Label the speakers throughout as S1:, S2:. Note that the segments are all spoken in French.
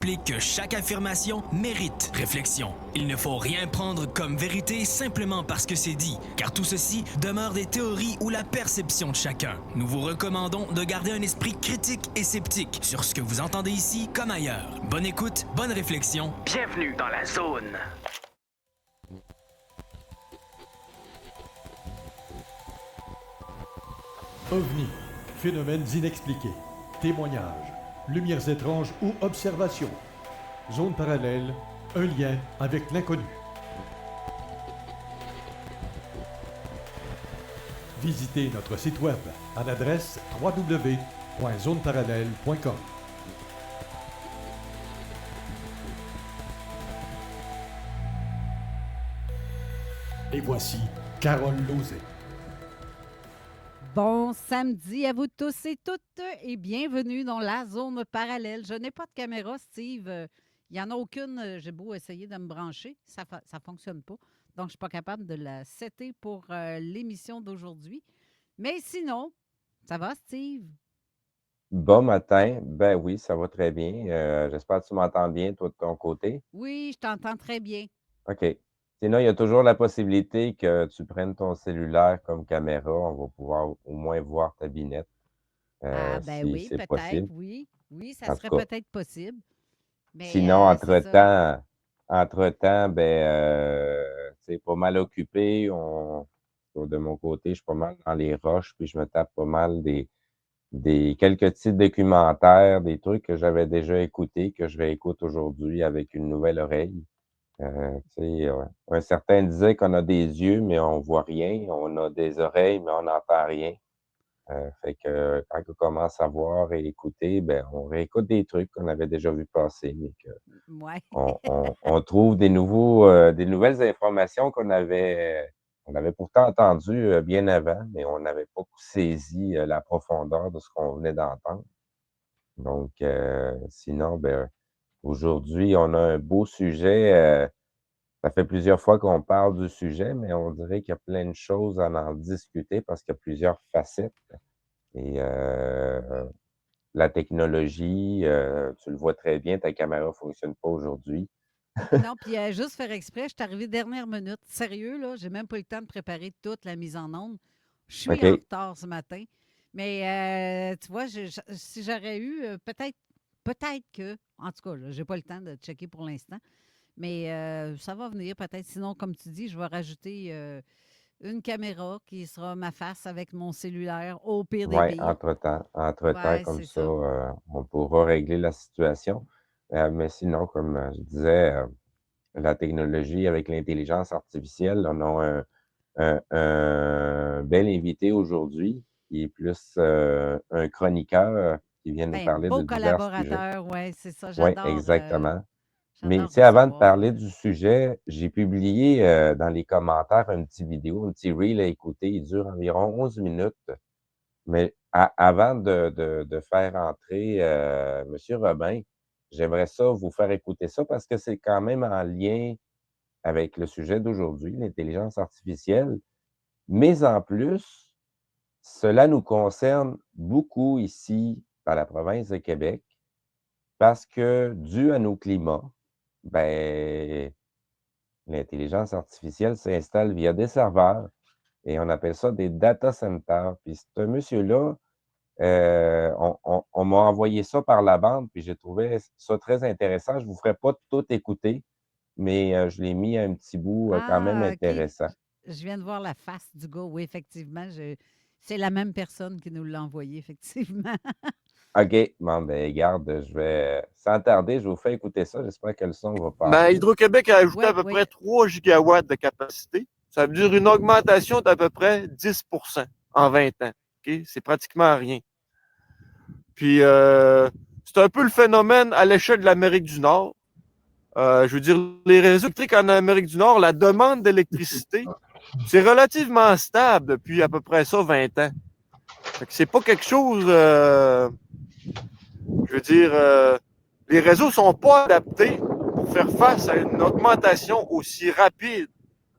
S1: Explique que chaque affirmation mérite réflexion. Il ne faut rien prendre comme vérité simplement parce que c'est dit, car tout ceci demeure des théories ou la perception de chacun. Nous vous recommandons de garder un esprit critique et sceptique sur ce que vous entendez ici comme ailleurs. Bonne écoute, bonne réflexion. Bienvenue dans la zone.
S2: OVNI, phénomènes inexpliqués, témoignages, lumières étranges ou observations. Zone parallèle, un lien avec l'inconnu. Visitez notre site web à l'adresse www.zoneparallèle.com. Et voici Carole Lauzé.
S3: Bon samedi à vous tous et toutes et bienvenue dans la zone parallèle. Je n'ai pas de caméra, Steve. Il n'y en a aucune. J'ai beau essayer de me brancher. Ça ne fonctionne pas. Donc, je ne suis pas capable de la setter pour l'émission d'aujourd'hui. Mais sinon, ça va, Steve?
S4: Bon matin. Ben oui, ça va très bien. J'espère que tu m'entends bien, toi, de ton côté.
S3: Oui, je t'entends très bien.
S4: OK. Sinon, il y a toujours la possibilité que tu prennes ton cellulaire comme caméra. On va pouvoir au moins voir ta binette,
S3: Ben
S4: si
S3: oui,
S4: c'est
S3: peut-être,
S4: possible.
S3: oui. Oui, ça
S4: En
S3: serait
S4: tout cas,
S3: peut-être possible.
S4: sinon,
S3: Mais c'est ça.
S4: entre-temps, c'est pas mal occupé. De mon côté, je suis pas mal dans les roches, puis je me tape pas mal des quelques titres documentaires, des trucs que j'avais déjà écoutés, que je réécoute aujourd'hui avec une nouvelle oreille. Tu sais, un certain disait qu'on a des yeux, mais on voit rien. On a des oreilles, mais on n'entend rien. Fait que quand on commence à voir et écouter, ben, on réécoute des trucs qu'on avait déjà vu passer, mais
S3: Ouais.
S4: on trouve des nouvelles informations on avait pourtant entendues, bien avant, mais on n'avait pas saisi, la profondeur de ce qu'on venait d'entendre. Donc, sinon, ben, aujourd'hui, on a un beau sujet. Ça fait plusieurs fois qu'on parle du sujet, mais on dirait qu'il y a plein de choses à en discuter parce qu'il y a plusieurs facettes. Et la technologie, tu le vois très bien, ta caméra ne fonctionne pas aujourd'hui.
S3: Non, puis juste faire exprès, je suis arrivée dernière minute. Sérieux, là, j'ai même pas eu le temps de préparer toute la mise en onde. Je suis en
S4: OK.
S3: retard ce matin. Mais tu vois, si j'aurais eu, peut-être que, en tout cas, je n'ai pas le temps de checker pour l'instant, mais ça va venir peut-être. Sinon, comme tu dis, je vais rajouter une caméra qui sera ma face avec mon cellulaire au pire des
S4: Ouais,
S3: pires.
S4: entre-temps,
S3: Ouais,
S4: comme
S3: c'est
S4: ça,
S3: ça.
S4: on pourra régler la situation. Mais sinon, comme je disais, la technologie avec l'intelligence artificielle, on a un bel invité aujourd'hui qui est plus un chroniqueur qui vient nous
S3: Ben,
S4: parler de
S3: beau
S4: divers sujets.
S3: collaborateur, ouais, c'est ça.
S4: Oui, exactement. Mais tu
S3: J'adore
S4: sais, avant de
S3: recevoir.
S4: parler du sujet, j'ai publié dans les commentaires un petit vidéo, un petit reel à écouter. Il dure environ 11 minutes. Mais avant de faire entrer M. Robin, j'aimerais ça vous faire écouter ça parce que c'est quand même en lien avec le sujet d'aujourd'hui, l'intelligence artificielle. Mais en plus, cela nous concerne beaucoup ici dans la province de Québec parce que, dû à nos climats, ben, l'intelligence artificielle s'installe via des serveurs et on appelle ça des data centers. Puis ce monsieur-là, on m'a envoyé ça par la bande, puis j'ai trouvé ça très intéressant. Je ne vous ferai pas tout écouter, mais je l'ai mis à un petit bout, quand même
S3: Ah, OK.
S4: intéressant.
S3: Je viens de voir la face du gars. Oui, effectivement, c'est la même personne qui nous l'a envoyé, effectivement.
S4: OK, bon, ben garde, sans tarder, je vous fais écouter ça. J'espère que le son va
S5: Ben,
S4: passer.
S5: Hydro-Québec a ajouté
S3: Oui,
S5: à peu
S3: oui.
S5: près 3 gigawatts de capacité. Ça veut dire une augmentation d'à peu près 10 en 20 ans. OK? C'est pratiquement rien. Puis, c'est un peu le phénomène à l'échelle de l'Amérique du Nord. Je veux dire, les réseaux électriques en Amérique du Nord, la demande d'électricité, c'est relativement stable depuis à peu près ça 20 ans. Fait que c'est pas quelque chose, je veux dire, les réseaux sont pas adaptés pour faire face à une augmentation aussi rapide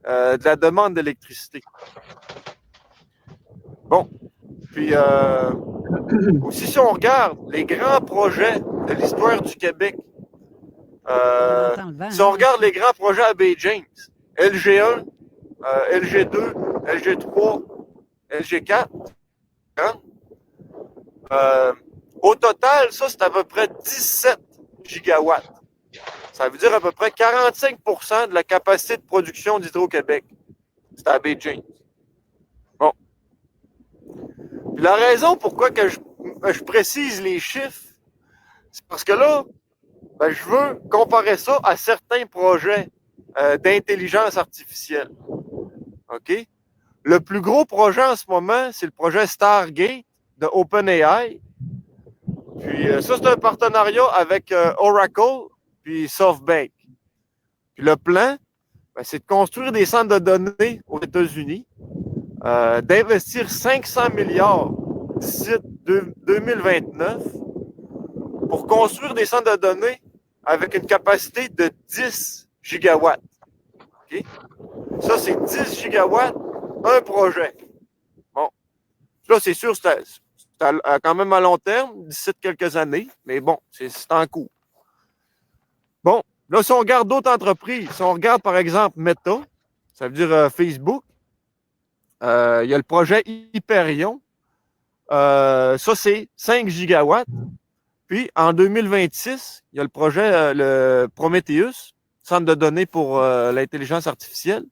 S5: de la demande d'électricité. Bon, puis aussi si on regarde les grands projets de l'histoire du Québec,
S3: On entend le vent.
S5: Si on regarde les grands projets à Bay James, LG1, LG2, LG3, LG4, hein? Au total, ça, c'est à peu près 17 gigawatts. Ça veut dire à peu près 45% de la capacité de production d'Hydro-Québec. C'est à Bay James. Bon. Puis la raison pourquoi que je précise les chiffres, c'est parce que là, ben, je veux comparer ça à certains projets d'intelligence artificielle. OK? Le plus gros projet en ce moment, c'est le projet Stargate de OpenAI. Puis ça, c'est un partenariat avec Oracle puis SoftBank. Puis le plan, ben, c'est de construire des centres de données aux États-Unis, d'investir 500 milliards d'ici 2029 pour construire des centres de données avec une capacité de 10 gigawatts. Okay? Ça, c'est 10 gigawatts, un projet. Bon. Là, c'est sûr, c'est quand même à long terme, d'ici quelques années, mais bon, c'est en cours. Bon, là, si on regarde d'autres entreprises, si on regarde par exemple Meta, ça veut dire Facebook, il y a le projet Hyperion. Ça, c'est 5 gigawatts. Puis, en 2026, il y a le projet, le Prometheus, centre de données pour l'intelligence artificielle,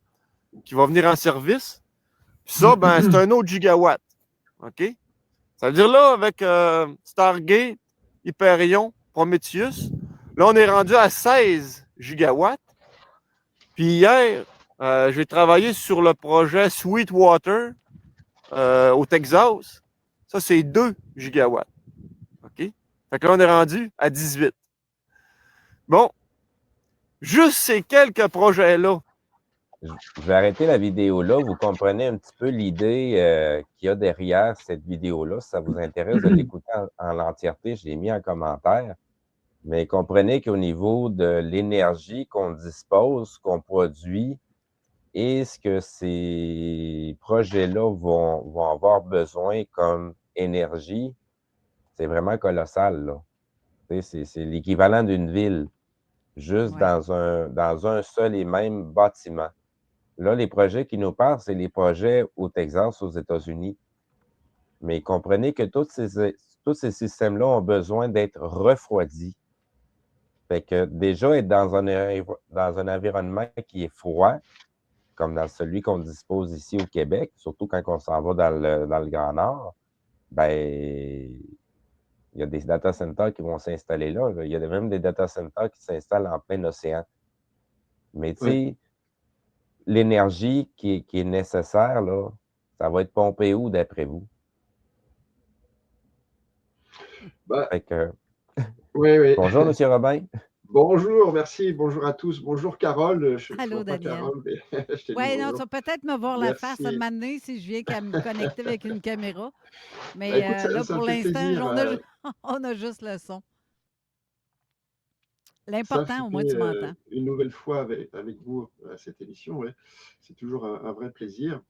S5: qui va venir en service. Puis ça, ben, c'est un autre gigawatt. OK? Ça veut dire là, avec Stargate, Hyperion, Prometheus, là, on est rendu à 16 gigawatts. Puis hier, j'ai travaillé sur le projet Sweetwater au Texas. Ça, c'est 2 gigawatts. OK? Fait que là, on est rendu à 18. Bon, juste ces quelques projets-là.
S4: Je vais arrêter la vidéo là. Vous comprenez un petit peu l'idée qu'il y a derrière cette vidéo-là. Si ça vous intéresse de l'écouter en l'entièreté, je l'ai mis en commentaire. Mais comprenez qu'au niveau de l'énergie qu'on dispose, qu'on produit, et ce que ces projets-là vont avoir besoin comme énergie, c'est vraiment colossal, là. C'est l'équivalent d'une ville, juste
S3: Ouais.
S4: dans un seul et même bâtiment. Là, les projets qui nous parlent, c'est les projets au Texas, aux États-Unis. Mais comprenez que tous ces systèmes-là ont besoin d'être refroidis. Fait que déjà, être dans un environnement qui est froid, comme dans celui qu'on dispose ici au Québec, surtout quand on s'en va dans le Grand Nord, ben, il y a des data centers qui vont s'installer là. Il y a même des data centers qui s'installent en plein océan. Mais tu sais, l'énergie qui est nécessaire, là, ça va être pompé où, d'après vous?
S6: Bah,
S4: Fait que,
S6: oui.
S4: bonjour, M. Robin.
S6: Bonjour, merci. Bonjour à tous. Bonjour, Carole. Je ne
S3: Allô,
S6: vois pas
S3: Daniel.
S6: Carole, mais je te dis
S3: Oui, non, tu
S6: bonjour.
S3: vas peut-être me voir la face
S6: Merci.
S3: à un moment donné si je viens qu'à me connecter avec une caméra. Mais
S6: Bah, écoute,
S3: là,
S6: ça
S3: pour
S6: me fait
S3: l'instant,
S6: plaisir.
S3: on a juste le son.
S6: Ça
S3: L'important, au moins, tu m'entends.
S6: une nouvelle fois avec vous à cette émission. Ouais. C'est toujours un vrai plaisir.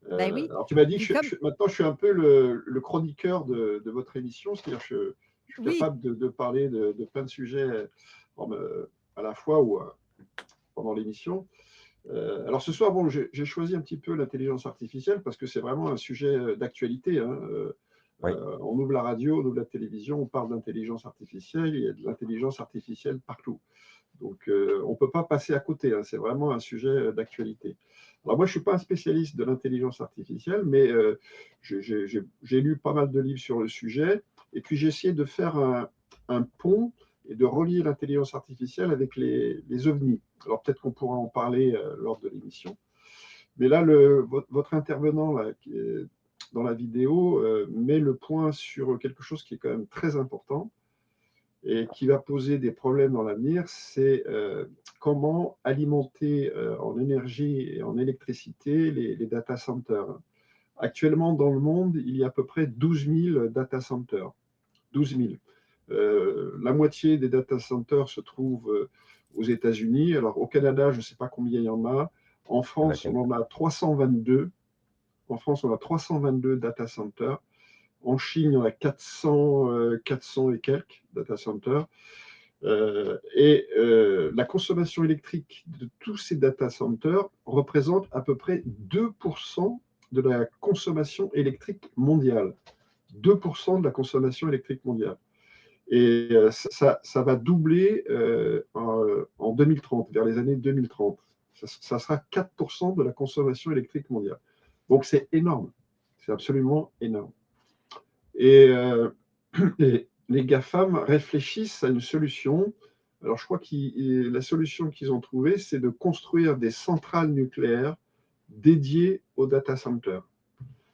S3: Ben oui.
S6: Alors, tu m'as dit
S3: Puis
S6: que maintenant, je suis un peu le chroniqueur de votre émission. C'est-à-dire que je suis
S3: Oui.
S6: capable de parler de plein de sujets à la fois ou pendant l'émission. Alors ce soir, bon, j'ai choisi un petit peu l'intelligence artificielle parce que c'est vraiment un sujet d'actualité. Hein.
S4: Oui.
S6: On ouvre la radio, on ouvre la télévision, on parle d'intelligence artificielle, il y a de l'intelligence artificielle partout. Donc on ne peut pas passer à côté, hein. C'est vraiment un sujet d'actualité. Alors moi, je ne suis pas un spécialiste de l'intelligence artificielle, mais j'ai lu pas mal de livres sur le sujet, et puis j'ai essayé de faire un pont et de relier l'intelligence artificielle avec les ovnis. Alors peut-être qu'on pourra en parler lors de l'émission. Mais là, votre intervenant là, qui est dans la vidéo met le point sur quelque chose qui est quand même très important et qui va poser des problèmes dans l'avenir, c'est comment alimenter en énergie et en électricité les data centers. Actuellement, dans le monde, il y a à peu près 12 000 data centers. 12 000. La moitié des data centers se trouvent aux États-Unis. Alors, au Canada, je ne sais pas combien il y en a. En France, on en a 322. En France, on a 322 data centers. En Chine, il y en a 400 et quelques data centers. Et la consommation électrique de tous ces data centers représente à peu près 2% de la consommation électrique mondiale. 2% de la consommation électrique mondiale. Et ça va doubler en 2030, vers les années 2030. Ça sera 4% de la consommation électrique mondiale. Donc c'est énorme. C'est absolument énorme. Et les GAFAM réfléchissent à une solution. Alors je crois que la solution qu'ils ont trouvée, c'est de construire des centrales nucléaires dédiées aux data centers.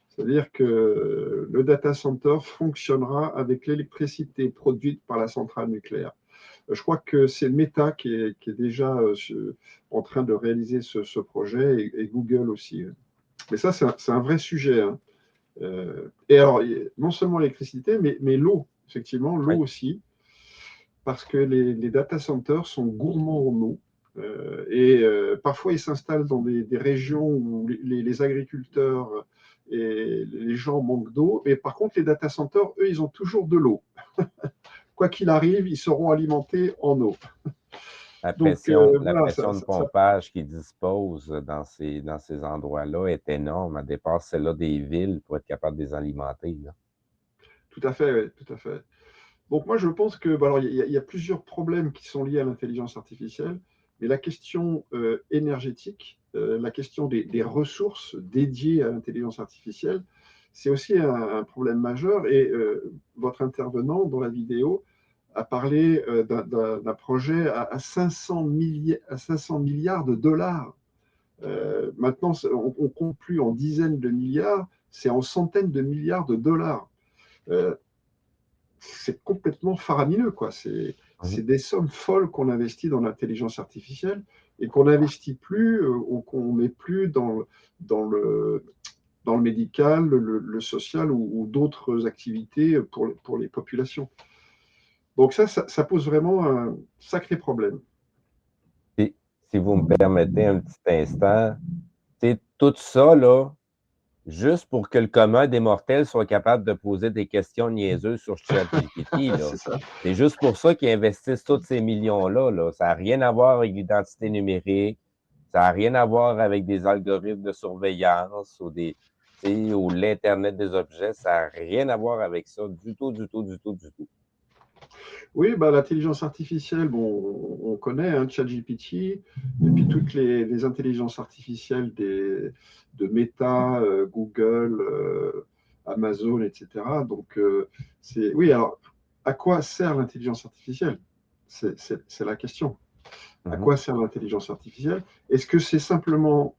S6: C'est-à-dire que le data center fonctionnera avec l'électricité produite par la centrale nucléaire. Je crois que c'est Meta qui est déjà en train de réaliser ce projet et Google aussi. Mais ça, c'est un vrai sujet. Hein. Et alors, non seulement l'électricité, mais l'eau, effectivement, l'eau aussi, parce que les data centers sont gourmands en eau. Parfois, ils s'installent dans des régions où les agriculteurs et les gens manquent d'eau. Mais par contre, les data centers, eux, ils ont toujours de l'eau. Quoi qu'il arrive, ils seront alimentés en eau.
S4: La pression de
S6: ça,
S4: pompage qu'ils disposent dans ces endroits-là est énorme. Elle dépasse celle-là des villes pour être capable de les alimenter. Là.
S6: Tout à fait, oui, tout à fait. Donc moi, je pense que alors il y a plusieurs problèmes qui sont liés à l'intelligence artificielle, mais la question énergétique, la question des ressources dédiées à l'intelligence artificielle, c'est aussi un problème majeur. Et votre intervenant dans la vidéo a parlé d'un projet à 500 milliards de dollars. Maintenant, on compte plus en dizaines de milliards, c'est en centaines de milliards de dollars. C'est complètement faramineux, quoi. C'est des sommes folles qu'on investit dans l'intelligence artificielle et qu'on n'investit plus ou qu'on met plus dans le médical, le social ou d'autres activités pour les populations. Donc ça pose vraiment un sacré problème.
S4: Si vous me permettez un petit instant, tout ça, là, juste pour que le commun des mortels soit capable de poser des questions niaiseuses sur ChatGPT. C'est juste pour ça qu'ils investissent tous ces millions-là. Là. Ça n'a rien à voir avec l'identité numérique, ça n'a rien à voir avec des algorithmes de surveillance ou l'Internet des objets. Ça n'a rien à voir avec ça du tout.
S6: Oui, l'intelligence artificielle, bon, on connaît ChatGPT, et puis toutes les intelligences artificielles de Meta, Google, Amazon, etc. Donc, oui, alors, à quoi sert l'intelligence artificielle? C'est la question. À quoi sert l'intelligence artificielle? Est-ce que c'est simplement,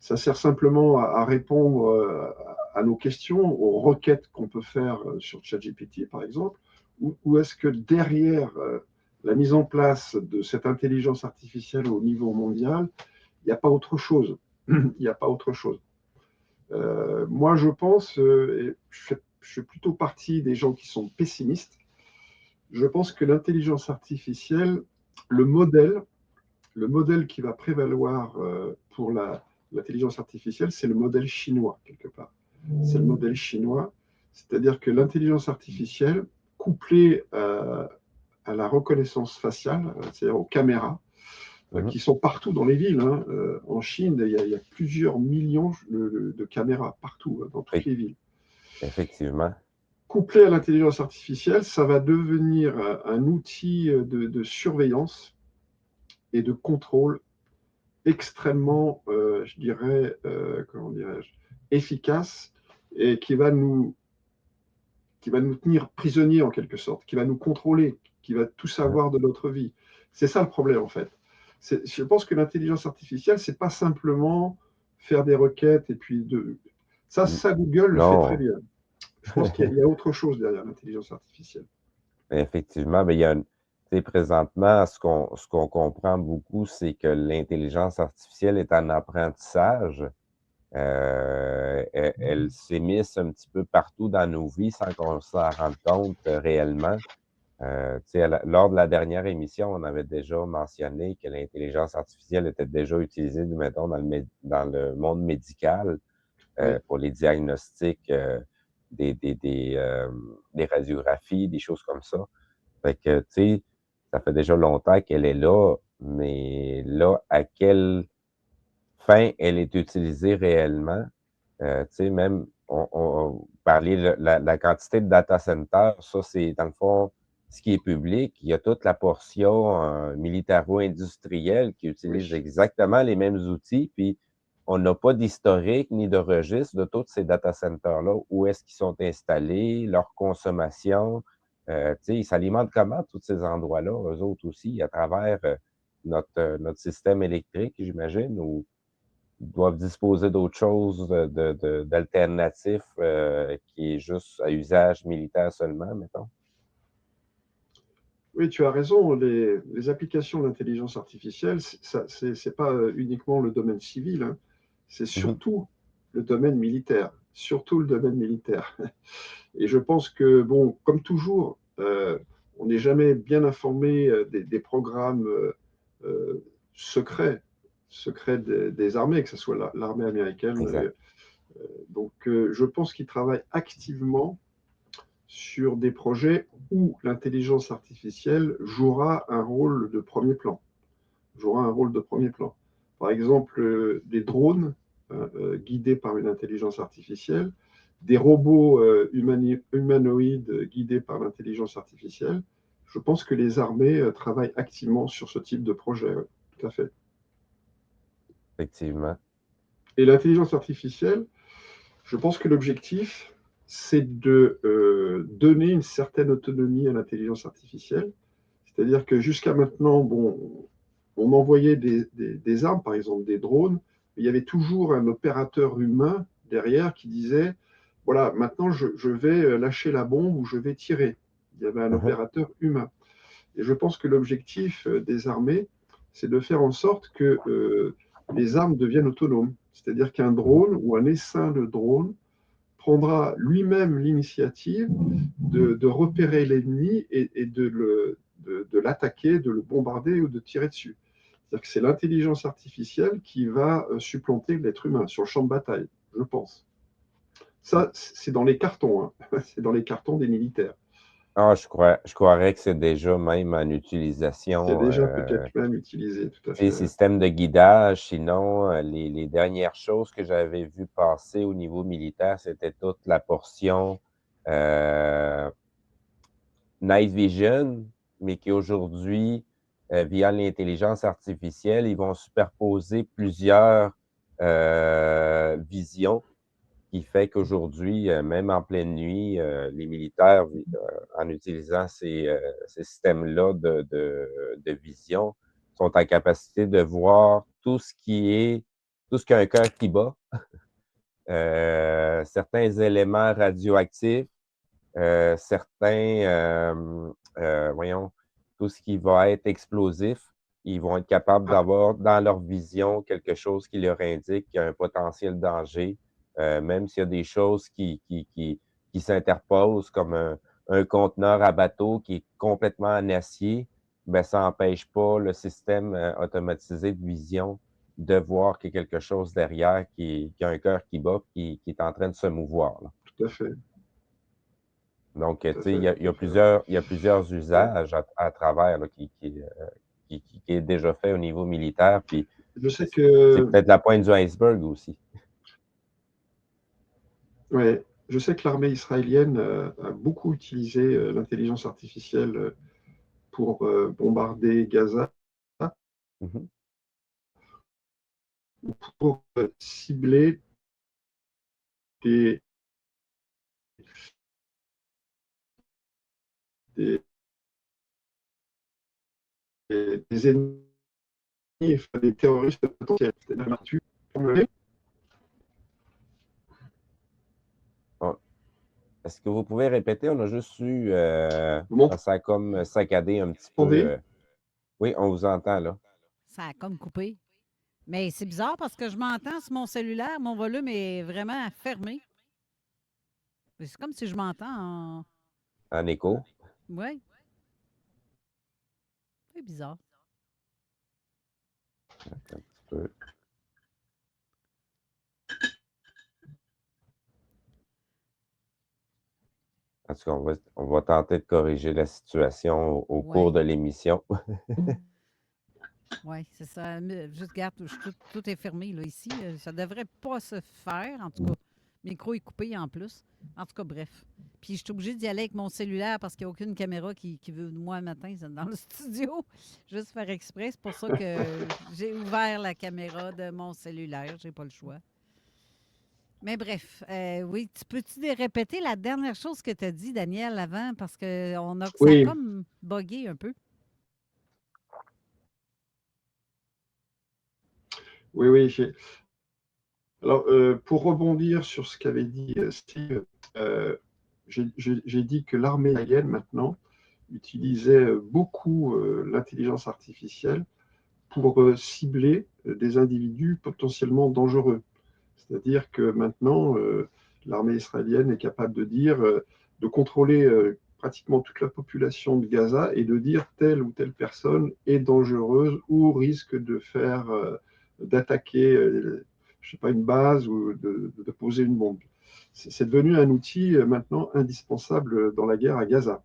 S6: ça sert simplement à répondre à nos questions, aux requêtes qu'on peut faire sur ChatGPT, par exemple? Ou est-ce que derrière la mise en place de cette intelligence artificielle au niveau mondial, il n'y a pas autre chose? Il n'y a pas autre chose. Moi, je pense, je fais plutôt partie des gens qui sont pessimistes. Je pense que l'intelligence artificielle, le modèle qui va prévaloir pour l'intelligence artificielle, c'est le modèle chinois, quelque part. C'est le modèle chinois, c'est-à-dire que l'intelligence artificielle, couplée à la reconnaissance faciale, c'est-à-dire aux caméras, qui sont partout dans les villes. Hein. En Chine, il y a plusieurs millions de caméras partout, dans toutes les villes.
S4: Effectivement.
S6: Couplé à l'intelligence artificielle, ça va devenir un outil de surveillance et de contrôle extrêmement, je dirais, comment dirais-je, efficace et qui va nous tenir prisonniers en quelque sorte, qui va nous contrôler, qui va tout savoir de notre vie. C'est ça le problème en fait. Je pense que l'intelligence artificielle, c'est pas simplement faire des requêtes et puis ça Google le fait très bien. Je pense qu'il y a autre chose derrière l'intelligence artificielle.
S4: Effectivement, mais il y a présentement, ce qu'on comprend beaucoup, c'est que l'intelligence artificielle est en apprentissage. Elle s'émisse un petit peu partout dans nos vies sans qu'on s'en rende compte réellement. Lors de la dernière émission, on avait déjà mentionné que l'intelligence artificielle était déjà utilisée, mettons, dans le monde médical pour les diagnostics des radiographies, des choses comme ça. Fait que, tu sais, Ça fait déjà longtemps qu'elle est là, mais là, à quelle fin elle est utilisée réellement? Tu sais, même, on parlait de la quantité de data centers, ça, c'est dans le fond ce qui est public. Il y a toute la portion militaro-industrielle qui utilise
S6: Oui.
S4: exactement les mêmes outils, puis on n'a pas d'historique ni de registre de tous ces data centers-là. Où est-ce qu'ils sont installés, leur consommation. Tu sais, ils s'alimentent comment, tous ces endroits-là, eux autres aussi, à travers notre système électrique, j'imagine, ou doivent disposer d'autre chose d'alternatif qui est juste à usage militaire seulement, mettons?
S6: Oui, tu as raison. Les applications d'intelligence artificielle, c'est pas uniquement le domaine civil, hein. C'est
S4: Mhm.
S6: surtout le domaine militaire. Surtout le domaine militaire. Et je pense que, bon, comme toujours, on n'est jamais bien informé des programmes euh, secrets, secrets des armées, que ce soit l'armée américaine.
S4: Exact.
S6: Donc, je pense qu'ils travaillent activement sur des projets où l'intelligence artificielle jouera un rôle de premier plan. Jouera un rôle de premier plan. Par exemple, des drones guidés par une intelligence artificielle, des robots humanoïdes guidés par l'intelligence artificielle. Je pense que les armées travaillent activement sur ce type de projet. Ouais, tout à fait.
S4: Effectivement.
S6: Et l'intelligence artificielle, je pense que l'objectif, c'est de donner une certaine autonomie à l'intelligence artificielle. C'est-à-dire que jusqu'à maintenant, bon, on envoyait des armes, par exemple des drones, mais il y avait toujours un opérateur humain derrière qui disait, voilà, maintenant je vais lâcher la bombe ou je vais tirer. Il y avait un
S4: Mhm.
S6: opérateur humain. Et je pense que l'objectif des armées, c'est de faire en sorte que les armes deviennent autonomes. C'est-à-dire qu'un
S4: Mhm.
S6: drone ou un essaim de drone prendra lui-même l'initiative de repérer l'ennemi et de l'attaquer, de le bombarder ou de tirer dessus. C'est-à-dire que c'est l'intelligence artificielle qui va supplanter l'être humain sur le champ de bataille, je pense. Ça, c'est dans les cartons, hein. C'est dans les cartons des militaires.
S4: Ah, je croirais que c'est déjà même en
S6: C'est
S4: utilisation.
S6: déjà peut-être même utilisé, tout à
S4: Tu sais,
S6: fait.
S4: système de guidage. Sinon, les dernières choses que j'avais vues passer au niveau militaire, c'était toute la portion euh, Night Vision, mais qui aujourd'hui, via l'intelligence artificielle, ils vont superposer plusieurs visions, qui fait qu'aujourd'hui, même en pleine nuit, les militaires, en utilisant ces systèmes-là de vision, sont en capacité de voir tout ce qu'un cœur qui bat, certains éléments radioactifs, certains, voyons, tout ce qui va être explosif, ils vont être capables
S6: Ah,
S4: d'avoir dans leur vision quelque chose qui leur indique qu'il y a un potentiel danger, même s'il y a des choses qui s'interposent, comme un conteneur à bateau qui est complètement en acier, ben, ça n'empêche pas le système automatisé de vision de voir qu'il y a quelque chose derrière qui a un cœur qui bat, qui est en train de se mouvoir, là.
S6: tout à fait,
S4: Donc, tu
S6: tout à
S4: sais,
S6: fait,
S4: il y
S6: tout à
S4: a
S6: fait.
S4: plusieurs
S6: Ouais.
S4: usages à travers là, qui est déjà fait au niveau militaire. Puis,
S6: Je sais
S4: c'est
S6: que,
S4: peut-être la pointe du iceberg aussi.
S6: ouais, je sais que l'armée israélienne a beaucoup utilisé l'intelligence artificielle pour bombarder Gaza,
S4: Mhm.
S6: pour cibler des, des, des ennemis, enfin, des terroristes potentiels. C'est-à-dire,
S4: Bon, est-ce que vous pouvez répéter? On a juste eu,
S6: vous
S4: ça a comme saccadé un petit peu.
S6: m'entendez?
S4: Oui, on vous entend là.
S3: Ça a comme coupé. Mais c'est bizarre parce que je m'entends sur mon cellulaire, mon volume est vraiment fermé. C'est comme si je m'entends en.
S4: En écho.
S3: Oui, c'est bizarre.
S4: Un petit peu. En tout cas, on va tenter de corriger la situation au cours
S3: Oui,
S4: de l'émission.
S3: oui, c'est ça. Mais juste garde, tout est fermé là, ici. Ça devrait pas se faire, en tout cas. Le micro est coupé en plus. En tout cas, bref. Puis je suis obligée d'y aller avec mon cellulaire parce qu'il n'y a aucune caméra qui veut de moi le matin dans le studio. Juste faire exprès. C'est pour ça que j'ai ouvert la caméra de mon cellulaire. J'ai pas le choix. Mais bref, oui, tu peux-tu répéter la dernière chose que tu as dit, Daniel, avant? Parce que ça a
S6: Oui,
S3: comme buggé un peu.
S6: oui, oui. Alors, pour rebondir sur ce qu'avait dit Steve, euh, j'ai dit que l'armée aérienne, maintenant, utilisait beaucoup l'intelligence artificielle pour cibler des individus potentiellement dangereux. C'est-à-dire que maintenant, l'armée israélienne est capable de dire, de contrôler pratiquement toute la population de Gaza et de dire telle ou telle personne est dangereuse ou risque de faire, d'attaquer, je sais pas, une base ou de poser une bombe. C'est devenu un outil maintenant indispensable dans la guerre à Gaza.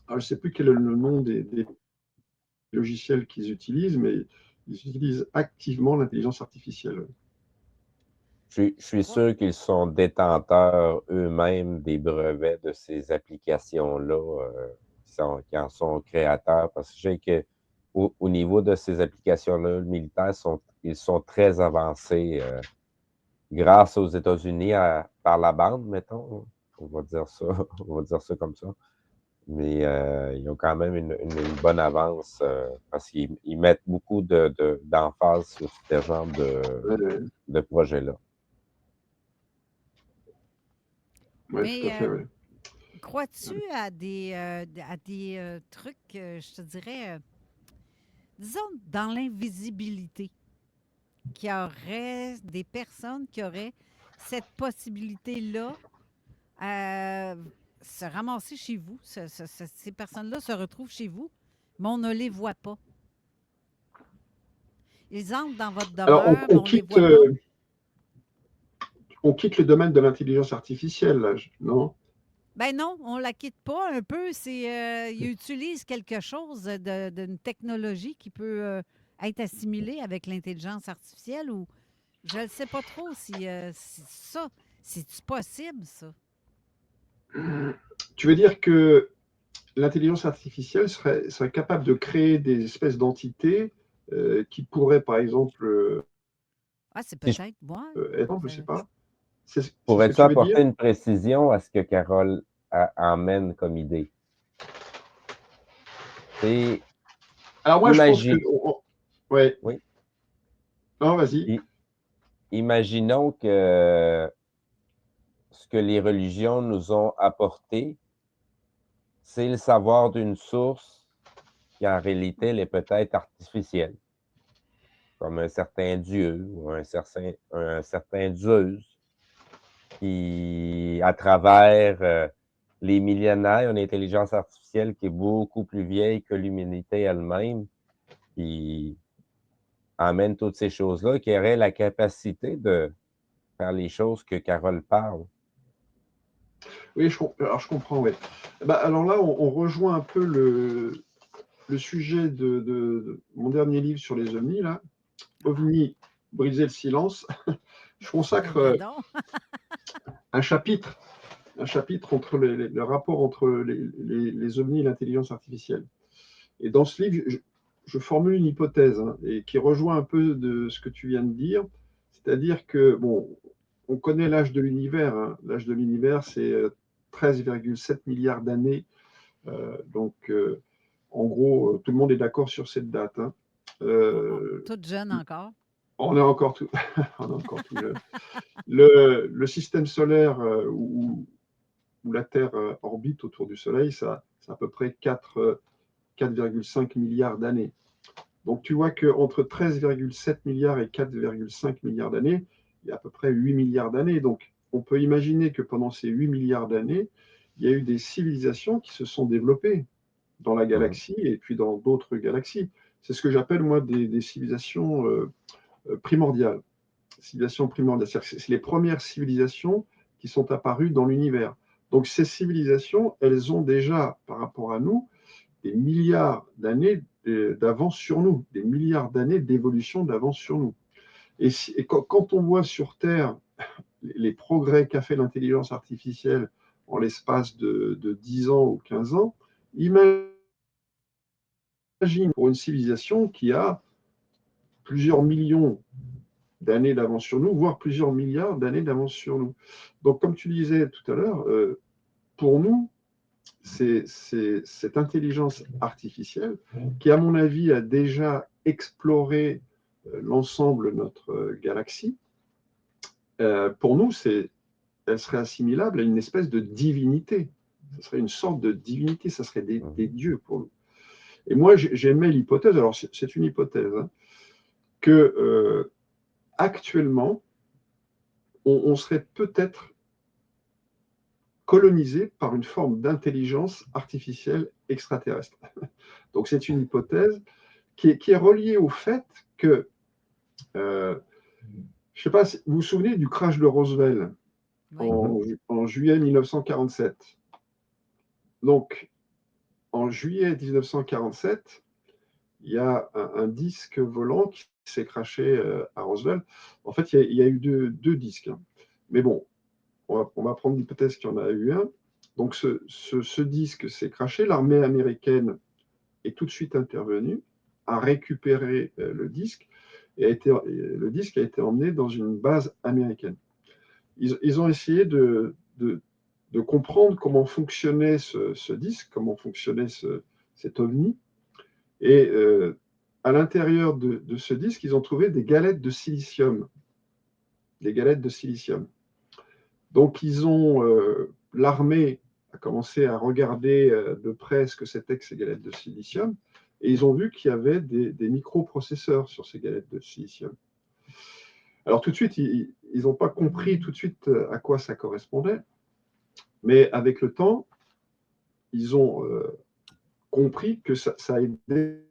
S6: Alors, je ne sais plus quel est le nom des logiciels qu'ils utilisent, mais ils utilisent activement l'intelligence artificielle.
S4: Je suis sûr qu'ils sont détenteurs eux-mêmes des brevets de ces applications-là, qui en sont créateurs, parce que je sais que au niveau de ces applications-là, les militaires ils sont très avancés grâce aux États-Unis par la bande, mettons. On va dire ça, on va dire ça comme ça. Mais ils ont quand même une bonne avance parce qu'ils mettent beaucoup d'emphase sur ce genre de projet-là.
S6: Oui, tout
S3: Mais
S6: à fait, oui.
S3: crois-tu à des trucs, je te dirais, disons, dans l'invisibilité, qu'il y aurait des personnes qui auraient cette possibilité-là se ramasser chez vous? Ces personnes-là se retrouvent chez vous, mais on ne les voit pas. Ils entrent dans votre
S6: Alors,
S3: demeure, mais on ne les voit pas.
S6: on quitte le domaine de l'intelligence artificielle, là, non?
S3: Ben non, on la quitte pas un peu. Ils utilisent quelque chose d'une technologie qui peut être assimilée avec l'intelligence artificielle ou je ne sais pas trop si ça, c'est-tu possible, ça?
S6: Tu veux dire que l'intelligence artificielle serait capable de créer des espèces d'entités qui pourraient, par exemple,
S3: Ah, c'est
S4: Si je
S3: peut-être moi.
S6: être, je ne sais pas. C'est ce que
S4: pourrais-tu
S6: tu veux dire?
S4: apporter une précision à ce que Carole emmène comme idée? C'est
S6: Alors moi, je pense que...
S4: imagine,
S6: Ouais.
S4: oui,
S6: Non, vas-y.
S4: imaginons que ce que les religions nous ont apporté, c'est le savoir d'une source qui en réalité elle est peut-être artificielle, comme un certain dieu ou un certain Zeus qui, à travers les millénaires, une intelligence artificielle qui est beaucoup plus vieille que l'humanité elle-même, qui amène toutes ces choses-là, qui aurait la capacité de faire les choses que Carole parle.
S6: Oui, alors je comprends, oui. Bah, alors là, on rejoint un peu le sujet de mon dernier livre sur les ovnis, là. OVNI, briser le silence. Je consacre
S3: Ben donc.
S6: un chapitre entre le rapport entre les ovnis et l'intelligence artificielle. Et dans ce livre, je formule une hypothèse et qui rejoint un peu de ce que tu viens de dire, c'est-à-dire que, bon, on connaît l'âge de l'univers. L'âge de l'univers, c'est 13,7 milliards d'années. Donc, en gros, tout le monde est d'accord sur cette date.
S3: Toute jeune encore.
S6: On est encore tout, on est encore tout jeune. Le système solaire où la Terre orbite autour du Soleil, c'est à peu près 4,5 milliards d'années. Donc tu vois qu'entre 13,7 milliards et 4,5 milliards d'années, il y a à peu près 8 milliards d'années. Donc on peut imaginer que pendant ces 8 milliards d'années, il y a eu des civilisations qui se sont développées dans la galaxie et puis dans d'autres galaxies. C'est ce que j'appelle, moi, des civilisations primordiales. Civilisations primordiales. C'est les premières civilisations qui sont apparues dans l'univers. Donc ces civilisations, elles ont déjà, par rapport à nous, des milliards d'années d'avance sur nous, des milliards d'années d'évolution d'avance sur nous. Et quand on voit sur Terre les progrès qu'a fait l'intelligence artificielle en l'espace de 10 ans ou 15 ans, imagine pour une civilisation qui a plusieurs millions d'années d'avance sur nous, voire plusieurs milliards d'années d'avance sur nous. Donc, comme tu disais tout à l'heure, pour nous, c'est cette intelligence artificielle qui, à mon avis, a déjà exploré l'ensemble de notre galaxie. Pour nous, elle serait assimilable à une espèce de divinité. Ce serait une sorte de divinité, ça serait des dieux pour nous. Et moi, j'aimais l'hypothèse, alors c'est une hypothèse, hein, que actuellement, on serait peut-être colonisé par une forme d'intelligence artificielle extraterrestre. Donc c'est une hypothèse qui est reliée au fait que, je ne sais pas, vous vous souvenez du crash de Roswell en juillet 1947. Donc, en juillet 1947, il y a un disque volant qui s'est crashé à Roswell. En fait, il y a eu deux disques. Hein. Mais bon, on va prendre l'hypothèse qu'il y en a eu un. Donc, ce disque s'est crashé. L'armée américaine est tout de suite intervenue, a récupéré le disque, et le disque a été emmené dans une base américaine. Ils ont essayé de comprendre comment fonctionnait ce disque, comment fonctionnait cet ovni. Et à l'intérieur de ce disque, ils ont trouvé des galettes de silicium. Des galettes de silicium. Donc, l'armée a commencé à regarder de près ce que c'était que ces galettes de silicium, et ils ont vu qu'il y avait des microprocesseurs sur ces galettes de silicium. Alors, tout de suite, ils n'ont pas compris tout de suite à quoi ça correspondait, mais avec le temps, ils ont compris que ça aidait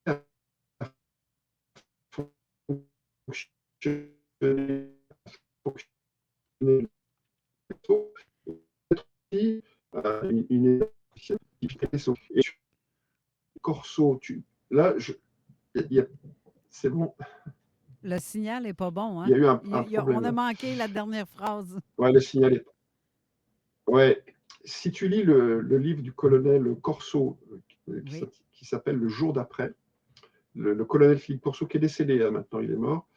S6: à fonctionner une et Corso, là, c'est bon.
S3: Le signal n'est pas bon. Hein?
S6: Il y a eu un problème.
S3: On a manqué la dernière phrase.
S6: Ouais, le signal est. Ouais. Si tu lis le livre du colonel Corso, qui s'appelle Le jour d'après, le colonel Philippe Corso, qui est décédé maintenant, il est mort,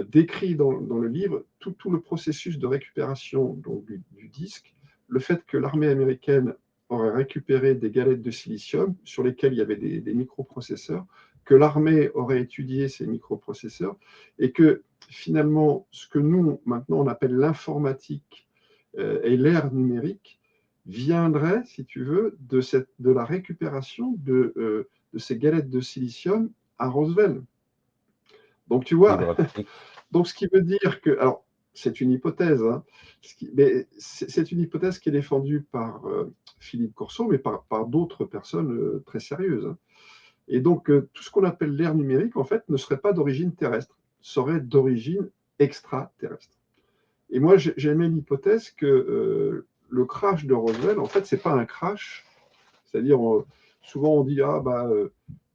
S6: décrit dans le livre tout le processus de récupération donc, du disque, le fait que l'armée américaine aurait récupéré des galettes de silicium sur lesquelles il y avait des microprocesseurs, que l'armée aurait étudié ces microprocesseurs et que finalement, ce que nous, maintenant, on appelle l'informatique et l'ère numérique viendrait, si tu veux, de la récupération de ces galettes de silicium à Roswell. Donc, tu vois, donc ce qui veut dire que, alors, c'est une hypothèse, hein, mais c'est une hypothèse qui est défendue par Philippe Corso, mais par d'autres personnes très sérieuses. Hein. Et donc, tout ce qu'on appelle l'ère numérique, en fait, ne serait pas d'origine terrestre, serait d'origine extraterrestre. Et moi, j'aimais l'hypothèse que le crash de Roswell, en fait, ce n'est pas un crash, c'est-à-dire, souvent on dit,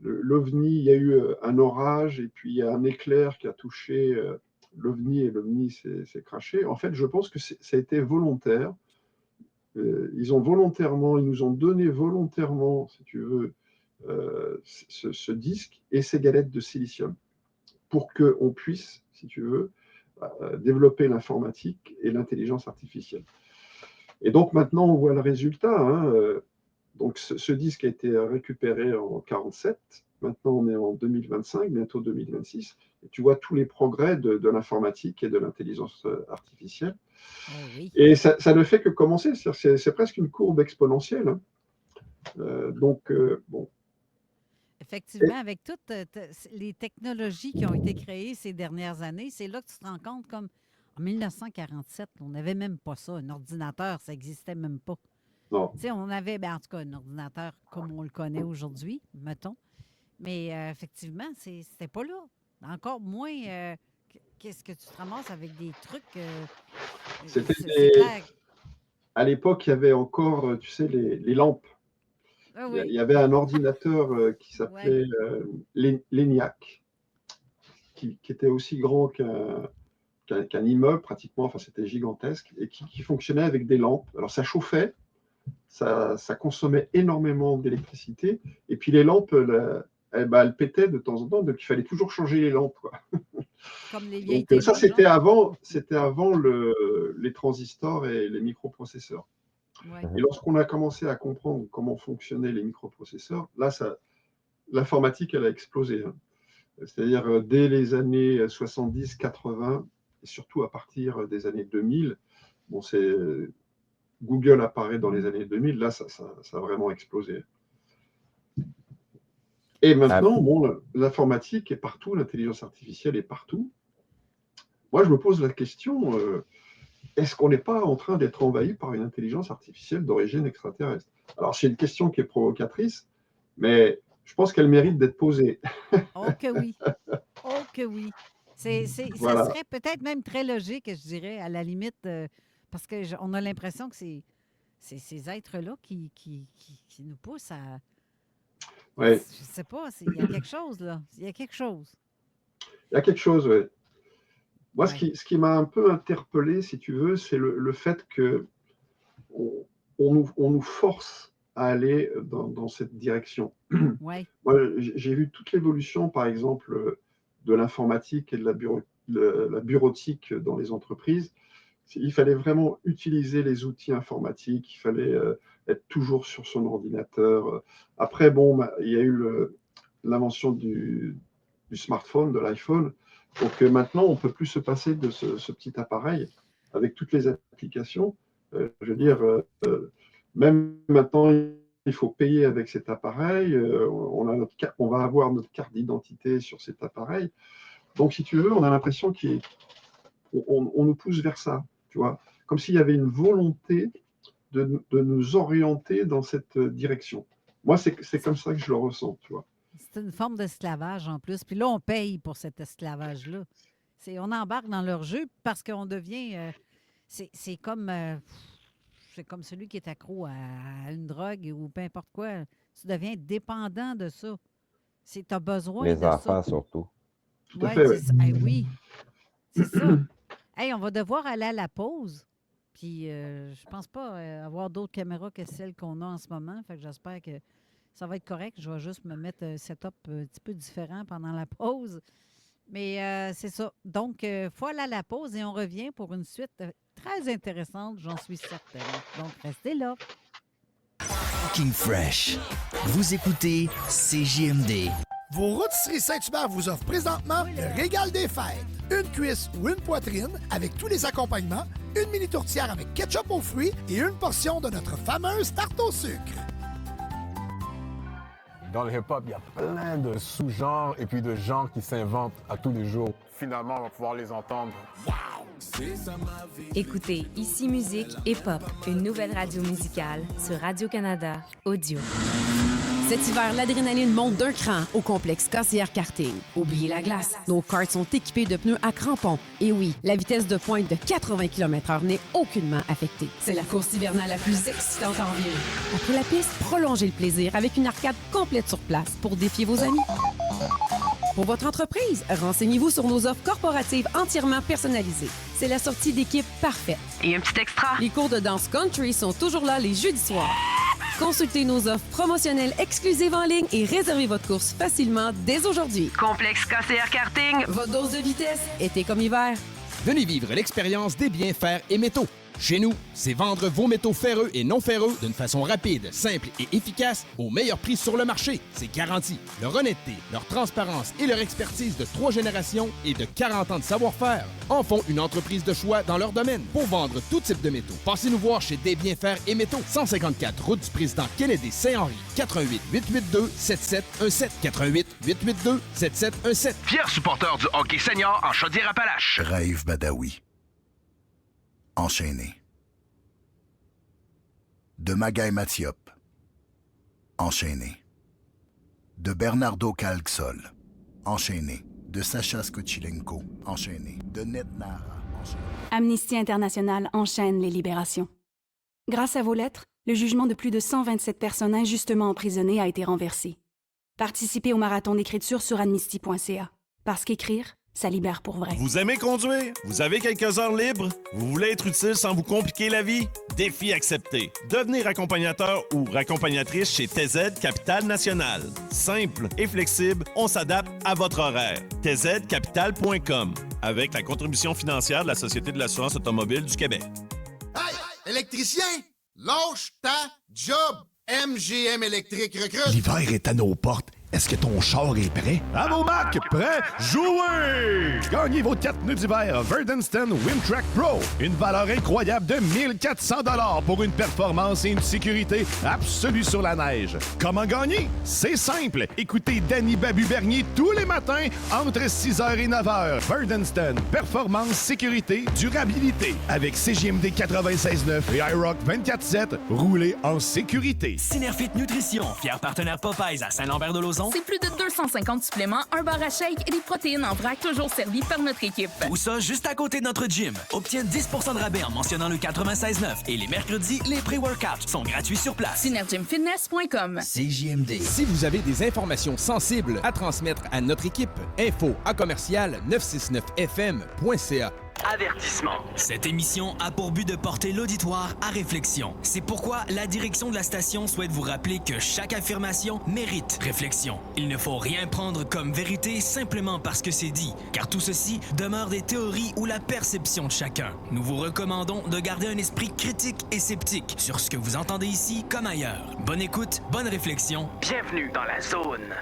S6: l'OVNI, il y a eu un orage et puis il y a un éclair qui a touché l'OVNI et l'OVNI s'est crashé. En fait, je pense que ça a été volontaire. Ils nous ont donné volontairement, si tu veux, ce disque et ces galettes de silicium pour qu'on puisse, si tu veux, développer l'informatique et l'intelligence artificielle. Et donc maintenant, on voit le résultat. Hein, donc ce disque a été récupéré en 1947. Maintenant, on est en 2025, bientôt 2026. Et tu vois tous les progrès de l'informatique et de l'intelligence artificielle.
S3: Oh oui.
S6: Et ça ne fait que commencer. C'est presque une courbe exponentielle. Hein. Bon.
S3: Effectivement, avec toutes les technologies qui ont été créées ces dernières années, c'est là que tu te rends compte comme en 1947, on n'avait même pas ça. Un ordinateur, ça n'existait même pas.
S6: Non.
S3: Tu sais, on avait, en tout cas, un ordinateur comme on le connaît aujourd'hui, mettons. Mais effectivement, c'était pas là. Encore moins, qu'est-ce que tu te ramasses avec des trucs...
S6: C'était
S3: clair.
S6: à l'époque, il y avait encore, tu sais, les lampes.
S3: Ah
S6: Il y
S3: oui,
S6: avait un ordinateur qui
S3: ouais.
S6: s'appelait l'ENIAC, qui était aussi grand qu'un immeuble pratiquement, enfin c'était gigantesque, et qui fonctionnait avec des lampes. Alors ça chauffait, ça consommait énormément d'électricité, et puis les lampes, elles pétaient de temps en temps, donc il fallait toujours changer les lampes, quoi.
S3: Comme les vieilles
S6: Donc
S3: télés,
S6: ça,
S3: genre.
S6: c'était avant les transistors et les microprocesseurs.
S3: Ouais.
S6: Et lorsqu'on a commencé à comprendre comment fonctionnaient les microprocesseurs, là, l'informatique, elle a explosé, hein. C'est-à-dire dès les années 70, 80, et surtout à partir des années 2000, bon, Google apparaît dans les années 2000, là, ça a vraiment explosé. Et maintenant, bon, l'informatique est partout, l'intelligence artificielle est partout. Moi, je me pose la question, est-ce qu'on n'est pas en train d'être envahi par une intelligence artificielle d'origine extraterrestre? Alors, c'est une question qui est provocatrice, mais je pense qu'elle mérite d'être posée.
S3: Oh que oui. Oh que oui. Ça
S6: Voilà.
S3: serait peut-être même très logique, je dirais, à la limite, parce qu'on a l'impression que c'est ces êtres-là qui nous poussent à.
S6: Ouais.
S3: Je sais pas, il y a quelque chose, là. Il y a quelque chose.
S6: Il y a quelque chose, ouais. Moi,
S3: Ouais.
S6: ce qui m'a un peu interpellé, si tu veux, c'est le fait qu'on nous force à aller dans cette direction.
S3: Ouais.
S6: Moi, j'ai vu toute l'évolution, par exemple, de l'informatique et de la bureautique dans les entreprises. Il fallait vraiment utiliser les outils informatiques, il fallait être toujours sur son ordinateur. Après, bon, il y a eu l'invention du smartphone, de l'iPhone. Donc maintenant, on ne peut plus se passer de ce petit appareil avec toutes les applications. Je veux dire, même maintenant, il faut payer avec cet appareil. On va avoir notre carte d'identité sur cet appareil. Donc, si tu veux, on a l'impression qu'on nous pousse vers ça, tu vois, comme s'il y avait une volonté de nous orienter dans cette direction. Moi, c'est comme ça que je le ressens, tu vois.
S3: C'est une forme d'esclavage en plus. Puis là, on paye pour cet esclavage-là. On embarque dans leur jeu parce qu'on devient. C'est comme. C'est comme celui qui est accro à une drogue ou peu importe quoi. Tu deviens dépendant de ça. Tu as besoin
S4: Les
S3: de ça.
S4: enfants surtout.
S6: Tout à
S3: Ouais,
S6: fait,
S3: c'est ça. Eh oui, c'est ça. Hey, on va devoir aller à la pause. Puis, je pense pas avoir d'autres caméras que celles qu'on a en ce moment. Fait que j'espère que ça va être correct. Je vais juste me mettre un setup un petit peu différent pendant la pause. Mais c'est ça. Donc, il faut aller à la pause et on revient pour une suite très intéressante, j'en suis certaine. Donc, restez là.
S7: Talking Fresh. Vous écoutez CJMD.
S8: Vos rôtisseries Saint-Hubert vous offrent présentement le régal des fêtes. Une cuisse ou une poitrine avec tous les accompagnements, une mini tourtière avec ketchup aux fruits et une portion de notre fameuse tarte au sucre.
S9: Dans le hip-hop, il y a plein de sous-genres et puis de genres qui s'inventent à tous les jours. Finalement, on va pouvoir les entendre.
S10: Écoutez Ici Musique et Pop, une nouvelle radio musicale sur Radio-Canada Audio.
S11: Cet hiver, l'adrénaline monte d'un cran au complexe KCR Karting. Oubliez la glace. Nos karts sont équipés de pneus à crampons. Et oui, la vitesse de pointe de 80 km/h n'est aucunement affectée. C'est la course hivernale la plus excitante en ville. Après la piste, prolongez le plaisir avec une arcade complète sur place pour défier vos amis. Pour votre entreprise, renseignez-vous sur nos offres corporatives entièrement personnalisées. C'est la sortie d'équipe parfaite.
S10: Et un petit extra.
S11: Les cours de danse country sont toujours là les jeudis soirs. Consultez nos offres promotionnelles exclusives en ligne et réservez votre course facilement dès aujourd'hui.
S10: Complexe KCR Karting.
S11: Votre dose de vitesse, été comme hiver.
S12: Venez vivre l'expérience des biens fer et métaux. Chez nous, c'est vendre vos métaux ferreux et non ferreux d'une façon rapide, simple et efficace au meilleur prix sur le marché. C'est garanti. Leur honnêteté, leur transparence et leur expertise de 3 générations et de 40 ans de savoir-faire en font une entreprise de choix dans leur domaine pour vendre tout type de métaux. Passez nous voir chez Des Biens Fer et Métaux, 154 route du président Kennedy Saint-Henri, 88 882 7717 88 882 7717.
S13: Fier supporter du hockey senior en Chaudière-Appalaches.
S14: Raïf Badawi. Enchaîné. De Magaï Mathiop. Enchaîné. De Bernardo Calxol. Enchaîné. De Sacha Skochilenko. Enchaîné. De Ned Nara. Enchaîné.
S15: Amnesty International enchaîne les libérations. Grâce à vos lettres, le jugement de plus de 127 personnes injustement emprisonnées a été renversé. Participez au marathon d'écriture sur amnesty.ca. Parce qu'écrire, ça libère pour vrai.
S16: Vous aimez conduire? Vous avez quelques heures libres? Vous voulez être utile sans vous compliquer la vie? Défi accepté. Devenez raccompagnateur ou raccompagnatrice chez TZ Capital National. Simple et flexible, on s'adapte à votre horaire. tzcapital.com avec la contribution financière de la Société de l'assurance automobile du Québec.
S17: Hey, électricien, lâche ta job! MGM Électrique recrute.
S18: L'hiver est à nos portes. Est-ce que ton char est prêt?
S19: À vos marques, prêt, jouez! Gagnez vos 4 pneus d'hiver Verdenston Wimtrack Pro. Une valeur incroyable de 1400 $ pour une performance et une sécurité absolue sur la neige. Comment gagner? C'est simple. Écoutez Danny Babu-Bernier tous les matins entre 6h et 9h. Verdenston, performance, sécurité, durabilité. Avec CJMD 96.9 et iRock 24.7, roulez en sécurité.
S1: Synerfit Nutrition, fier partenaire Popeyes à Saint-Lambert-de-Lauzon.
S20: C'est plus de 250 suppléments, un bar à shake et des protéines en vrac toujours servis par notre équipe.
S1: Ou ça, juste à côté de notre gym. Obtiens 10 % de rabais en mentionnant le 96.9. Et les mercredis, les pré-workouts sont gratuits sur place.
S20: Synergymfitness.com.
S7: CJMD.
S12: Si vous avez des informations sensibles à transmettre à notre équipe, info@969fm.ca.
S1: Avertissement. Cette émission a pour but de porter l'auditoire à réflexion. C'est pourquoi la direction de la station souhaite vous rappeler que chaque affirmation mérite réflexion. Il ne faut rien prendre comme vérité simplement parce que c'est dit, car tout ceci demeure des théories ou la perception de chacun. Nous vous recommandons de garder un esprit critique et sceptique sur ce que vous entendez ici comme ailleurs. Bonne écoute, bonne réflexion. Bienvenue dans la zone.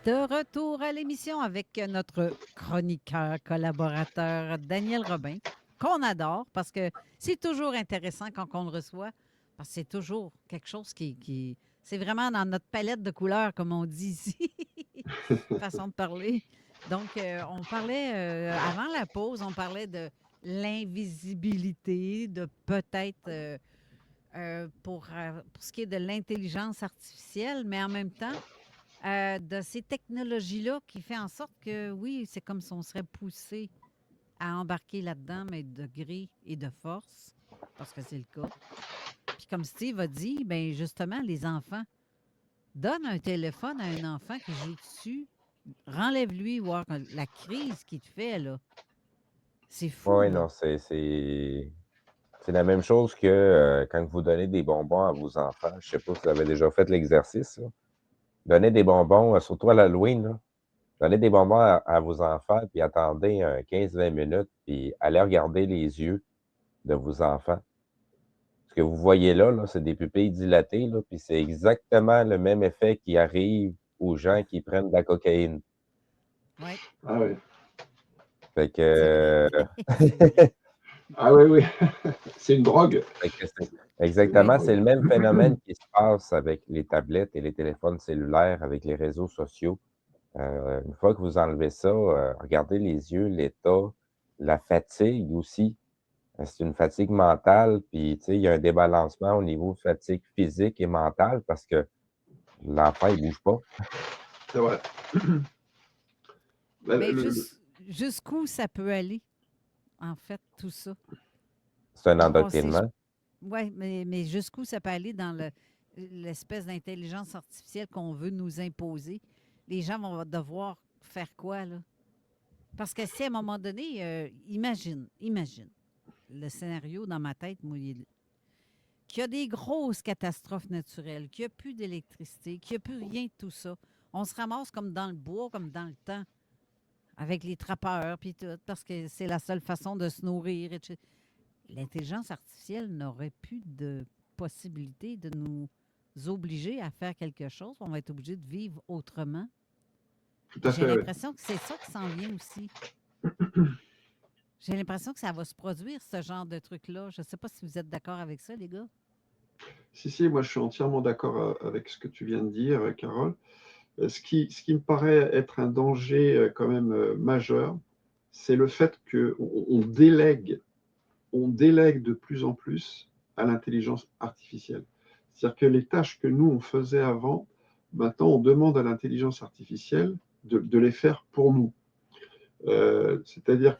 S3: De retour à l'émission avec notre chroniqueur, collaborateur Daniel Robin, qu'on adore parce que c'est toujours intéressant quand on le reçoit, parce que c'est toujours quelque chose qui c'est vraiment dans notre palette de couleurs, comme on dit ici, façon de parler. Donc, on parlait, avant la pause, on parlait de l'invisibilité, de peut-être pour ce qui est de l'intelligence artificielle, mais en même temps, de ces technologies-là qui fait en sorte que, oui, c'est comme si on serait poussé à embarquer là-dedans, mais de gré et de force, parce que c'est le cas. Puis comme Steve a dit, bien justement, les enfants, donne un téléphone à un enfant qui joue dessus, renlève-lui, voir la crise qu'il te fait, là. C'est fou.
S4: Oui,
S3: là.
S4: non, c'est la même chose que quand vous donnez des bonbons à vos enfants. Je ne sais pas si vous avez déjà fait l'exercice, là. Donnez des bonbons, surtout à l'Halloween, là. Donnez des bonbons à vos enfants, puis attendez 15-20 minutes, puis allez regarder les yeux de vos enfants. Ce que vous voyez là, c'est des pupilles dilatées, là, puis c'est exactement le même effet qui arrive aux gens qui prennent de la cocaïne.
S3: Oui.
S6: Ah oui.
S4: Fait que...
S6: Ah oui, oui. C'est une drogue.
S4: Fait que exactement, c'est le même phénomène qui se passe avec les tablettes et les téléphones cellulaires, avec les réseaux sociaux. Une fois que vous enlevez ça, regardez les yeux, l'état, la fatigue aussi. C'est une fatigue mentale, puis tu sais, il y a un débalancement au niveau de fatigue physique et mentale parce que l'enfant, il ne bouge pas.
S6: C'est vrai.
S3: Mais jusqu'où ça peut aller, en fait, tout ça?
S4: C'est un endoctrinement.
S3: Oui, mais jusqu'où ça peut aller dans l'espèce d'intelligence artificielle qu'on veut nous imposer? Les gens vont devoir faire quoi, là? Parce que si à un moment donné, imagine le scénario dans ma tête, moi, qu'il y a des grosses catastrophes naturelles, qu'il n'y a plus d'électricité, qu'il n'y a plus rien de tout ça. On se ramasse comme dans le bois, comme dans le temps, avec les trappeurs, puis tout, parce que c'est la seule façon de se nourrir, etc. L'intelligence artificielle n'aurait plus de possibilité de nous obliger à faire quelque chose. On va être obligé de vivre autrement.
S6: Tout à fait.
S3: J'ai l'impression que c'est ça qui s'en vient aussi. J'ai l'impression que ça va se produire, ce genre de truc-là. Je ne sais pas si vous êtes d'accord avec ça, les gars.
S6: Si, moi je suis entièrement d'accord avec ce que tu viens de dire, Carole. Ce qui me paraît être un danger quand même majeur, c'est le fait qu'on délègue de plus en plus à l'intelligence artificielle. C'est-à-dire que les tâches que nous, on faisait avant, maintenant, on demande à l'intelligence artificielle de les faire pour nous. C'est-à-dire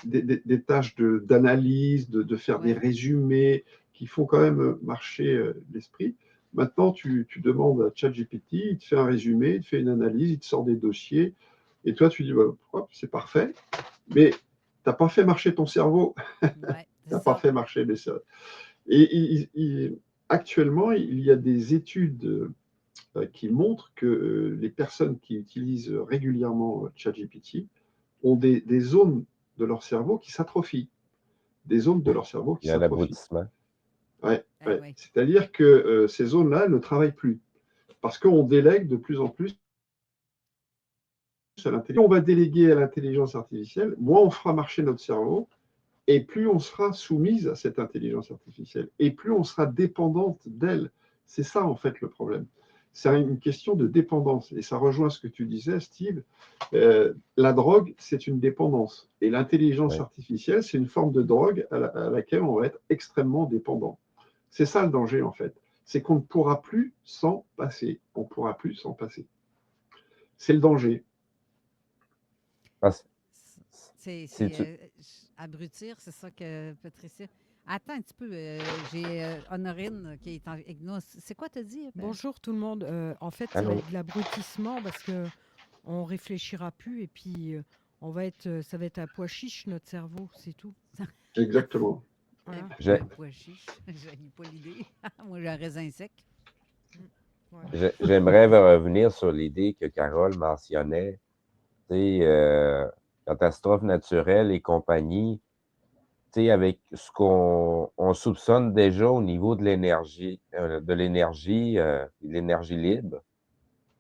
S6: des tâches d'analyse, de faire des résumés qui font quand même marcher l'esprit. Maintenant, tu demandes à ChatGPT, il te fait un résumé, il te fait une analyse, il te sort des dossiers, et toi, tu dis, c'est parfait, mais tu n'as pas fait marcher ton cerveau. Tu n'as pas fait marcher les cerveaux. Et actuellement, il y a des études qui montrent que les personnes qui utilisent régulièrement ChatGPT ont des zones de leur cerveau qui s'atrophient. Des zones de leur cerveau qui
S4: Il y a
S6: s'atrophient.
S4: l'abrutissement.
S6: Ouais. C'est-à-dire que ces zones-là ne travaillent plus. Parce qu'on délègue de plus en plus à l'intelligence. On va déléguer à l'intelligence artificielle, moins on fera marcher notre cerveau, et plus on sera soumise à cette intelligence artificielle, et plus on sera dépendante d'elle. C'est ça, en fait, le problème. C'est une question de dépendance. Et ça rejoint ce que tu disais, Steve. La drogue, c'est une dépendance. Et l'intelligence artificielle, c'est une forme de drogue à laquelle on va être extrêmement dépendant. C'est ça le danger, en fait. C'est qu'on ne pourra plus s'en passer. On ne pourra plus s'en passer. C'est le danger.
S3: Abrutir, c'est ça que Patricia... Attends un petit peu, j'ai Honorine qui est avec nous. C'est quoi t'as dit?
S21: Bonjour tout le monde. En fait, ça va être de l'abrutissement parce qu'on ne réfléchira plus et puis ça va être à pois chiche notre cerveau, c'est tout.
S6: Exactement.
S3: Voilà. Pois chiche, j'ai pas l'idée. Moi, j'ai un raisin sec.
S4: J'aimerais revenir sur l'idée que Carole mentionnait, catastrophe naturelle et compagnie. Avec ce qu'on soupçonne déjà au niveau de l'énergie libre,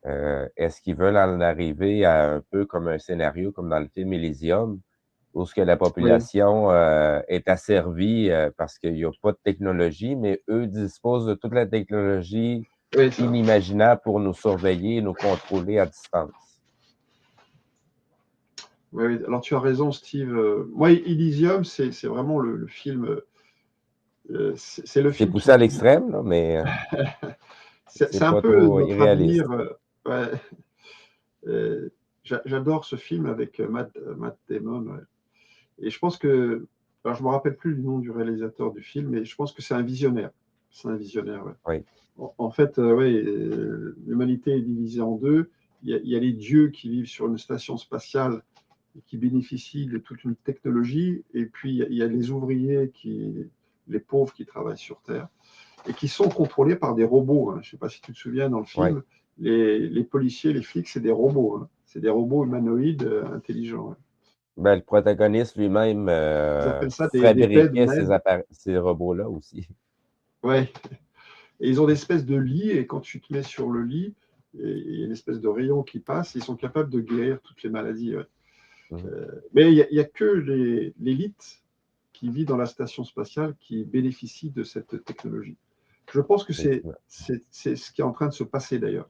S4: est-ce qu'ils veulent en arriver à un peu comme un scénario comme dans le film Elysium, où ce que la population est asservie parce qu'il n'y a pas de technologie, mais eux disposent de toute la technologie inimaginable pour nous surveiller et nous contrôler à distance.
S6: Oui, alors tu as raison, Steve. Moi, Elysium, c'est vraiment le film. C'est le film.
S4: C'est poussé à l'extrême, là, mais.
S6: c'est un peu notre avenir. J'adore ce film avec Matt Damon. Ouais. Et je pense que. Alors, je ne me rappelle plus le nom du réalisateur du film, mais je pense que c'est un visionnaire. C'est un visionnaire, ouais.
S4: Oui.
S6: En fait, l'humanité est divisée en deux. Il y a les dieux qui vivent sur une station spatiale qui bénéficient de toute une technologie, et puis il y a les ouvriers, les pauvres qui travaillent sur Terre, et qui sont contrôlés par des robots. Je ne sais pas si tu te souviens, dans le film, les policiers, les flics, c'est des robots. C'est des robots humanoïdes intelligents.
S4: Ben, le protagoniste lui-même fabriquait ces robots-là aussi.
S6: Oui. Et ils ont des espèces de lits, et quand tu te mets sur le lit, il y a une espèce de rayon qui passe, ils sont capables de guérir toutes les maladies. Mais il n'y a que l'élite qui vit dans la station spatiale qui bénéficie de cette technologie. Je pense que c'est ce qui est en train de se passer d'ailleurs.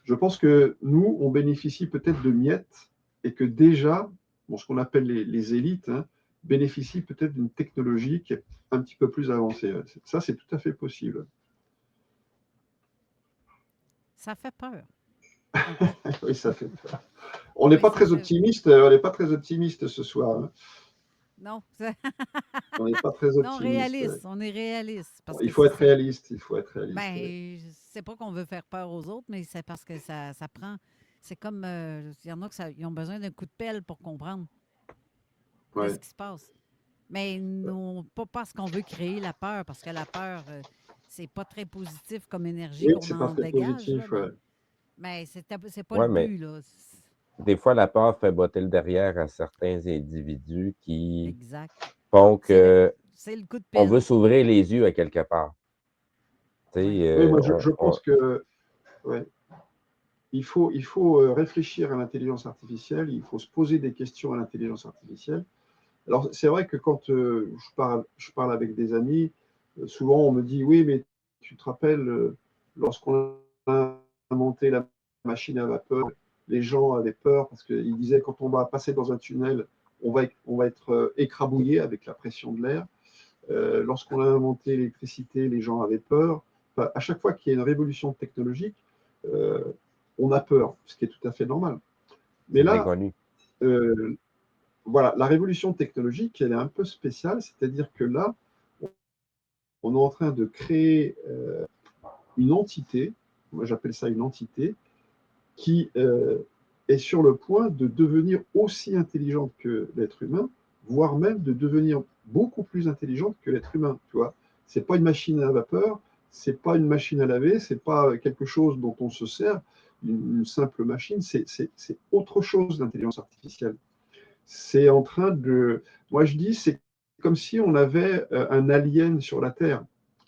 S6: Je pense que nous, on bénéficie peut-être de miettes et que déjà, ce qu'on appelle les élites, bénéficient peut-être d'une technologie qui est un petit peu plus avancée. Ça, c'est tout à fait possible.
S3: Ça fait peur.
S6: Oui, ça fait peur. On n'est pas très optimiste. On n'est pas très optimiste ce soir.
S3: Non.
S6: On n'est pas très optimiste.
S3: Non, réaliste. On est réaliste.
S6: Il faut être réaliste. Il faut être réaliste.
S3: Ben, c'est pas qu'on veut faire peur aux autres, mais c'est parce que ça prend. C'est comme il y en a qui ont besoin d'un coup de pelle pour comprendre ce qui se passe. Mais non, pas parce qu'on veut créer la peur, parce que la peur, c'est pas très positif comme énergie qu'on en dégage.
S6: Positif,
S3: mais c'est pas le but, là.
S4: Des fois, la peur fait botter le derrière à certains individus qui font que on veut s'ouvrir les yeux à quelque part.
S6: Moi, je pense que il faut réfléchir à l'intelligence artificielle, il faut se poser des questions à l'intelligence artificielle. Alors, c'est vrai que quand je parle avec des amis, souvent on me dit « Oui, mais tu te rappelles, lorsqu'on a inventé la machine à vapeur, les gens avaient peur parce qu'ils disaient quand on va passer dans un tunnel, on va être écrabouillé avec la pression de l'air. Lorsqu'on a inventé l'électricité, les gens avaient peur. Enfin, à chaque fois qu'il y a une révolution technologique, on a peur, ce qui est tout à fait normal. Mais là, voilà, la révolution technologique, elle est un peu spéciale, c'est-à-dire que là, on est en train de créer une entité, moi j'appelle ça une entité, qui est sur le point de devenir aussi intelligente que l'être humain, voire même de devenir beaucoup plus intelligente que l'être humain. Tu vois, c'est pas une machine à vapeur, c'est pas une machine à laver, c'est pas quelque chose dont on se sert, une simple machine, c'est autre chose l'intelligence artificielle. C'est en train de, moi je dis, c'est comme si on avait un alien sur la Terre.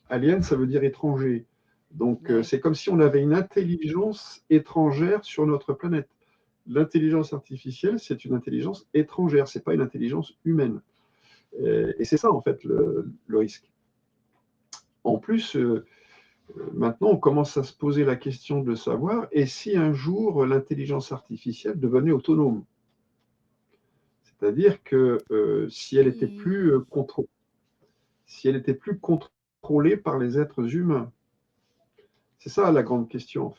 S6: Alien, ça veut dire étranger. Donc, c'est comme si on avait une intelligence étrangère sur notre planète. L'intelligence artificielle, c'est une intelligence étrangère, ce n'est pas une intelligence humaine. Et c'est ça, en fait, le risque. En plus, maintenant, on commence à se poser la question de savoir, et si un jour l'intelligence artificielle devenait autonome? C'est-à-dire que si elle était plus contrôlée par les êtres humains. C'est ça la grande question, en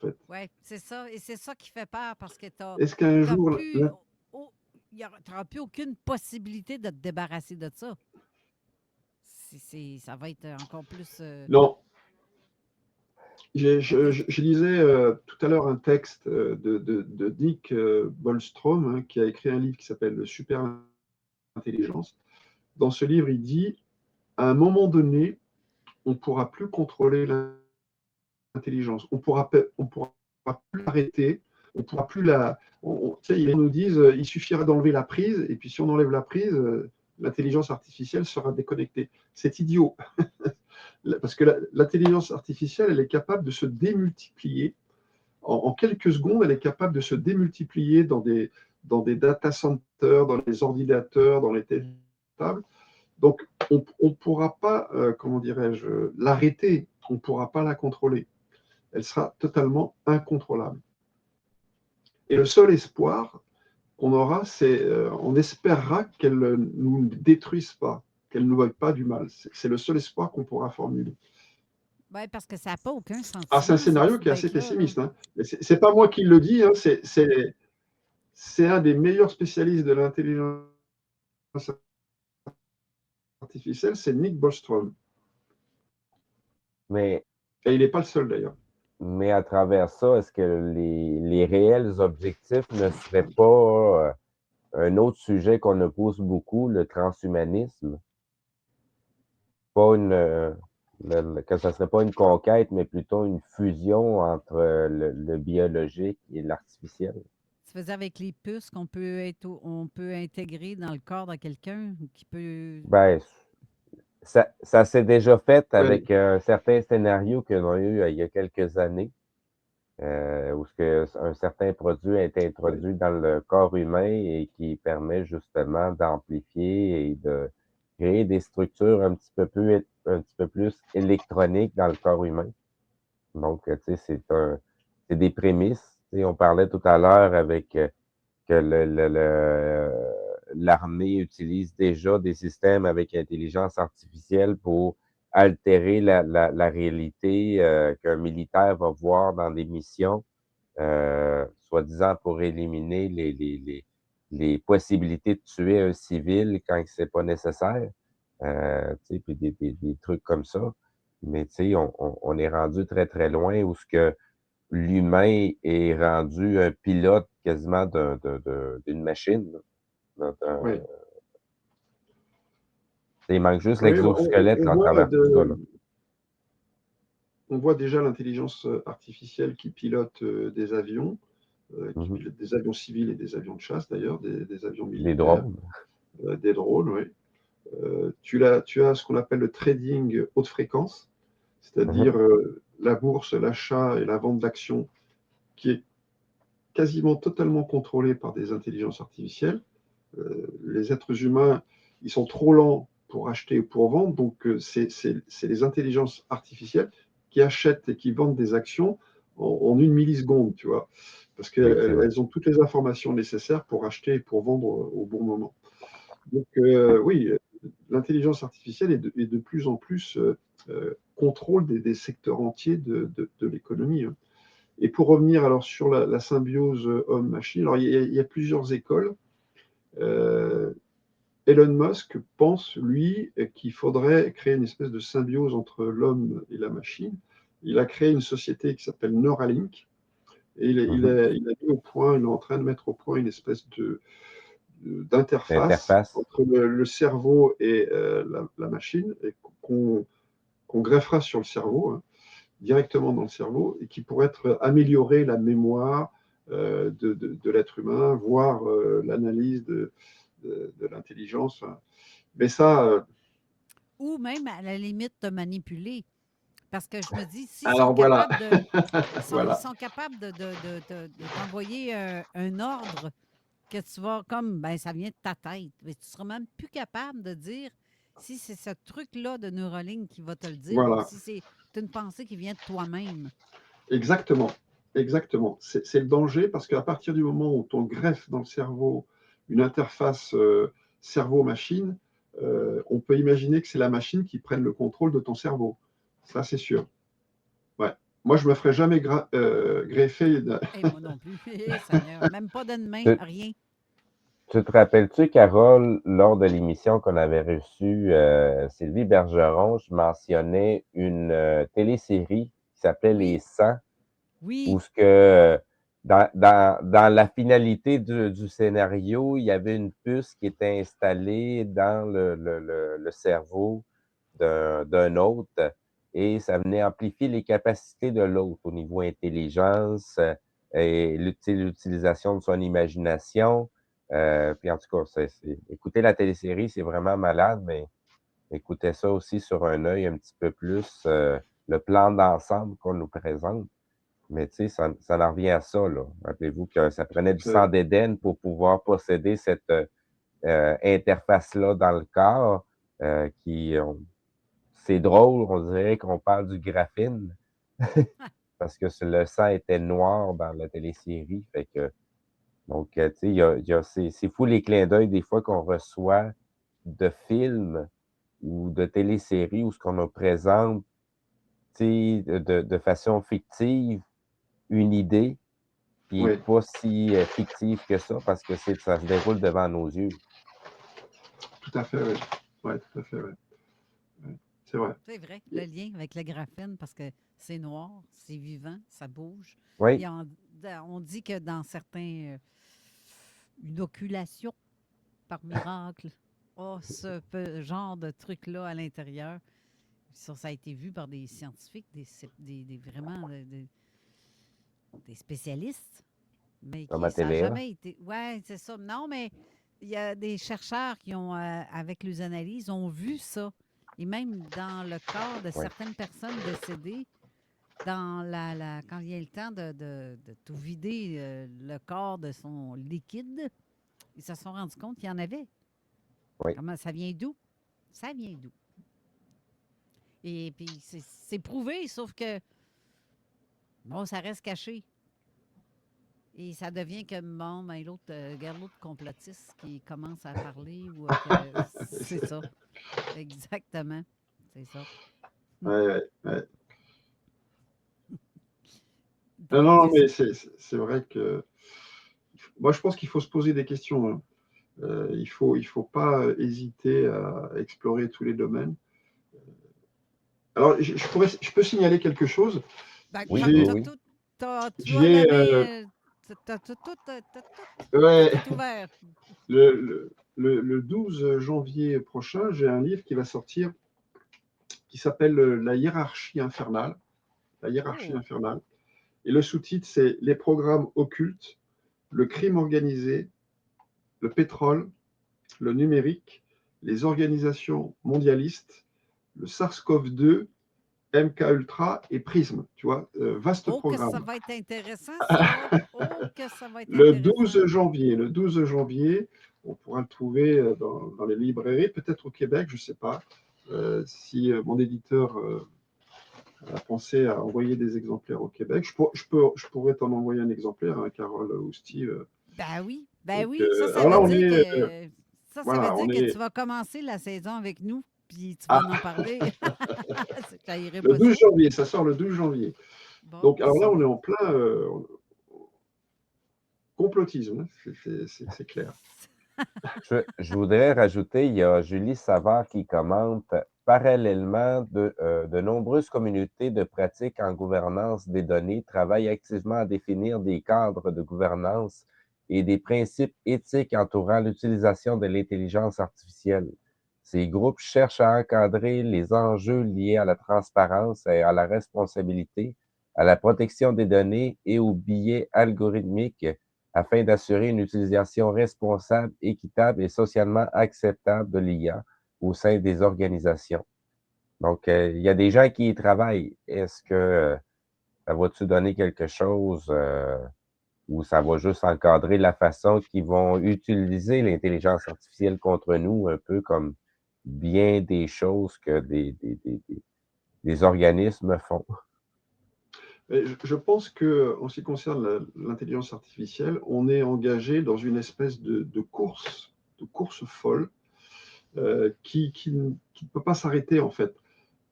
S6: fait.
S3: Oui, c'est ça. Et c'est ça qui fait peur parce que
S6: Est-ce qu'un jour,
S3: tu n'auras plus aucune possibilité de te débarrasser de ça. Ça va être encore plus...
S6: Non. Je lisais tout à l'heure un texte de Nick Bostrom, hein, qui a écrit un livre qui s'appelle Super Intelligence. Dans ce livre, il dit, à un moment donné, on ne pourra plus contrôler l'intelligence. On pourra plus l'arrêter, on ne pourra plus la... ils nous disent, il suffira d'enlever la prise, et puis si on enlève la prise, l'intelligence artificielle sera déconnectée. C'est idiot. Parce que l'intelligence artificielle, elle est capable de se démultiplier. En quelques secondes, elle est capable de se démultiplier dans des data centers, dans les ordinateurs, dans les tables. Donc, on ne pourra pas, comment dirais-je, l'arrêter, on ne pourra pas la contrôler. Elle sera totalement incontrôlable. Et le seul espoir qu'on aura, c'est on espérera qu'elle ne nous détruise pas, qu'elle ne nous veuille pas du mal. C'est le seul espoir qu'on pourra formuler.
S3: Oui, parce que ça n'a pas aucun sens.
S6: Ah, c'est un scénario qui est assez pessimiste. Hein. Ce n'est pas moi qui le dis, hein, c'est un des meilleurs spécialistes de l'intelligence artificielle, c'est Nick Bostrom.
S4: Et
S6: il n'est pas le seul d'ailleurs.
S4: Mais à travers ça, est-ce que les réels objectifs ne seraient pas un autre sujet qu'on oppose beaucoup, le transhumanisme? Pas que ce ne serait pas une conquête, mais plutôt une fusion entre le biologique et l'artificiel.
S3: Tu faisais avec les puces qu'on peut intégrer dans le corps de quelqu'un qui peut...
S4: Ben, ça s'est déjà fait avec un certain scénario qu'on a eu il y a quelques années, où un certain produit a été introduit dans le corps humain et qui permet justement d'amplifier et de créer des structures un petit peu plus électroniques dans le corps humain. Donc, tu sais, c'est des prémices. Tu sais, on parlait tout à l'heure avec que l'armée utilise déjà des systèmes avec intelligence artificielle pour altérer la réalité qu'un militaire va voir dans des missions, soi-disant pour éliminer les possibilités de tuer un civil quand ce n'est pas nécessaire. Puis des trucs comme ça. Mais on est rendu très, très loin où ce que l'humain est rendu un pilote quasiment d'une machine.
S6: Oui.
S4: Il manque juste l'exosquelette à travers tout ça. Là.
S6: On voit déjà l'intelligence artificielle qui pilote des avions, qui pilote des avions civils et des avions de chasse d'ailleurs, des avions militaires.
S4: Des drones.
S6: Des drones, oui. Tu as ce qu'on appelle le trading haute fréquence, c'est-à-dire la bourse, l'achat et la vente d'actions qui est quasiment totalement contrôlée par des intelligences artificielles. Les êtres humains, ils sont trop lents pour acheter ou pour vendre, donc c'est les intelligences artificielles qui achètent et qui vendent des actions en une milliseconde, tu vois, parce qu'elles ont toutes les informations nécessaires pour acheter et pour vendre au bon moment. Donc oui, l'intelligence artificielle est de plus en plus contrôle des secteurs entiers de l'économie. Hein. Et pour revenir alors sur la symbiose homme-machine, alors il y a plusieurs écoles. Elon Musk pense, lui, qu'il faudrait créer une espèce de symbiose entre l'homme et la machine. Il a créé une société qui s'appelle Neuralink. Et il a mis au point, il est en train de mettre au point une espèce d'interface entre le cerveau et la machine, et qu'on greffera sur le cerveau, hein, directement dans le cerveau, et qui pourrait améliorer la mémoire de l'être humain, voire l'analyse de l'intelligence. Mais ça...
S3: Ou même, à la limite, te manipuler. Parce que je me dis, si
S6: alors,
S3: ils sont capables de t'envoyer un ordre que tu vas comme, ben ça vient de ta tête, mais tu ne seras même plus capable de dire si c'est ce truc-là de Neuralink qui va te le dire, ou si c'est une pensée qui vient de toi-même.
S6: Exactement. C'est le danger, parce qu'à partir du moment où on greffe dans le cerveau une interface cerveau-machine, on peut imaginer que c'est la machine qui prenne le contrôle de ton cerveau. Ça, c'est sûr. Ouais. Moi, je ne me ferai jamais greffer.
S3: Moi non plus. Même pas d'une main, rien.
S4: Tu te rappelles-tu, Carole, lors de l'émission qu'on avait reçue, Sylvie Bergeron, je mentionnais une télésérie qui s'appelait Les 100.
S3: Oui.
S4: Où ce que, dans la finalité du scénario, il y avait une puce qui était installée dans le cerveau d'un autre, et ça venait amplifier les capacités de l'autre au niveau intelligence et l'utilisation de son imagination. Puis en tout cas, écouter la télésérie, c'est vraiment malade, mais écoutez ça aussi sur un œil un petit peu plus, le plan d'ensemble qu'on nous présente. Mais tu sais, ça en revient à ça, là. Rappelez-vous que ça prenait du sang d'Éden pour pouvoir posséder cette interface-là dans le corps c'est drôle, on dirait qu'on parle du graphine parce que le sang était noir dans la télésérie. Fait que, donc, tu sais, c'est fou les clins d'œil des fois qu'on reçoit de films ou de téléséries où ce qu'on nous présente, tu sais, de façon fictive, une idée qui n'est pas si fictive que ça, parce que ça se déroule devant nos yeux.
S6: Tout à fait, oui. Oui, tout à fait, oui. C'est vrai.
S3: C'est vrai, le lien avec le graphène, parce que c'est noir, c'est vivant, ça bouge.
S4: Oui.
S3: Et on dit que dans certains inoculations, par miracle, ce genre de truc-là à l'intérieur. Ça a été vu par des scientifiques, vraiment des spécialistes. Mais ça n'a jamais été... Oui, c'est ça. Non, mais il y a des chercheurs qui ont, avec les analyses, ont vu ça. Et même dans le corps de certaines personnes décédées, quand il y a le temps de tout vider le corps de son liquide, ils se sont rendus compte qu'il y en avait.
S4: Oui.
S3: Comment ça vient d'où? Ça vient d'où? Et puis, c'est prouvé, sauf que, bon, ça reste caché. Et ça devient que, bon, ben, l'autre complotiste qui commence à parler, ou c'est ça. Exactement. C'est ça.
S6: Oui. Non, mais c'est vrai que... Moi, je pense qu'il faut se poser des questions. Hein. Il faut pas hésiter à explorer tous les domaines. Alors, je peux signaler quelque chose.
S3: Oui. Ouvert.
S6: Le 12 janvier prochain, j'ai un livre qui va sortir qui s'appelle La hiérarchie infernale. La hiérarchie infernale. Et le sous-titre, c'est Les programmes occultes, le crime organisé, le pétrole, le numérique, les organisations mondialistes, le SARS-CoV-2, MK Ultra et Prism. Tu vois, vaste programme.
S3: Que ça va être intéressant. Que ça va être
S6: le
S3: intéressant.
S6: 12 janvier, on pourra le trouver dans les librairies, peut-être au Québec, je ne sais pas. Si mon éditeur a pensé à envoyer des exemplaires au Québec, je pourrais t'en envoyer un exemplaire, hein, Carole ou Steve.
S3: Ben oui.
S6: Donc,
S3: Ça veut dire que Ça
S6: Voilà,
S3: veut
S6: on
S3: dire que
S6: est
S3: tu vas commencer la saison avec nous, puis tu vas en parler. Ça irait
S6: le
S3: pas
S6: 12
S3: ça?
S6: janvier, ça sort le 12 janvier.
S3: Bon,
S6: Donc, alors là,
S3: c'est
S6: on est en plein complotisme, hein, c'est clair.
S4: Je voudrais rajouter, il y a Julie Savard qui commente parallèlement de nombreuses communautés de pratiques en gouvernance des données travaillent activement à définir des cadres de gouvernance et des principes éthiques entourant l'utilisation de l'intelligence artificielle. Ces groupes cherchent à encadrer les enjeux liés à la transparence et à la responsabilité, à la protection des données et aux biais algorithmiques afin d'assurer une utilisation responsable, équitable et socialement acceptable de l'IA au sein des organisations. Donc, il y a des gens qui y travaillent. Est-ce que ça va-tu donner quelque chose ou ça va juste encadrer la façon qu'ils vont utiliser l'intelligence artificielle contre nous, un peu comme bien des choses que des organismes font?
S6: Je pense qu'en ce qui concerne l'intelligence artificielle, on est engagé dans une espèce de course folle qui ne peut pas s'arrêter en fait.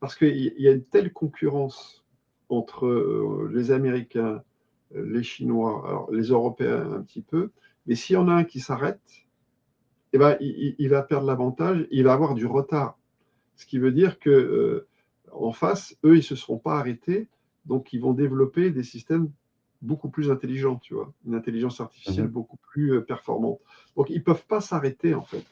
S6: Parce qu'il y a une telle concurrence entre les Américains, les Chinois, alors les Européens un petit peu, mais s'il y en a un qui s'arrête, eh ben, il va perdre l'avantage, il va avoir du retard. Ce qui veut dire que en face, eux, ils ne se seront pas arrêtés, donc ils vont développer des systèmes beaucoup plus intelligents, tu vois, une intelligence artificielle beaucoup plus performante. Donc ils ne peuvent pas s'arrêter en fait.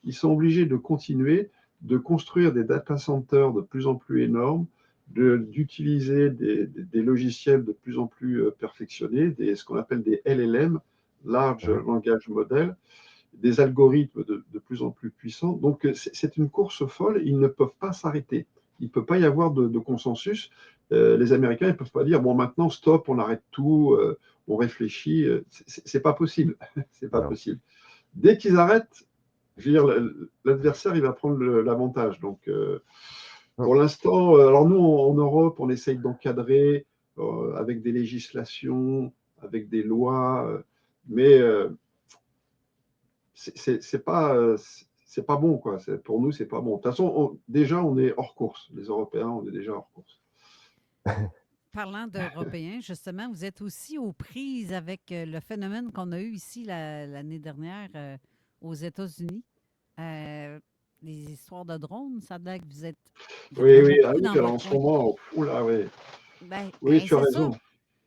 S6: Ils sont obligés de continuer de construire des data centers de plus en plus énormes, d'utiliser des logiciels de plus en plus perfectionnés, ce qu'on appelle des LLM, Large Language Model, des algorithmes de plus en plus puissants. Donc, c'est une course folle. Ils ne peuvent pas s'arrêter. Il ne peut pas y avoir de consensus. Les Américains, ils ne peuvent pas dire, bon, maintenant, stop, on arrête tout, on réfléchit. C'est pas possible. C'est pas possible. Dès qu'ils arrêtent, je veux dire, l'adversaire, il va prendre l'avantage. Donc, pour l'instant, alors nous, en Europe, on essaye d'encadrer avec des législations, avec des lois, mais c'est pas bon, quoi. Pour nous, c'est pas bon. De toute façon, déjà, on est hors course. Les Européens, on est déjà hors course.
S3: Parlant d'Européens, justement, vous êtes aussi aux prises avec le phénomène qu'on a eu ici l'année dernière aux États-Unis. Les histoires de drones, ça doit que vous êtes.
S6: Oui, alors en ce moment, oula, oui. Oui, tu as raison.
S3: Ça.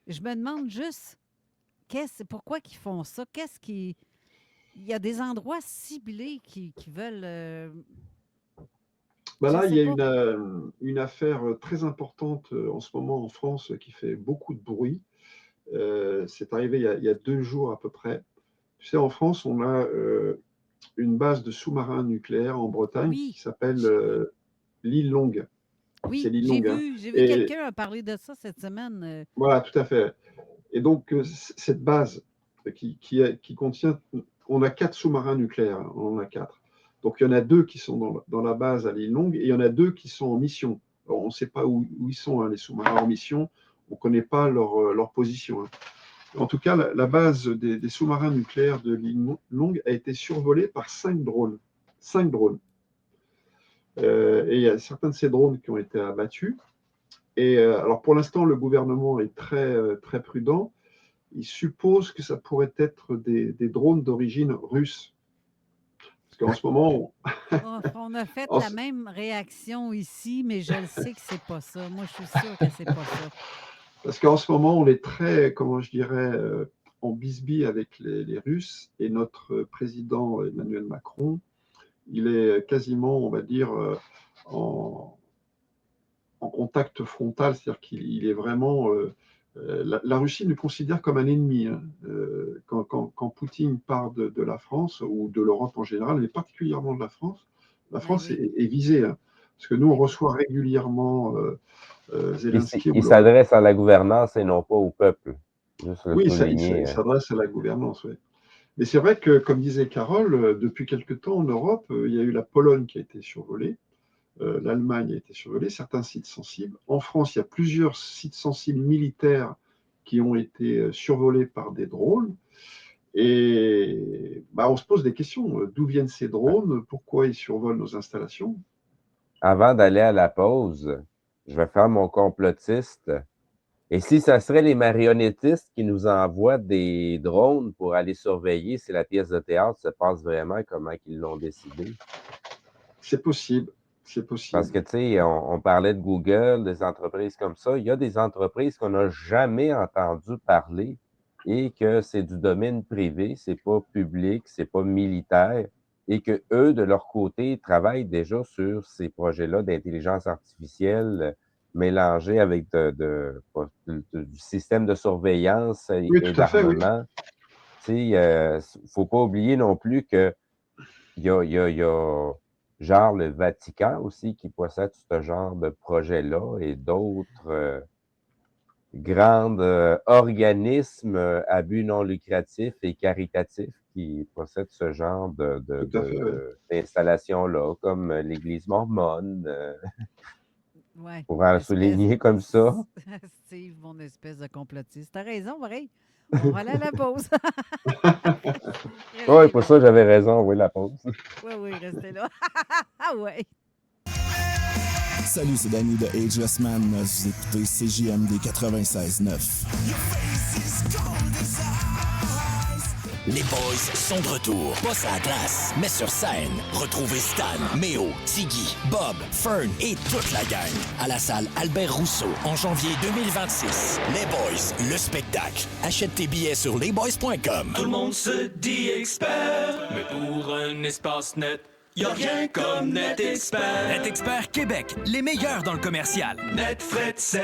S3: Je me demande juste, pourquoi ils font ça? Il y a des endroits ciblés qui veulent.
S6: Là, il y a une affaire très importante en ce moment en France qui fait beaucoup de bruit. C'est arrivé il y a 2 jours à peu près. Tu sais, en France, on a une base de sous-marins nucléaires en Bretagne qui s'appelle l'île Longue.
S3: Oui,
S6: c'est l'île Longue.
S3: J'ai vu quelqu'un parler de ça cette semaine.
S6: Voilà, tout à fait. Et donc, cette base qui contient, on a 4 sous-marins nucléaires, on en a 4. Donc, il y en a 2 qui sont dans la base à l'île Longue et il y en a 2 qui sont en mission. Alors, on ne sait pas où ils sont, hein, les sous-marins en mission. On ne connaît pas leur position. Hein. En tout cas, la base des sous-marins nucléaires de l'île Longue a été survolée par 5 drones. 5 drones. Et il y a certains de ces drones qui ont été abattus. Et alors, pour l'instant, le gouvernement est très prudent. Il suppose que ça pourrait être des drones d'origine russe. Parce qu'en ce moment...
S3: On a fait la même réaction ici, mais je le sais que c'est pas ça. Moi, je suis sûre que c'est pas ça.
S6: Parce qu'en ce moment, on est très, comment je dirais, en bisbille avec les Russes. Et notre président Emmanuel Macron, il est quasiment, on va dire, en contact frontal. C'est-à-dire qu'il est vraiment... la Russie nous considère comme un ennemi. Hein. Quand Poutine parle de la France ou de l'Europe en général, mais particulièrement de la France est visée. Hein. Parce que nous, on reçoit régulièrement Zelensky.
S4: Il s'adresse à la gouvernance et non pas au peuple.
S6: Oui, il s'adresse à la gouvernance, oui. Mais c'est vrai que, comme disait Carole, depuis quelque temps en Europe, il y a eu la Pologne qui a été survolée. L'Allemagne a été survolée, certains sites sensibles. En France, il y a plusieurs sites sensibles militaires qui ont été survolés par des drones. Et on se pose des questions. D'où viennent ces drones? Pourquoi ils survolent nos installations?
S4: Avant d'aller à la pause, je vais faire mon complotiste. Et si ça serait les marionnettistes qui nous envoient des drones pour aller surveiller si la pièce de théâtre se passe vraiment, comment ils l'ont décidé?
S6: C'est possible. C'est possible.
S4: Parce que, tu sais, on parlait de Google, des entreprises comme ça. Il y a des entreprises qu'on n'a jamais entendu parler et que c'est du domaine privé, c'est pas public, c'est pas militaire, et que eux, de leur côté, travaillent déjà sur ces projets-là d'intelligence artificielle mélangés avec du système de surveillance et d'armement. Tu sais, il ne faut pas oublier non plus qu'il y a genre le Vatican aussi qui possède ce genre de projet-là et d'autres grands organismes à but non lucratif et caritatif qui possèdent ce genre d'installation-là, comme l'Église mormone.
S3: Ouais,
S4: pour en souligner comme ça.
S3: Steve, mon espèce de complotiste. T'as raison, pareil. On va aller à la pause.
S4: Oui, pour ça, j'avais raison. Oui, la pause.
S3: Oui, restez là. Ah ouais.
S2: Salut, c'est Danny de Ageless Man. Vous écoutez CJMD 96.9.
S7: Les boys sont de retour. Pas sur la glace, mais sur scène. Retrouvez Stan, Méo, Tiggy, Bob, Fern et toute la gang à la salle Albert Rousseau en janvier 2026. Les boys, le spectacle. Achète tes billets sur lesboys.com.
S1: Tout le monde se dit expert, mais pour un espace net, y'a rien comme NetExpert. NetExpert Québec, les meilleurs dans le commercial.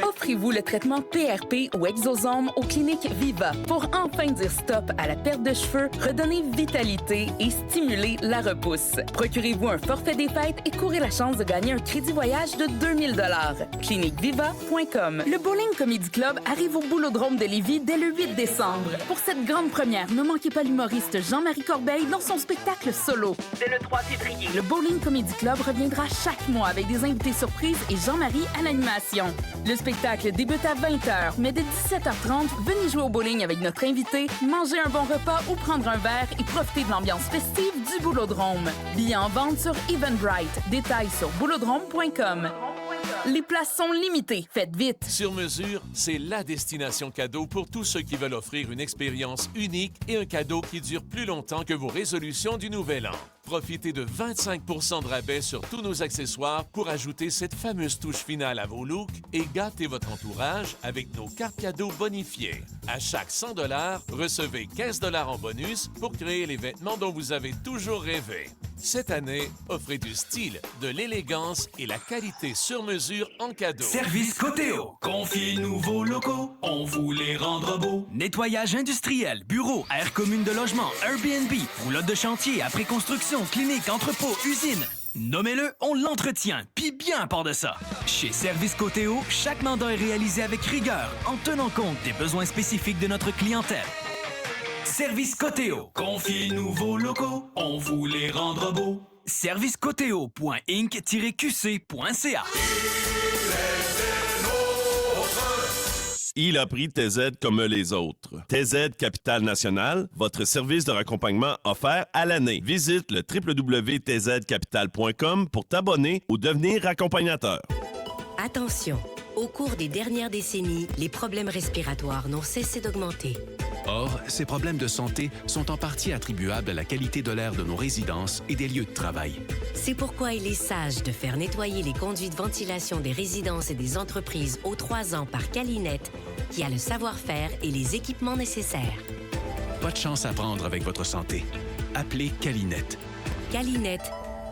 S20: Offrez-vous le traitement PRP ou exosome aux cliniques Viva pour enfin dire stop à la perte de cheveux, redonner vitalité et stimuler la repousse. Procurez-vous un forfait des fêtes et courez la chance de gagner un crédit voyage de 2000 $. Cliniqueviva.com. Le Bowling Comedy Club arrive au Boulodrome de Lévis dès le 8 décembre. Pour cette grande première, ne manquez pas l'humoriste Jean-Marie Corbeil dans son spectacle solo. Dès le 3 février, le Bowling Comedy Club reviendra chaque mois avec des invités surprises et Jean-Marie à l'animation. Le spectacle débute à 20h, mais dès 17h30, venez jouer au bowling avec notre invité, manger un bon repas ou prendre un verre et profiter de l'ambiance festive du Boulodrome. Billets en vente sur Eventbrite. Détails sur boulodrome.com. Les places sont limitées. Faites vite.
S22: Sur mesure, c'est la destination cadeau pour tous ceux qui veulent offrir une expérience unique et un cadeau qui dure plus longtemps que vos résolutions du Nouvel An. Profitez de 25 % de rabais sur tous nos accessoires pour ajouter cette fameuse touche finale à vos looks et gâtez votre entourage avec nos cartes cadeaux bonifiées. À chaque 100 $, recevez 15 $ en bonus pour créer les vêtements dont vous avez toujours rêvé. Cette année, offrez du style, de l'élégance et la qualité sur mesure en cadeau.
S1: Service Coteo. Confiez-nous vos locaux, on vous les rendra beaux. Nettoyage industriel, bureau, aire commune de logement, Airbnb, roulotte de chantier, après construction, clinique, entrepôt, usine. Nommez-le, on l'entretient, puis bien à part de ça. Chez Service Coteo, chaque mandat est réalisé avec rigueur, en tenant compte des besoins spécifiques de notre clientèle. Service Coteo. Confiez-nous vos locaux, on vous les rendra beaux. Servicecoteo.inc-qc.ca.
S16: Il a pris TZ comme les autres. TZ Capital National, votre service de raccompagnement offert à l'année. Visite le www.tzcapital.com pour t'abonner ou devenir accompagnateur.
S23: Attention, au cours des dernières décennies, les problèmes respiratoires n'ont cessé d'augmenter.
S24: Or, ces problèmes de santé sont en partie attribuables à la qualité de l'air de nos résidences et des lieux de travail.
S23: C'est pourquoi il est sage de faire nettoyer les conduits de ventilation des résidences et des entreprises aux 3 ans par Calinet, qui a le savoir-faire et les équipements nécessaires.
S24: Pas de chance à prendre avec votre santé. Appelez Calinet.
S23: Calinet,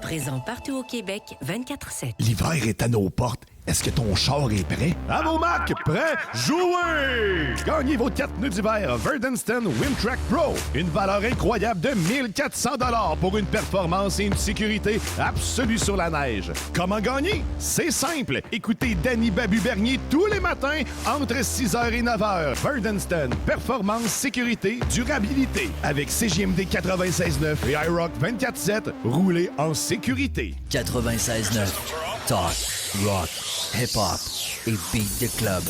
S23: présent partout au Québec, 24/7.
S18: L'hiver est à nos portes. Est-ce que ton char est prêt?
S19: À vos marques, prêts, jouez! Gagnez vos 4 pneus d'hiver Verdenston Wimtrack Pro. Une valeur incroyable de 1400 $ pour une performance et une sécurité absolue sur la neige. Comment gagner? C'est simple. Écoutez Danny Babu-Bernier tous les matins entre 6h et 9h. Verdenston, performance, sécurité, durabilité. Avec CJMD 96.9 et iRock 24/7, roulez en sécurité.
S7: 96.9. Talk, rock, hip-hop et beat the club.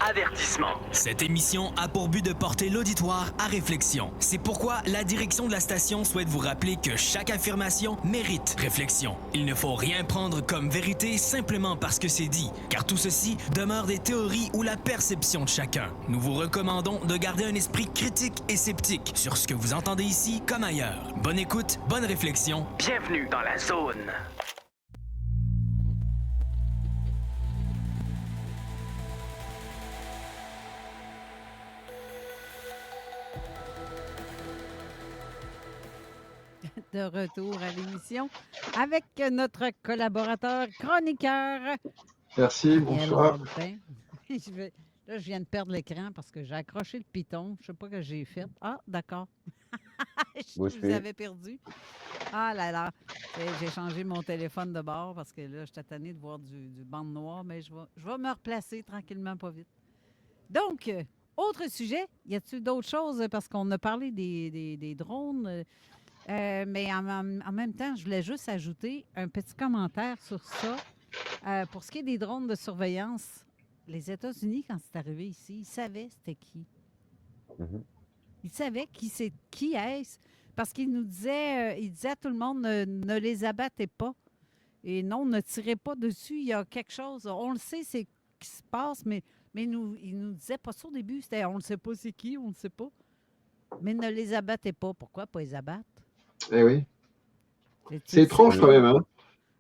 S1: Avertissement. Cette émission a pour but de porter l'auditoire à réflexion. C'est pourquoi la direction de la station souhaite vous rappeler que chaque affirmation mérite réflexion. Il ne faut rien prendre comme vérité simplement parce que c'est dit, car tout ceci demeure des théories ou la perception de chacun. Nous vous recommandons de garder un esprit critique et sceptique sur ce que vous entendez ici comme ailleurs. Bonne écoute, bonne réflexion. Bienvenue dans la zone.
S3: De retour à l'émission avec notre collaborateur chroniqueur.
S6: Merci, bonsoir.
S3: Là, je viens de perdre l'écran parce que j'ai accroché le piton. Je ne sais pas ce que j'ai fait. Ah, d'accord. Je vous avais perdu. Ah là là. J'ai changé mon téléphone de bord parce que là, j'étais tannée de voir du bande noir, mais je vais me replacer tranquillement, pas vite. Donc, autre sujet. Y a-t-il d'autres choses? Parce qu'on a parlé des drones. Mais en même temps, je voulais juste ajouter un petit commentaire sur ça. Pour ce qui est des drones de surveillance, les États-Unis, quand c'est arrivé ici, ils savaient c'était qui.
S4: Mhm.
S3: Ils savaient qui est-ce. Parce qu'ils nous disaient, ils disaient à tout le monde, ne les abattez pas. Et non, ne tirez pas dessus. Il y a quelque chose. On le sait, c'est ce qui se passe, mais ils nous disaient pas ça au début. C'était, on ne sait pas c'est qui, on ne sait pas. Mais ne les abattez pas. Pourquoi pas les abattre?
S6: Eh oui. C'est étrange quand même, hein?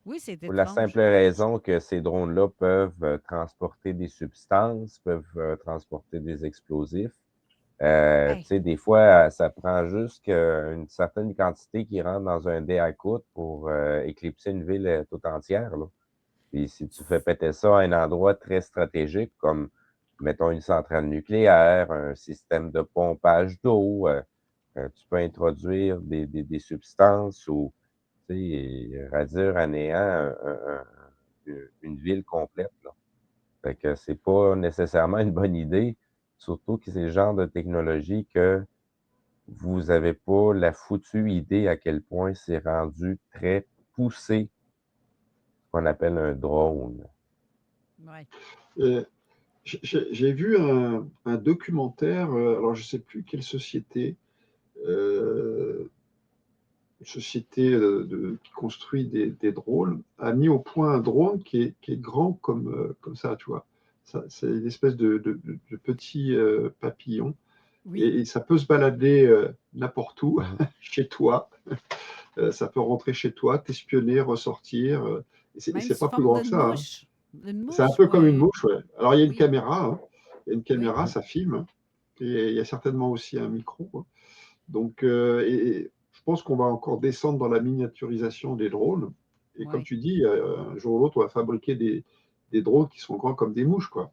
S3: Oui, c'est étrange.
S4: Pour la simple raison que ces drones-là peuvent transporter des substances, peuvent transporter des explosifs. Tu sais, des fois, ça prend juste une certaine quantité qui rentre dans un dé à coudre pour éclipser une ville toute entière, là. Puis si tu fais péter ça à un endroit très stratégique, comme, mettons, une centrale nucléaire, un système de pompage d'eau, tu peux introduire des substances ou, tu sais, réduire à néant une ville complète, là. Fait que c'est pas nécessairement une bonne idée, surtout que c'est le genre de technologie que vous n'avez pas la foutue idée à quel point c'est rendu très poussé, ce qu'on appelle un drone.
S3: Ouais.
S6: J'ai vu un documentaire, alors je ne sais plus quelle société, une société qui construit des drones, a mis au point un drone qui est grand comme ça, tu vois. C'est une espèce de petit papillon.
S3: Oui.
S6: Et ça peut se balader n'importe où, chez toi. Ça peut rentrer chez toi, t'espionner, ressortir. Et c'est pas plus grand que ça. C'est un peu comme une mouche, ouais. Alors, il y a une caméra. Hein. Il y a une caméra, ça filme. Et il y a certainement aussi un micro. Hein. Donc, et je pense qu'on va encore descendre dans la miniaturisation des drones. Et comme tu dis, un jour ou l'autre, on va fabriquer des drones qui sont grands comme des mouches, quoi.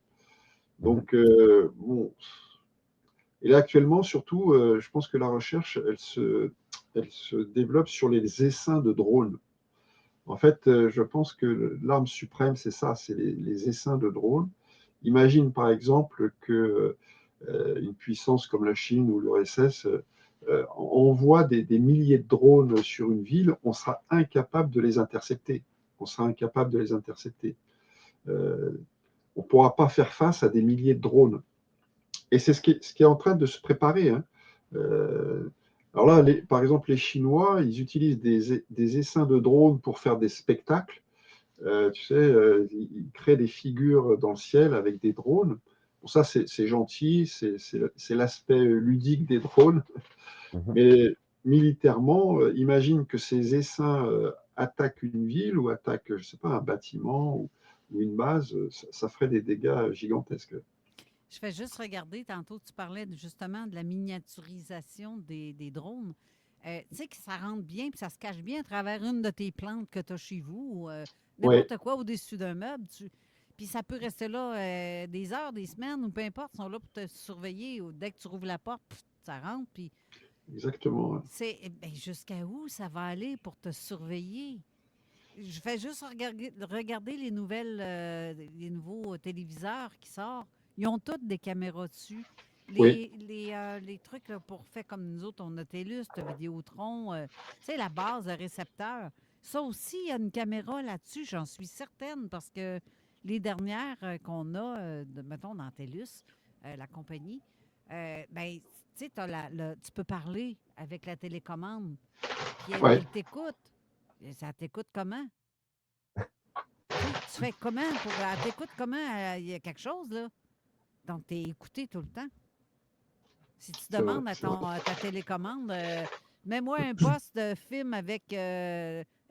S6: Donc, bon. Et là, actuellement, surtout, je pense que la recherche, elle se développe sur les essaims de drones. En fait, je pense que l'arme suprême, c'est ça, c'est les essaims de drones. Imagine, par exemple, que une puissance comme la Chine ou l'URSS envoie des milliers de drones sur une ville, on sera incapable de les intercepter. On sera incapable de les intercepter. On ne pourra pas faire face à des milliers de drones. Et c'est ce qui est en train de se préparer. Hein. Alors là, par exemple, les Chinois, ils utilisent des essaims de drones pour faire des spectacles. Tu sais, ils créent des figures dans le ciel avec des drones. Bon, ça, c'est gentil, c'est l'aspect ludique des drones. Mais militairement, imagine que ces essaims attaquent une ville ou attaquent, je ne sais pas, un bâtiment ou une base, ça ferait des dégâts gigantesques.
S3: Je fais juste regarder, tantôt tu parlais justement de la miniaturisation des drones. Tu sais que ça rentre bien puis ça se cache bien à travers une de tes plantes que tu as chez vous ou n'importe quoi au-dessus d'un meuble. Puis ça peut rester là des heures, des semaines ou peu importe, ils sont là pour te surveiller. Ou dès que tu rouvres la porte, ça rentre. Puis
S6: exactement.
S3: C'est jusqu'à où ça va aller pour te surveiller? Je fais juste regarder les nouveaux téléviseurs qui sortent. Ils ont toutes des caméras dessus. Les trucs là, pour faire comme nous autres, on a TELUS, Vidéotron, tu sais, la base de récepteur. Ça aussi, il y a une caméra là-dessus, j'en suis certaine, parce que les dernières qu'on a, mettons, dans TELUS, la compagnie, ben, tu sais, tu peux parler avec la télécommande. Puis elle t'écoute. Ça t'écoute comment? Tu fais comment? Elle t'écoute comment? Il y a quelque chose, là. Donc, tu es écouté tout le temps. Si tu demandes à ta télécommande, mets-moi un poste de film avec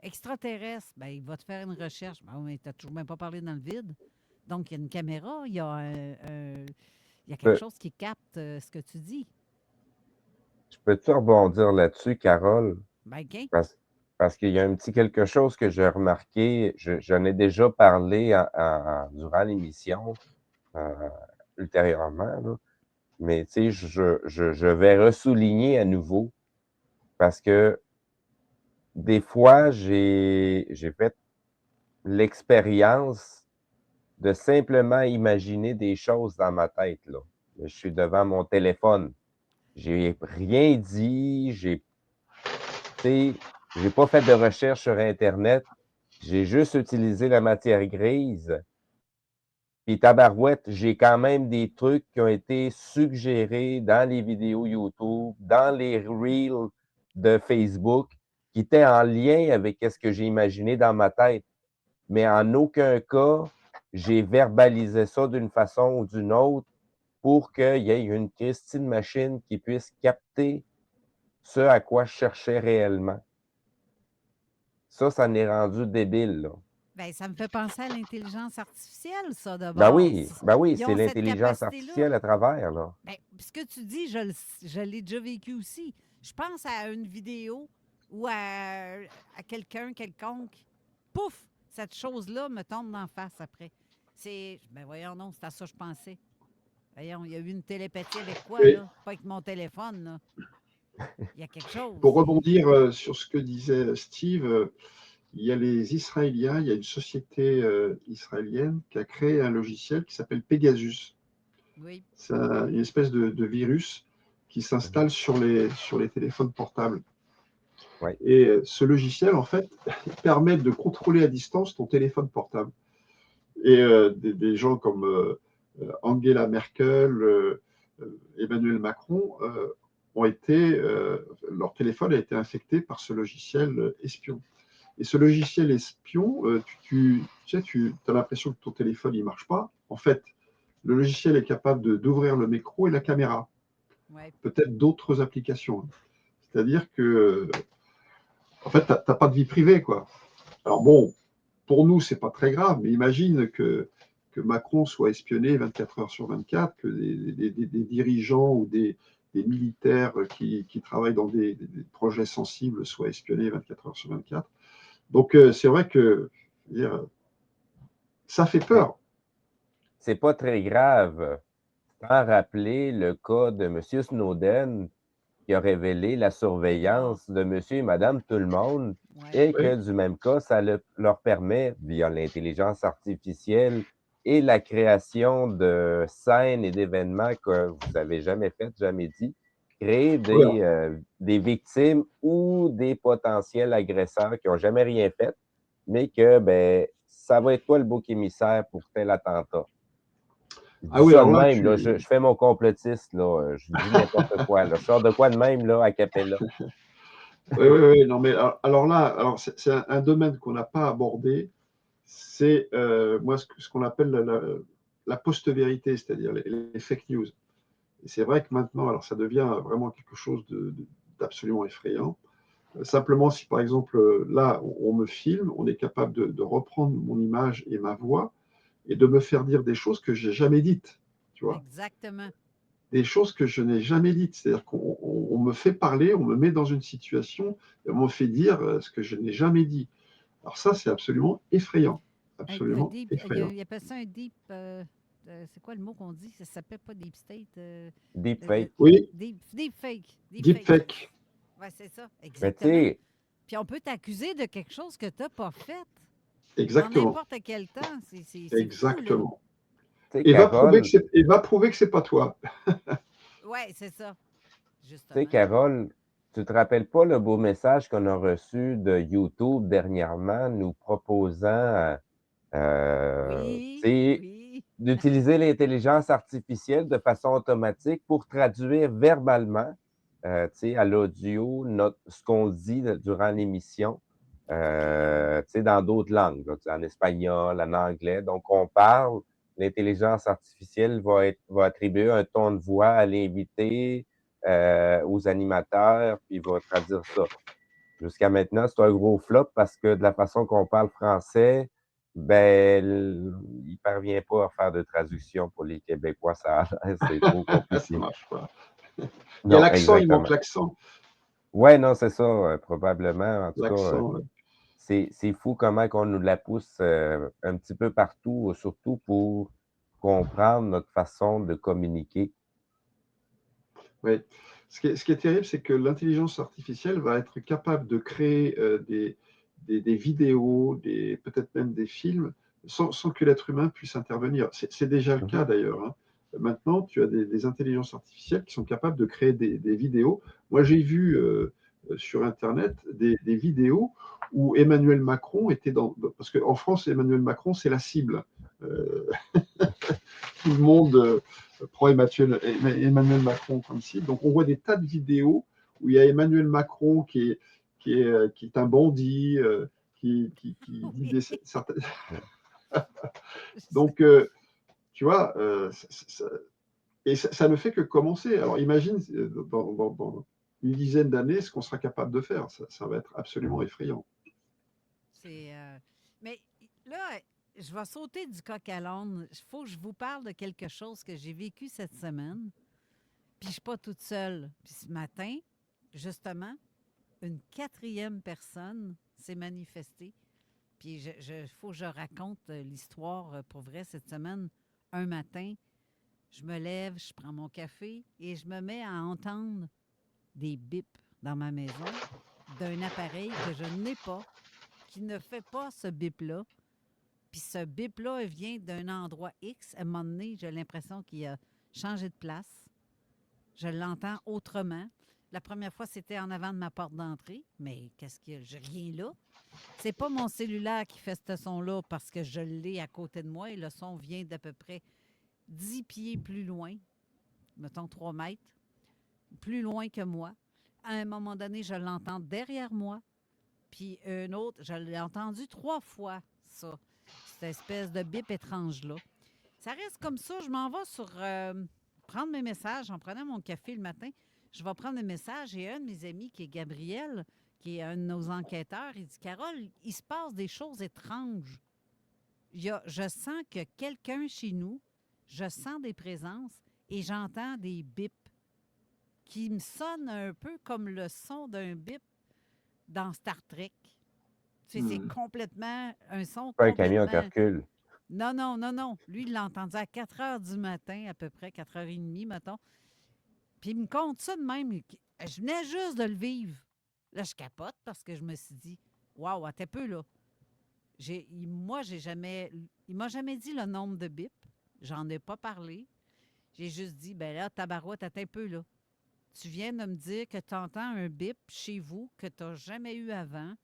S3: extraterrestre, ben, il va te faire une recherche. Ben, mais tu n'as toujours même pas parlé dans le vide. Donc, il y a une caméra, il y a quelque chose qui capte ce que tu dis.
S4: Je peux-tu rebondir là-dessus, Carole?
S3: Ben, OK.
S4: Parce qu'il y a un petit quelque chose que j'ai remarqué, j'en ai déjà parlé durant l'émission, ultérieurement, là. Mais tu sais, je vais ressouligner à nouveau parce que des fois, j'ai fait l'expérience de simplement imaginer des choses dans ma tête, là. Je suis devant mon téléphone. J'ai rien dit, j'ai pas fait de recherche sur Internet. J'ai juste utilisé la matière grise. Puis tabarouette, j'ai quand même des trucs qui ont été suggérés dans les vidéos YouTube, dans les reels de Facebook, qui étaient en lien avec ce que j'ai imaginé dans ma tête. Mais en aucun cas, j'ai verbalisé ça d'une façon ou d'une autre pour qu'il y ait une Christine machine qui puisse capter ce à quoi je cherchais réellement. Ça en est rendu débile, là.
S3: Bien, ça me fait penser à l'intelligence artificielle, ça, de
S4: Ben
S3: base.
S4: oui,
S3: Ils
S4: c'est
S3: ont cette
S4: l'intelligence
S3: capacité-là.
S4: artificielle à travers, là.
S3: Bien, ce que tu dis, je l'ai déjà vécu aussi. Je pense à une vidéo ou à quelconque. Pouf! Cette chose-là me tombe d'en face après. Ben voyons, non, c'est à ça que je pensais. Voyons, il y a eu une télépathie avec quoi, là? Pas avec mon téléphone, là. Il y a quelque chose.
S6: Pour rebondir sur ce que disait Steve, il y a les Israéliens, il y a une société israélienne qui a créé un logiciel qui s'appelle Pegasus.
S3: Oui.
S6: C'est une espèce de virus qui s'installe sur les téléphones portables.
S4: Ouais.
S6: Et ce logiciel, en fait, permet de contrôler à distance ton téléphone portable. Et des gens comme Angela Merkel, Emmanuel Macron ont été, leur téléphone a été infecté par ce logiciel espion. Et ce logiciel espion, tu as l'impression que ton téléphone ne marche pas. En fait, le logiciel est capable d'ouvrir le micro et la caméra.
S3: Ouais.
S6: Peut-être d'autres applications. C'est-à-dire que, en fait, tu n'as pas de vie privée, quoi. Alors bon, pour nous, ce n'est pas très grave, mais imagine que Macron soit espionné 24 heures sur 24, que des dirigeants ou des militaires qui travaillent dans des projets sensibles soient espionnés 24 heures sur 24. Donc, c'est vrai que ça fait peur.
S4: C'est pas très grave. Sans rappeler le cas de M. Snowden qui a révélé la surveillance de M. et Mme Tout-le-Monde et que du même cas, ça leur permet, via l'intelligence artificielle et la création de scènes et d'événements que vous n'avez jamais fait, jamais dit, créer des victimes ou des potentiels agresseurs qui n'ont jamais rien fait, mais que ben, ça va être toi le bouc émissaire pour tel attentat. Je dis ça de même, là, je fais mon complotiste, là, je dis n'importe quoi. Là, je sors de quoi de même là, à Capella.
S6: Oui, non, mais alors là, c'est un domaine qu'on n'a pas abordé, c'est moi ce qu'on appelle la post-vérité, c'est-à-dire les fake news. Et c'est vrai que maintenant, alors ça devient vraiment quelque chose d'absolument effrayant. Simplement, si par exemple, là, on me filme, on est capable de reprendre mon image et ma voix et de me faire dire des choses que je n'ai jamais dites, tu vois.
S3: Exactement.
S6: Des choses que je n'ai jamais dites. C'est-à-dire qu'on me fait parler, on me met dans une situation et on me fait dire ce que je n'ai jamais dit. Alors ça, c'est absolument effrayant. Absolument effrayant.
S3: Il appelle ça un deep... c'est quoi le mot qu'on dit? Ça s'appelle pas deep state?
S4: Deep fake.
S6: Oui.
S3: Deep fake.
S6: Deep fake.
S3: Oui, c'est ça. Exactement.
S4: Mais
S3: puis on peut t'accuser de quelque chose que tu n'as pas fait.
S6: Exactement.
S3: Dans n'importe quel temps. C'est
S6: exactement.
S3: Fou,
S6: et va prouver que c'est pas toi.
S3: Oui, c'est ça. Justement.
S4: Tu sais, Carole, tu te rappelles pas le beau message qu'on a reçu de YouTube dernièrement nous proposant C'est d'utiliser l'intelligence artificielle de façon automatique pour traduire verbalement, à l'audio, ce qu'on dit durant l'émission, dans d'autres langues, là, en espagnol, en anglais. Donc, on parle, l'intelligence artificielle va attribuer un ton de voix à l'invité, aux animateurs, puis va traduire ça. Jusqu'à maintenant, c'est un gros flop parce que de la façon qu'on parle français, ben, il ne parvient pas à faire de traduction pour les Québécois. C'est trop compliqué.
S6: Ça marche pas. Il y a
S4: Non,
S6: l'accent, il manque
S4: exactement.
S6: l'accent.
S4: Ouais, non, c'est ça, probablement. En tout cas,
S6: L'accent, ouais.
S4: c'est fou comment on nous la pousse un petit peu partout, surtout pour comprendre notre façon de communiquer.
S6: Oui. Ce qui est terrible, c'est que l'intelligence artificielle va être capable de créer des vidéos, peut-être même des films, sans que l'être humain puisse intervenir. C'est déjà le cas d'ailleurs, hein. Maintenant, tu as des intelligences artificielles qui sont capables de créer des vidéos. Moi, j'ai vu sur Internet des vidéos où Emmanuel Macron était parce qu'en France, Emmanuel Macron, c'est la cible. Tout le monde prend Emmanuel Macron comme cible. Donc, on voit des tas de vidéos où il y a Emmanuel Macron qui est un bandit, qui dit certaines... Donc, tu vois, ça ne fait que commencer. Alors, imagine dans une dizaine d'années ce qu'on sera capable de faire. Ça va être absolument effrayant.
S3: Mais là, je vais sauter du coq à l'âne. Il faut que je vous parle de quelque chose que j'ai vécu cette semaine. Puis je ne suis pas toute seule. Puis ce matin, justement, une 4e personne s'est manifestée. Puis il faut que je raconte l'histoire pour vrai cette semaine. Un matin, je me lève, je prends mon café et je me mets à entendre des bips dans ma maison d'un appareil que je n'ai pas, qui ne fait pas ce bip-là. Puis ce bip-là, il vient d'un endroit X. À un moment donné, j'ai l'impression qu'il a changé de place. Je l'entends autrement. La première fois, c'était en avant de ma porte d'entrée. Mais qu'est-ce qu'il y a? J'ai rien là. C'est pas mon cellulaire qui fait ce son-là parce que je l'ai à côté de moi et le son vient d'à peu près 10 pieds plus loin, mettons 3 mètres, plus loin que moi. À un moment donné, je l'entends derrière moi. Puis un autre, je l'ai entendu 3 fois, ça. Cette espèce de bip étrange-là. Ça reste comme ça. Je m'en vais sur prendre mes messages. En prenant mon café le matin, je vais prendre mes messages et un de mes amis, qui est Gabriel, qui est un de nos enquêteurs, il dit « Carole, il se passe des choses étranges. Je sens que quelqu'un chez nous, je sens des présences et j'entends des bips qui me sonnent un peu comme le son d'un bip dans Star Trek. » C'est complètement un son
S4: Pas un
S3: complètement...
S4: camion qui recule.
S3: Non. Lui, il l'a entendu à 4 heures du matin, à peu près, 4h30, mettons. Puis il me compte ça de même. Je venais juste de le vivre. Là, je capote parce que je me suis dit, waouh, attends un peu, là. Il m'a jamais dit le nombre de bips. J'en ai pas parlé. J'ai juste dit, ben là, tabarouette, attends un peu, là. Tu viens de me dire que tu entends un bip chez vous que tu n'as jamais eu avant,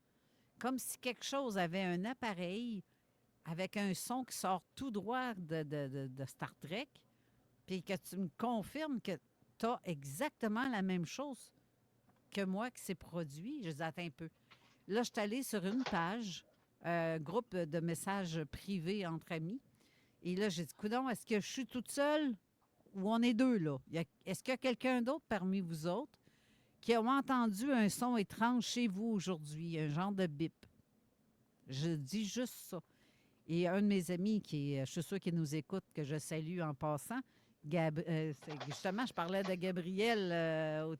S3: comme si quelque chose avait un appareil avec un son qui sort tout droit de Star Trek, puis que tu me confirmes que tu as exactement la même chose que moi qui s'est produit. Je dis, attends un peu. Là, je suis allée sur une page, groupe de messages privés entre amis, et là, j'ai dit, coudonc, est-ce que je suis toute seule ou on est deux, là? Est-ce qu'il y a quelqu'un d'autre parmi vous autres qui a entendu un son étrange chez vous aujourd'hui, un genre de bip? Je dis juste ça. Et un de mes amis, je suis sûr qu'il nous écoute, que je salue en passant, justement, je parlais de Gabriel au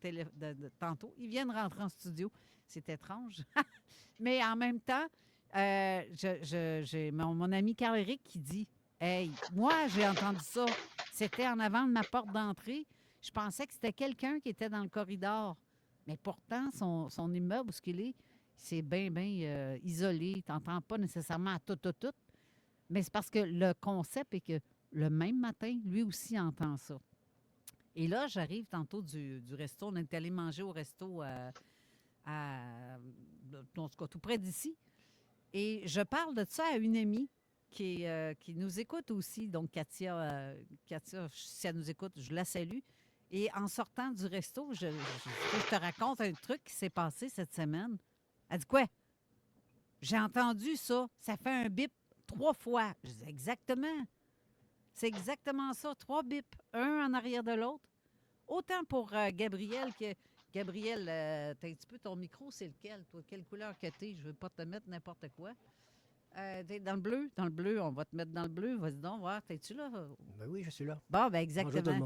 S3: tantôt. Il vient de rentrer en studio. C'est étrange. Mais en même temps, j'ai mon ami Carl-Éric qui dit « Hey, moi, j'ai entendu ça. C'était en avant de ma porte d'entrée. Je pensais que c'était quelqu'un qui était dans le corridor. Mais pourtant, son immeuble, où ce qu'il est, c'est bien isolé. Tu n'entends pas nécessairement à tout. Mais c'est parce que le concept est que le même matin, lui aussi entend ça. Et là, j'arrive tantôt du resto. On est allé manger au resto en tout cas, tout près d'ici. Et je parle de ça à une amie qui nous écoute aussi. Donc, Katia, si elle nous écoute, je la salue. Et en sortant du resto, je te raconte un truc qui s'est passé cette semaine. Elle dit quoi? J'ai entendu ça. Ça fait un bip 3 fois. Je dis exactement. C'est exactement ça. 3 bips. Un en arrière de l'autre. Autant pour Gabriel que... Gabriel, t'as un petit peu ton micro, c'est lequel? Toi, quelle couleur que t'es? Je veux pas te mettre n'importe quoi. T'es dans le bleu? Dans le bleu, on va te mettre dans le bleu. Vas-y donc, voir. T'es-tu là?
S5: Ben oui, je suis là.
S3: Bon, ben exactement.
S5: Bonjour tout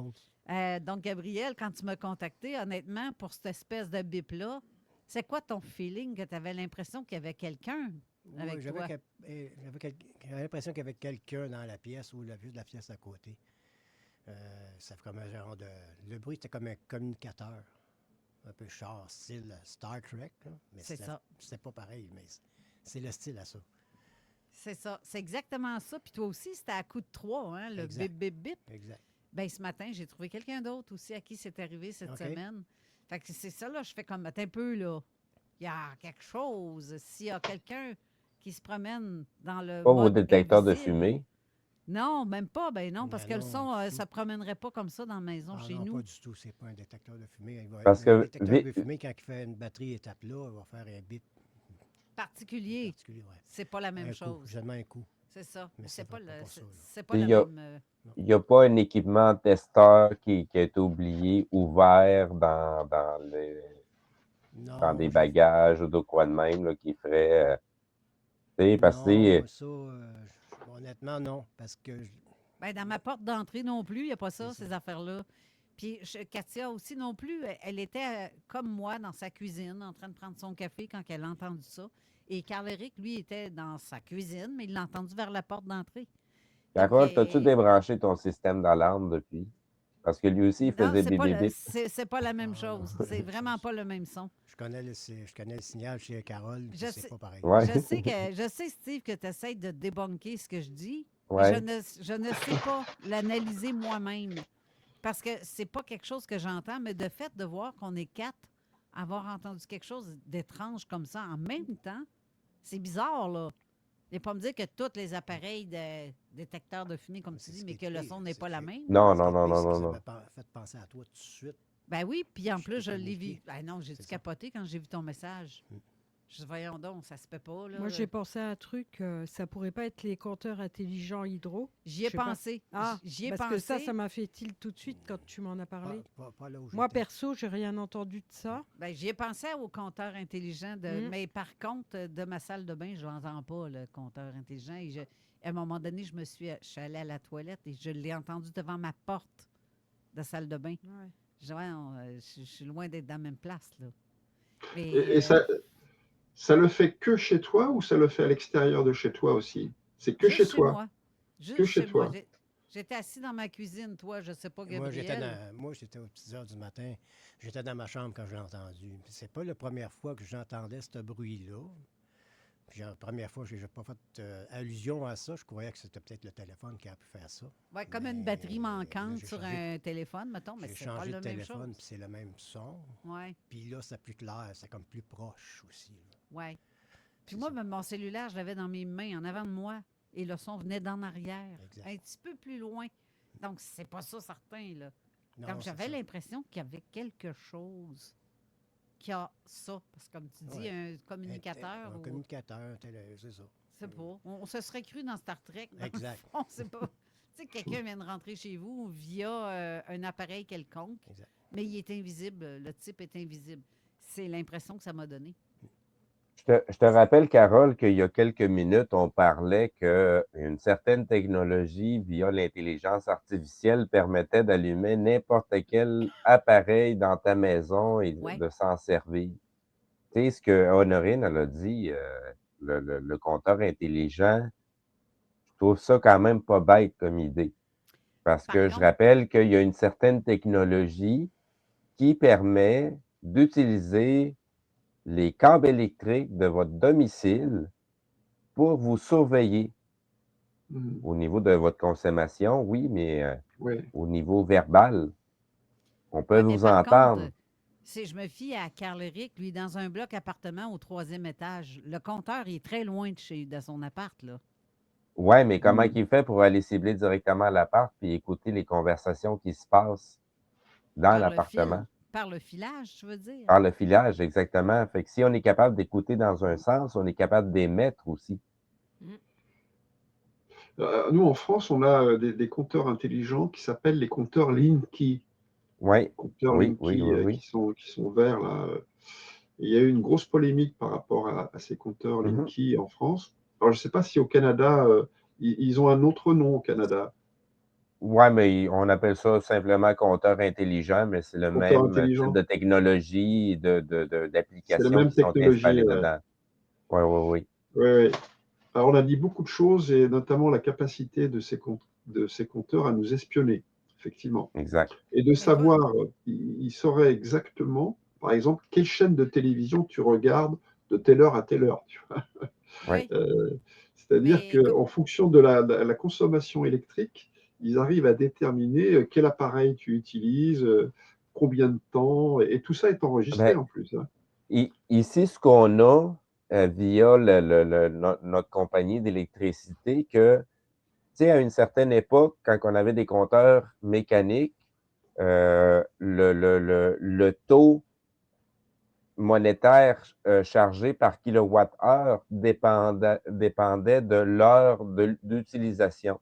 S5: le monde.
S3: Donc, Gabriel, quand tu m'as contacté, honnêtement, pour cette espèce de bip-là, c'est quoi ton feeling que tu avais l'impression qu'il y avait quelqu'un avec toi?
S5: J'avais l'impression qu'il y avait quelqu'un dans la pièce ou la vue de la pièce à côté. Ça fait comme un genre de... Le bruit, c'était comme un communicateur. Un peu genre style Star Trek. Là. Mais
S3: c'est ça.
S5: C'est pas pareil, mais c'est le style à ça.
S3: C'est ça. C'est exactement ça. Puis toi aussi, c'était à coup de 3, hein, le
S5: exact.
S3: bip, bip, bip.
S5: Exact.
S3: Bien, ce matin, j'ai trouvé quelqu'un d'autre aussi à qui c'est arrivé cette semaine. Fait que c'est ça, là, je fais comme, attends un peu, là. Il y a quelque chose. S'il y a quelqu'un qui se promène dans le
S4: Pas vos détecteurs de
S3: invisible,
S4: fumée.
S3: Non, même pas. Ben non, parce
S5: Ben
S3: que le son, ça ne promènerait pas comme ça dans la maison chez
S5: non,
S3: nous.
S5: pas du tout. C'est pas un détecteur de fumée. Il va
S4: Parce
S5: un
S4: que
S5: détecteur de fumée, quand il fait une batterie étape là, il va faire un bip.
S3: Particulier.
S5: Ouais.
S3: C'est pas la même
S5: un
S3: chose.
S5: Coup, jamais un coup.
S3: C'est ça.
S5: Mais
S3: C'est pas,
S5: ça,
S3: pas la même...
S4: Il n'y a pas un équipement testeur qui a été oublié, ouvert dans des bagages ou de quoi de même là, qui ferait... parce que...
S5: Non, ça, honnêtement, non. Parce que...
S3: Ben, dans ma porte d'entrée non plus, il n'y a pas ça, ces affaires-là. Puis Katia aussi non plus, elle était comme moi dans sa cuisine, en train de prendre son café quand elle a entendu ça. Et Carl-Éric, lui, était dans sa cuisine, mais il l'a entendu vers la porte d'entrée.
S4: Carole, t'as-tu débranché ton système d'alarme depuis? Parce que lui aussi, il faisait bip.
S3: C'est pas la même chose. C'est vraiment pas le même son.
S5: Je connais le signal chez Carole, c'est pas pareil.
S4: Ouais.
S3: Je sais, Steve, que tu essaies de débunker ce que je dis.
S4: Ouais.
S3: Mais je ne sais pas l'analyser moi-même. Parce que c'est pas quelque chose que j'entends, mais de fait de voir qu'on est 4 à avoir entendu quelque chose d'étrange comme ça en même temps, c'est bizarre, là. Et pas me dire que tous les appareils de détecteurs de fumée, comme tu dis, mais que le son n'est pas la même.
S4: Non.
S5: Ça m'a fait penser à toi tout de suite.
S3: Ben oui, puis en plus, je l'ai vu. Ben non, j'ai dû capoter quand j'ai vu ton message. Je dis, voyons donc, ça se fait pas, là.
S21: Moi, j'ai pensé à un truc, ça pourrait pas être les compteurs intelligents hydro.
S3: J'y ai pensé. J'y ai
S21: parce
S3: pensé.
S21: que ça m'a fait tilt tout de suite quand tu m'en as parlé.
S5: Pas là où
S21: Moi, perso, j'ai rien entendu de ça.
S3: Ben, j'y ai pensé au compteur intelligent, mais par contre, de ma salle de bain, je n'entends pas le compteur intelligent. Et à un moment donné, je suis allée à la toilette et je l'ai entendu devant ma porte de salle de bain.
S21: Ouais.
S3: Je suis loin d'être dans la même place, là.
S6: Et ça le fait que chez toi ou ça le fait à l'extérieur de chez toi aussi? C'est que chez toi?
S3: Moi. Juste
S6: que chez toi.
S3: Moi. J'étais assis dans ma cuisine, toi, je ne sais pas, Gabriel.
S5: Moi, j'étais aux petites heures du matin. J'étais dans ma chambre quand je l'ai entendu. C'est pas la première fois que j'entendais ce bruit-là. Puis la première fois, je n'ai pas fait allusion à ça. Je croyais que c'était peut-être le téléphone qui a pu faire ça.
S3: Oui, comme une batterie manquante sur un téléphone, mettons, mais c'est pas la même chose.
S5: J'ai changé de téléphone, puis c'est le même son.
S3: Ouais.
S5: Puis là, c'est plus clair, c'est comme plus proche aussi.
S3: Oui. Puis moi, mon cellulaire, je l'avais dans mes mains, en avant de moi, et le son venait d'en arrière,
S5: exact.
S3: Un petit peu plus loin. Donc, c'est pas ça certain, là.
S5: Non,
S3: donc, j'avais l'impression qu'il y avait quelque chose qui a ça. Parce que, comme tu dis, un communicateur.
S5: Un communicateur, c'est ça.
S3: C'est pas. On se serait cru dans Star Trek.
S5: Exact.
S3: On sait pas. Tu sais, quelqu'un vient de rentrer chez vous via un appareil quelconque, mais il est invisible. Le type est invisible. C'est l'impression que ça m'a donné.
S4: Je te rappelle, Carole, qu'il y a quelques minutes, on parlait qu'une certaine technologie via l'intelligence artificielle permettait d'allumer n'importe quel appareil dans ta maison et de s'en servir. Tu sais, ce que Honorine elle a dit, le compteur intelligent, je trouve ça quand même pas bête comme idée. Parce que je rappelle qu'il y a une certaine technologie qui permet d'utiliser les câbles électriques de votre domicile pour vous surveiller. Au niveau de votre consommation, oui, mais au niveau verbal, on peut vous entendre.
S3: Contre, si je me fie à Carl-Éric, lui, dans un bloc appartement au 3e étage, le compteur est très loin de son appart, là.
S4: Ouais, mais comment
S6: Mmh.
S4: qu'il fait pour aller cibler directement l'appart puis écouter les conversations qui se passent dans
S3: Par le
S4: l'appartement?
S3: fil, par le filage, tu veux dire?
S4: Par le filage, exactement. Fait que si on est capable d'écouter dans un sens, on est capable d'émettre aussi.
S3: Mmh.
S6: Nous, en France, on a des compteurs intelligents qui s'appellent les compteurs Linky.
S4: Ouais.
S6: Compteurs
S4: Oui, oui,
S6: Linky
S4: oui, oui.
S6: qui sont verts, là. Il y a eu une grosse polémique par rapport à ces compteurs
S4: Mmh mh.
S6: Linky en France. Alors, je ne sais pas si au Canada, ils ont un autre nom au Canada.
S4: Ouais, mais on appelle ça simplement compteur intelligent, mais c'est le
S6: Compteur
S4: même type
S6: intelligent.
S4: de technologie et
S6: C'est la
S4: d'applications
S6: même
S4: qui sont
S6: technologie,
S4: installées
S6: ouais.
S4: dedans. Ouais, oui, oui.
S6: Oui, oui. Alors, on a dit beaucoup de choses et notamment la capacité de ces compteurs à nous espionner, effectivement.
S4: Exact.
S6: Et de savoir, ils sauraient exactement, par exemple, quelle chaîne de télévision tu regardes de telle heure à telle heure, tu vois?
S3: Oui.
S6: C'est-à-dire
S3: Mais
S6: qu'en fonction de la consommation électrique, ils arrivent à déterminer, quel appareil tu utilises, combien de temps et tout ça est enregistré
S4: Ben,
S6: en plus, hein.
S4: ici, ce qu'on a, via notre compagnie d'électricité que, tu sais, à une certaine époque, quand on avait des compteurs mécaniques, le taux monétaire chargé par kilowattheure dépendait de l'heure d'utilisation.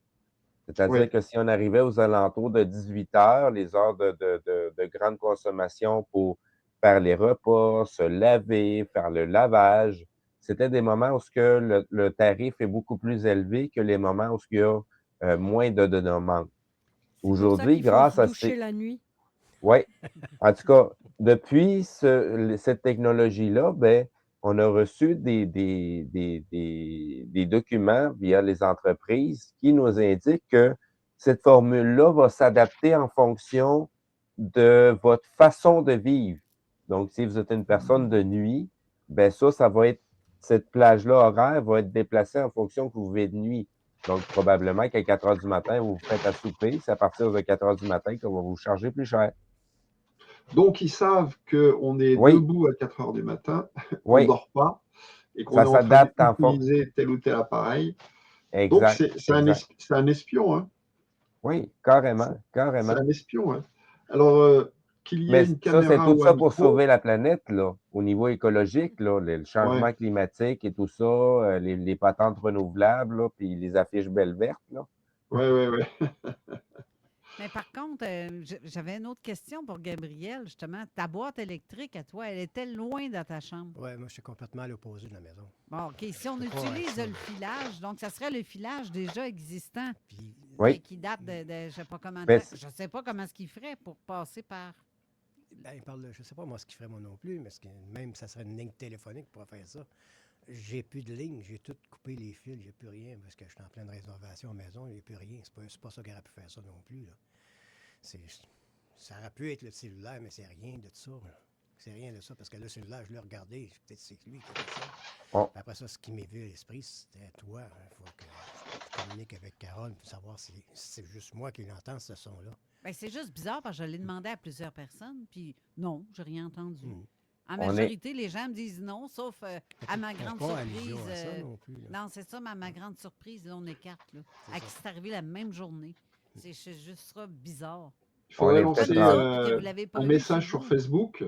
S4: C'est-à-dire
S6: Oui.
S4: que si on arrivait aux alentours de 18 heures, les heures de grande consommation pour faire les repas, se laver, faire le lavage, c'était des moments où ce que le tarif est beaucoup plus élevé que les moments où ce qu'il y a, moins de demandes.
S21: C'est pour ça
S4: Aujourd'hui,
S21: qu'il faut se
S4: grâce à
S21: doucher
S4: ces
S21: la nuit.
S4: ouais. En tout cas, depuis cette technologie-là, ben, on a reçu des documents via les entreprises qui nous indiquent que cette formule-là va s'adapter en fonction de votre façon de vivre. Donc, si vous êtes une personne de nuit, ben ça va être cette plage-là horaire va être déplacée en fonction que vous vivez de nuit. Donc, probablement qu'à 4 heures du matin, vous vous faites à souper, c'est à partir de 4 heures du matin qu'on va vous charger plus cher.
S6: Donc ils savent qu'on est
S4: Oui.
S6: debout à 4 heures du matin, qu'on
S4: Oui.
S6: dort pas et qu'on
S4: Ça
S6: est en train
S4: s'adapte en fon
S6: d'utiliser tel ou tel appareil. Donc
S4: Exact,
S6: c'est
S4: exact.
S6: un espion, hein.
S4: Oui, carrément,
S6: C'est
S4: carrément.
S6: un espion, hein. Alors, qu'il y ait
S4: Mais
S6: une
S4: ça, c'est
S6: caméra
S4: tout
S6: ou un
S4: ça pour
S6: micro
S4: sauver la planète, là, au niveau écologique, là, le
S6: ouais.
S4: changement climatique et tout ça, les patentes renouvelables, là, puis les affiches belles vertes, là.
S6: Ouais, ouais, ouais.
S3: Mais par contre, j'avais une autre question pour Gabriel, justement. Ta boîte électrique à toi, elle est-elle loin dans ta chambre?
S5: Ouais, moi, je suis complètement à l'opposé de la maison.
S3: Bon, OK. Si on
S5: Je peux pas
S3: utilise
S5: ça,
S3: le
S5: là.
S3: filage, donc ça serait le filage déjà existant
S4: Oui.
S3: qui date de je sais pas comment de
S4: Mais
S3: temps. Je sais pas comment est-ce qu'il ferait pour passer par.
S5: Ben, il parle je sais pas moi ce qu'il ferait moi non plus, mais même ça serait une ligne téléphonique pour faire ça. J'ai plus de ligne, j'ai tout coupé les fils, j'ai plus rien parce que je suis en pleine rénovation à maison, il n'y a plus rien. C'est pas ça qui aurait pu faire ça non plus, là. Ça aurait pu être le cellulaire, mais c'est rien de ça, là. C'est rien de ça, parce que le cellulaire, je l'ai regardé, peut-être c'est lui qui a fait ça.
S4: Oh.
S5: Puis après ça, ce qui m'est venu à l'esprit, c'était toi. Il faut que je communique avec Carole pour savoir si c'est juste moi qui l'entends, ce son-là.
S3: Ben, c'est juste bizarre parce que je l'ai demandé à plusieurs personnes, puis non, j'ai rien entendu. En
S4: On est
S3: majorité, les gens me disent non, sauf à ma grande
S5: pas
S3: surprise.
S5: allusion à ça non plus, là.
S3: Non, c'est ça, mais à ma grande surprise, là, on est quatre, là, à qui c'est arrivé la même journée. C'est juste ça bizarre.
S6: Il faudrait
S4: est
S6: lancer
S4: peut-être
S3: que vous l'avez pas
S6: un
S3: eu
S6: message
S3: chez
S6: sur
S3: vous.
S6: Facebook.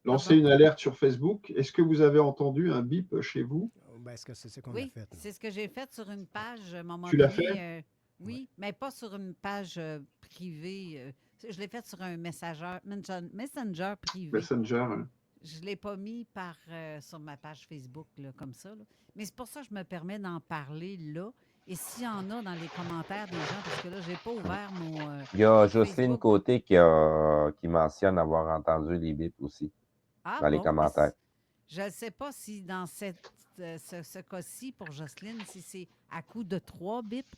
S6: Lancer une alerte sur Facebook. Est-ce que vous avez entendu un bip chez vous?
S5: Ben, est-ce que c'est ça qu'on a
S3: Oui,
S5: fait?
S3: c'est ce que j'ai fait sur une page, à un moment
S6: Tu l'as
S3: donné.
S6: fait?
S3: Oui, mais pas sur une page privée. Je l'ai fait sur un Messenger privé.
S6: Messenger, hein.
S3: Je ne l'ai pas mis sur ma page Facebook, là, comme ça, là. Mais c'est pour ça que je me permets d'en parler là. Et s'il y en a dans les commentaires des gens, parce que là, je n'ai pas ouvert mon
S4: Il y a
S3: Facebook.
S4: Jocelyne Côté qui mentionne avoir entendu les bips aussi
S3: Ah
S4: dans les
S3: bon?
S4: commentaires.
S3: Je ne sais pas si dans ce cas-ci, pour Jocelyne, si c'est à coup de 3 bips,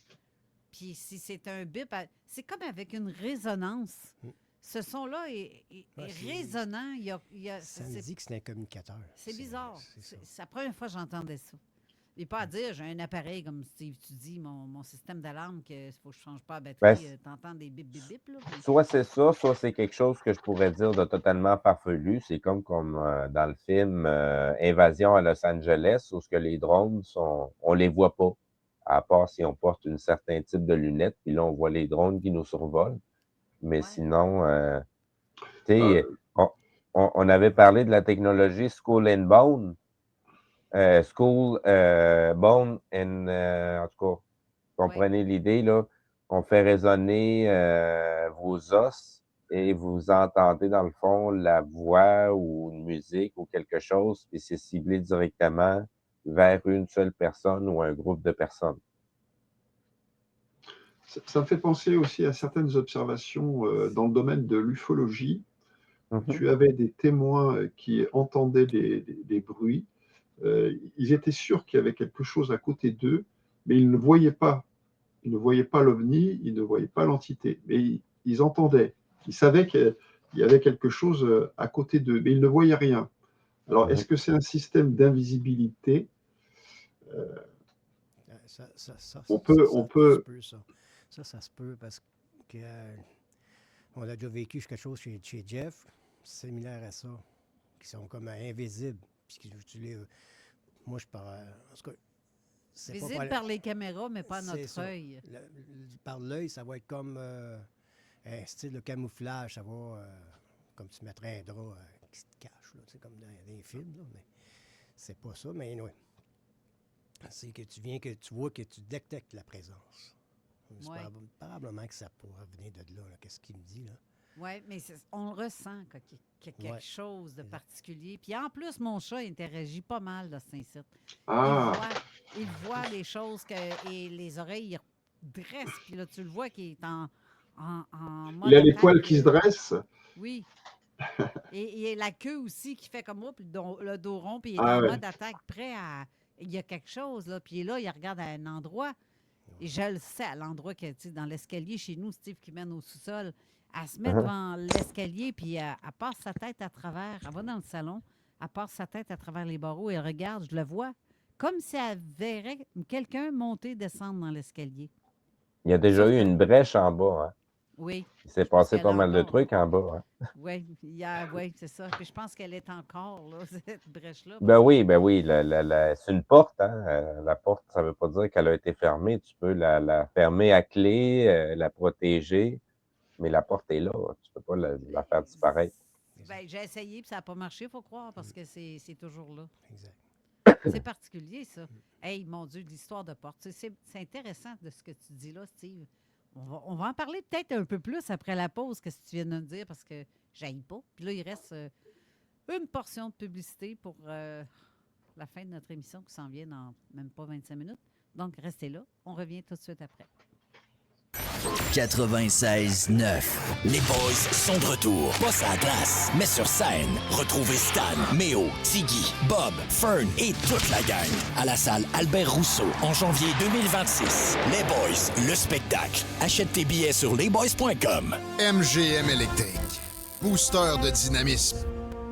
S3: puis si c'est un bip, c'est comme avec une résonance. Ce son-là est résonnant.
S5: Ça me dit que c'est un communicateur.
S3: C'est bizarre. C'est la première fois que j'entendais ça. Et pas à dire, j'ai un appareil, comme Steve, tu dis, mon système d'alarme, qu'il faut que je ne change pas la batterie.
S4: Ben,
S3: T'entends des bip, bip, bip, là.
S4: soit c'est ça, soit c'est quelque chose que je pourrais dire de totalement farfelu. C'est comme dans le film Invasion à Los Angeles, où ce que les drones on les voit pas. à part si on porte un certain type de lunettes, puis là, on voit les drones qui nous survolent. Mais sinon, tu sais, on avait parlé de la technologie Skull and Bone. Skull, Bone and... en tout cas, comprenez l'idée, là. On fait résonner vos os et vous entendez, dans le fond, la voix ou une musique ou quelque chose, puis c'est ciblé directement vers une seule personne ou un groupe de personnes.
S6: Ça me fait penser aussi à certaines observations dans le domaine de l'ufologie. Tu avais des témoins qui entendaient des bruits. Ils étaient sûrs qu'il y avait quelque chose à côté d'eux, mais ils ne voyaient pas. Ils ne voyaient pas l'OVNI, ils ne voyaient pas l'entité, mais ils entendaient. Ils savaient qu'il y avait quelque chose à côté d'eux, mais ils ne voyaient rien. Alors, est-ce que c'est un système d'invisibilité? On peut.
S5: Ça se peut parce que on a déjà vécu quelque chose chez Jeff, similaire à ça, qui sont comme invisibles. Moi, je parle. En tout cas,
S3: visible par les caméras, mais pas notre œil.
S5: Par l'œil, ça va être comme un style de camouflage. Ça va comme tu mettrais un drap qui te cache. C'est comme dans les films, là, mais c'est pas ça. Mais oui, c'est que tu vois que tu détectes la présence. Ouais. Probablement que ça pourrait venir de là. Qu'est-ce qu'il me dit, là?
S3: Oui, mais on ressent qu'il y a quelque chose de particulier. Puis en plus, mon chat interagit pas mal dans cet site. Il voit les choses et les oreilles, il dresse. Puis là, tu le vois qu'il est en mode
S6: il a les poils qui se dressent.
S3: Oui. Et la queue aussi qui fait comme moi, puis le dos rond, puis il est en mode attaque, prêt à... Il y a quelque chose, là. Puis là, il regarde à un endroit. Et je le sais, à l'endroit que, dans l'escalier chez nous, Steve, qui mène au sous-sol, elle se met devant l'escalier, puis elle passe sa tête à travers. Elle va dans le salon, elle passe sa tête à travers les barreaux et elle regarde, je le vois, comme si elle verrait quelqu'un monter, descendre dans l'escalier.
S4: Il y a déjà eu une brèche en bas, hein?
S3: Oui.
S4: Il s'est passé pas mal de trucs en bas, hein?
S3: Oui, c'est ça. Puis je pense qu'elle est encore, là, cette brèche-là.
S4: Ben oui. C'est une porte, hein? La porte, ça ne veut pas dire qu'elle a été fermée. Tu peux la fermer à clé, la protéger, mais la porte est là. Tu ne peux pas la faire disparaître.
S3: Ben, j'ai essayé, puis ça n'a pas marché, il faut croire, parce que c'est toujours là.
S5: Exact.
S3: C'est particulier, ça. Hey, mon Dieu, l'histoire de porte. C'est intéressant de ce que tu dis là, Steve. On va en parler peut-être un peu plus après la pause, qu'est-ce que tu viens de nous dire, parce que j'aille pas. Puis là, il reste une portion de publicité pour la fin de notre émission qui s'en vient dans même pas 25 minutes. Donc, restez là. On revient tout de suite après.
S7: 96.9. Les boys sont de retour. Pas sur la glace, mais sur scène. Retrouvez Stan, Méo, Tiggy, Bob, Fern et toute la gang à la salle Albert Rousseau en janvier 2026. Les boys, le spectacle. Achète tes billets sur lesboys.com.
S17: MGM Électrique. Booster de dynamisme.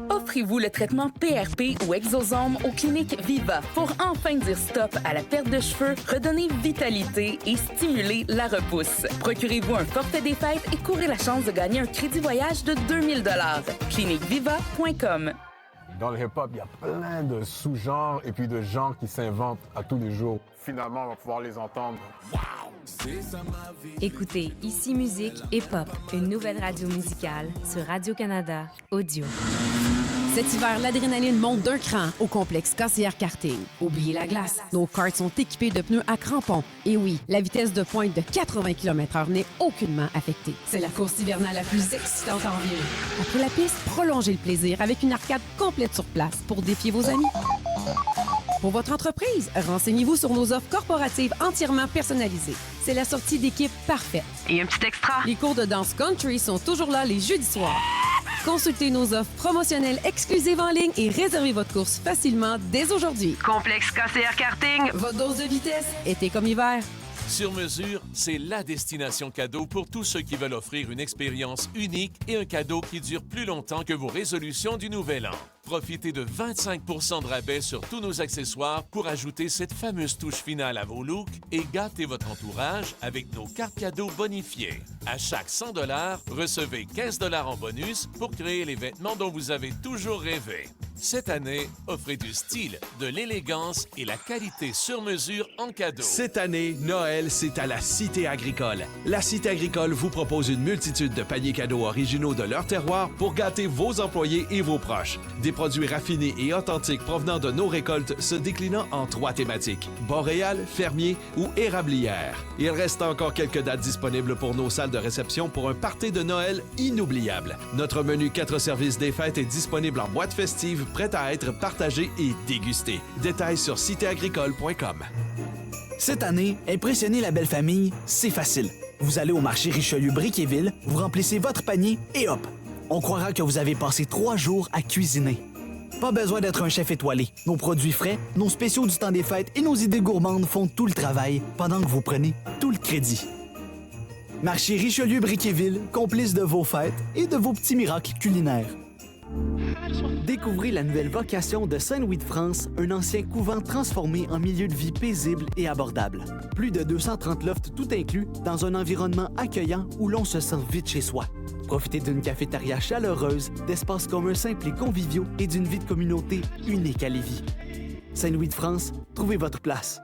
S20: Offrez-vous le traitement PRP ou Exosome aux cliniques Viva pour enfin dire stop à la perte de cheveux, redonner vitalité et stimuler la repousse. Procurez-vous un forfait des fêtes et courez la chance de gagner un crédit voyage de 2000 $. Cliniqueviva.com.
S8: Dans le hip-hop, il y a plein de sous-genres et puis de genres qui s'inventent à tous les jours. Finalement, on va pouvoir les entendre.
S9: Écoutez Ici Musique et Pop, une nouvelle radio musicale sur Radio-Canada Audio.
S10: Cet hiver, l'adrénaline monte d'un cran au complexe KCR Karting. Oubliez la glace, nos karts sont équipés de pneus à crampons. Et oui, la vitesse de pointe de 80 km/h n'est aucunement affectée. C'est la course hivernale la plus excitante en ville. Après la piste, prolongez le plaisir avec une arcade complète sur place pour défier vos amis. Pour votre entreprise, renseignez-vous sur nos offres corporatives entièrement personnalisées. C'est la sortie d'équipe parfaite.
S20: Et un petit extra.
S10: Les cours de danse country sont toujours là les jeudis soirs. Consultez nos offres promotionnelles exclusives en ligne et réservez votre course facilement dès aujourd'hui.
S20: Complexe KCR Karting.
S10: Votre dose de vitesse, été comme hiver.
S22: Sur mesure, c'est la destination cadeau pour tous ceux qui veulent offrir une expérience unique et un cadeau qui dure plus longtemps que vos résolutions du Nouvel An. Profitez de 25 % de rabais sur tous nos accessoires pour ajouter cette fameuse touche finale à vos looks et gâter votre entourage avec nos cartes cadeaux bonifiées. À chaque 100 $, recevez 15 $ en bonus pour créer les vêtements dont vous avez toujours rêvé. Cette année, offrez du style, de l'élégance et la qualité sur mesure en cadeau.
S11: Cette année, Noël, c'est à la Cité agricole. La Cité agricole vous propose une multitude de paniers cadeaux originaux de leur terroir pour gâter vos employés et vos proches. Des produits raffinés et authentiques provenant de nos récoltes se déclinant en 3 thématiques: boréal, fermier ou érablière. Il reste encore quelques dates disponibles pour nos salles de réception pour un party de Noël inoubliable. Notre menu 4 services des fêtes est disponible en boîte festive, prête à être partagée et dégustée. Détails sur citéagricole.com.
S13: Cette année, impressionner la belle famille, c'est facile. Vous allez au marché Richelieu-Briquéville, vous remplissez votre panier et hop! On croira que vous avez passé 3 jours à cuisiner. Pas besoin d'être un chef étoilé. Nos produits frais, nos spéciaux du temps des fêtes et nos idées gourmandes font tout le travail pendant que vous prenez tout le crédit. Marché Richelieu-Briquéville, complice de vos fêtes et de vos petits miracles culinaires. Découvrez la nouvelle vocation de Saint-Louis de France, un ancien couvent transformé en milieu de vie paisible et abordable. Plus de 230 lofts tout inclus dans un environnement accueillant où l'on se sent vite chez soi. Profitez d'une cafétéria chaleureuse, d'espaces communs simples et conviviaux et d'une vie de communauté unique à Lévis. Saint-Louis de France, trouvez votre place.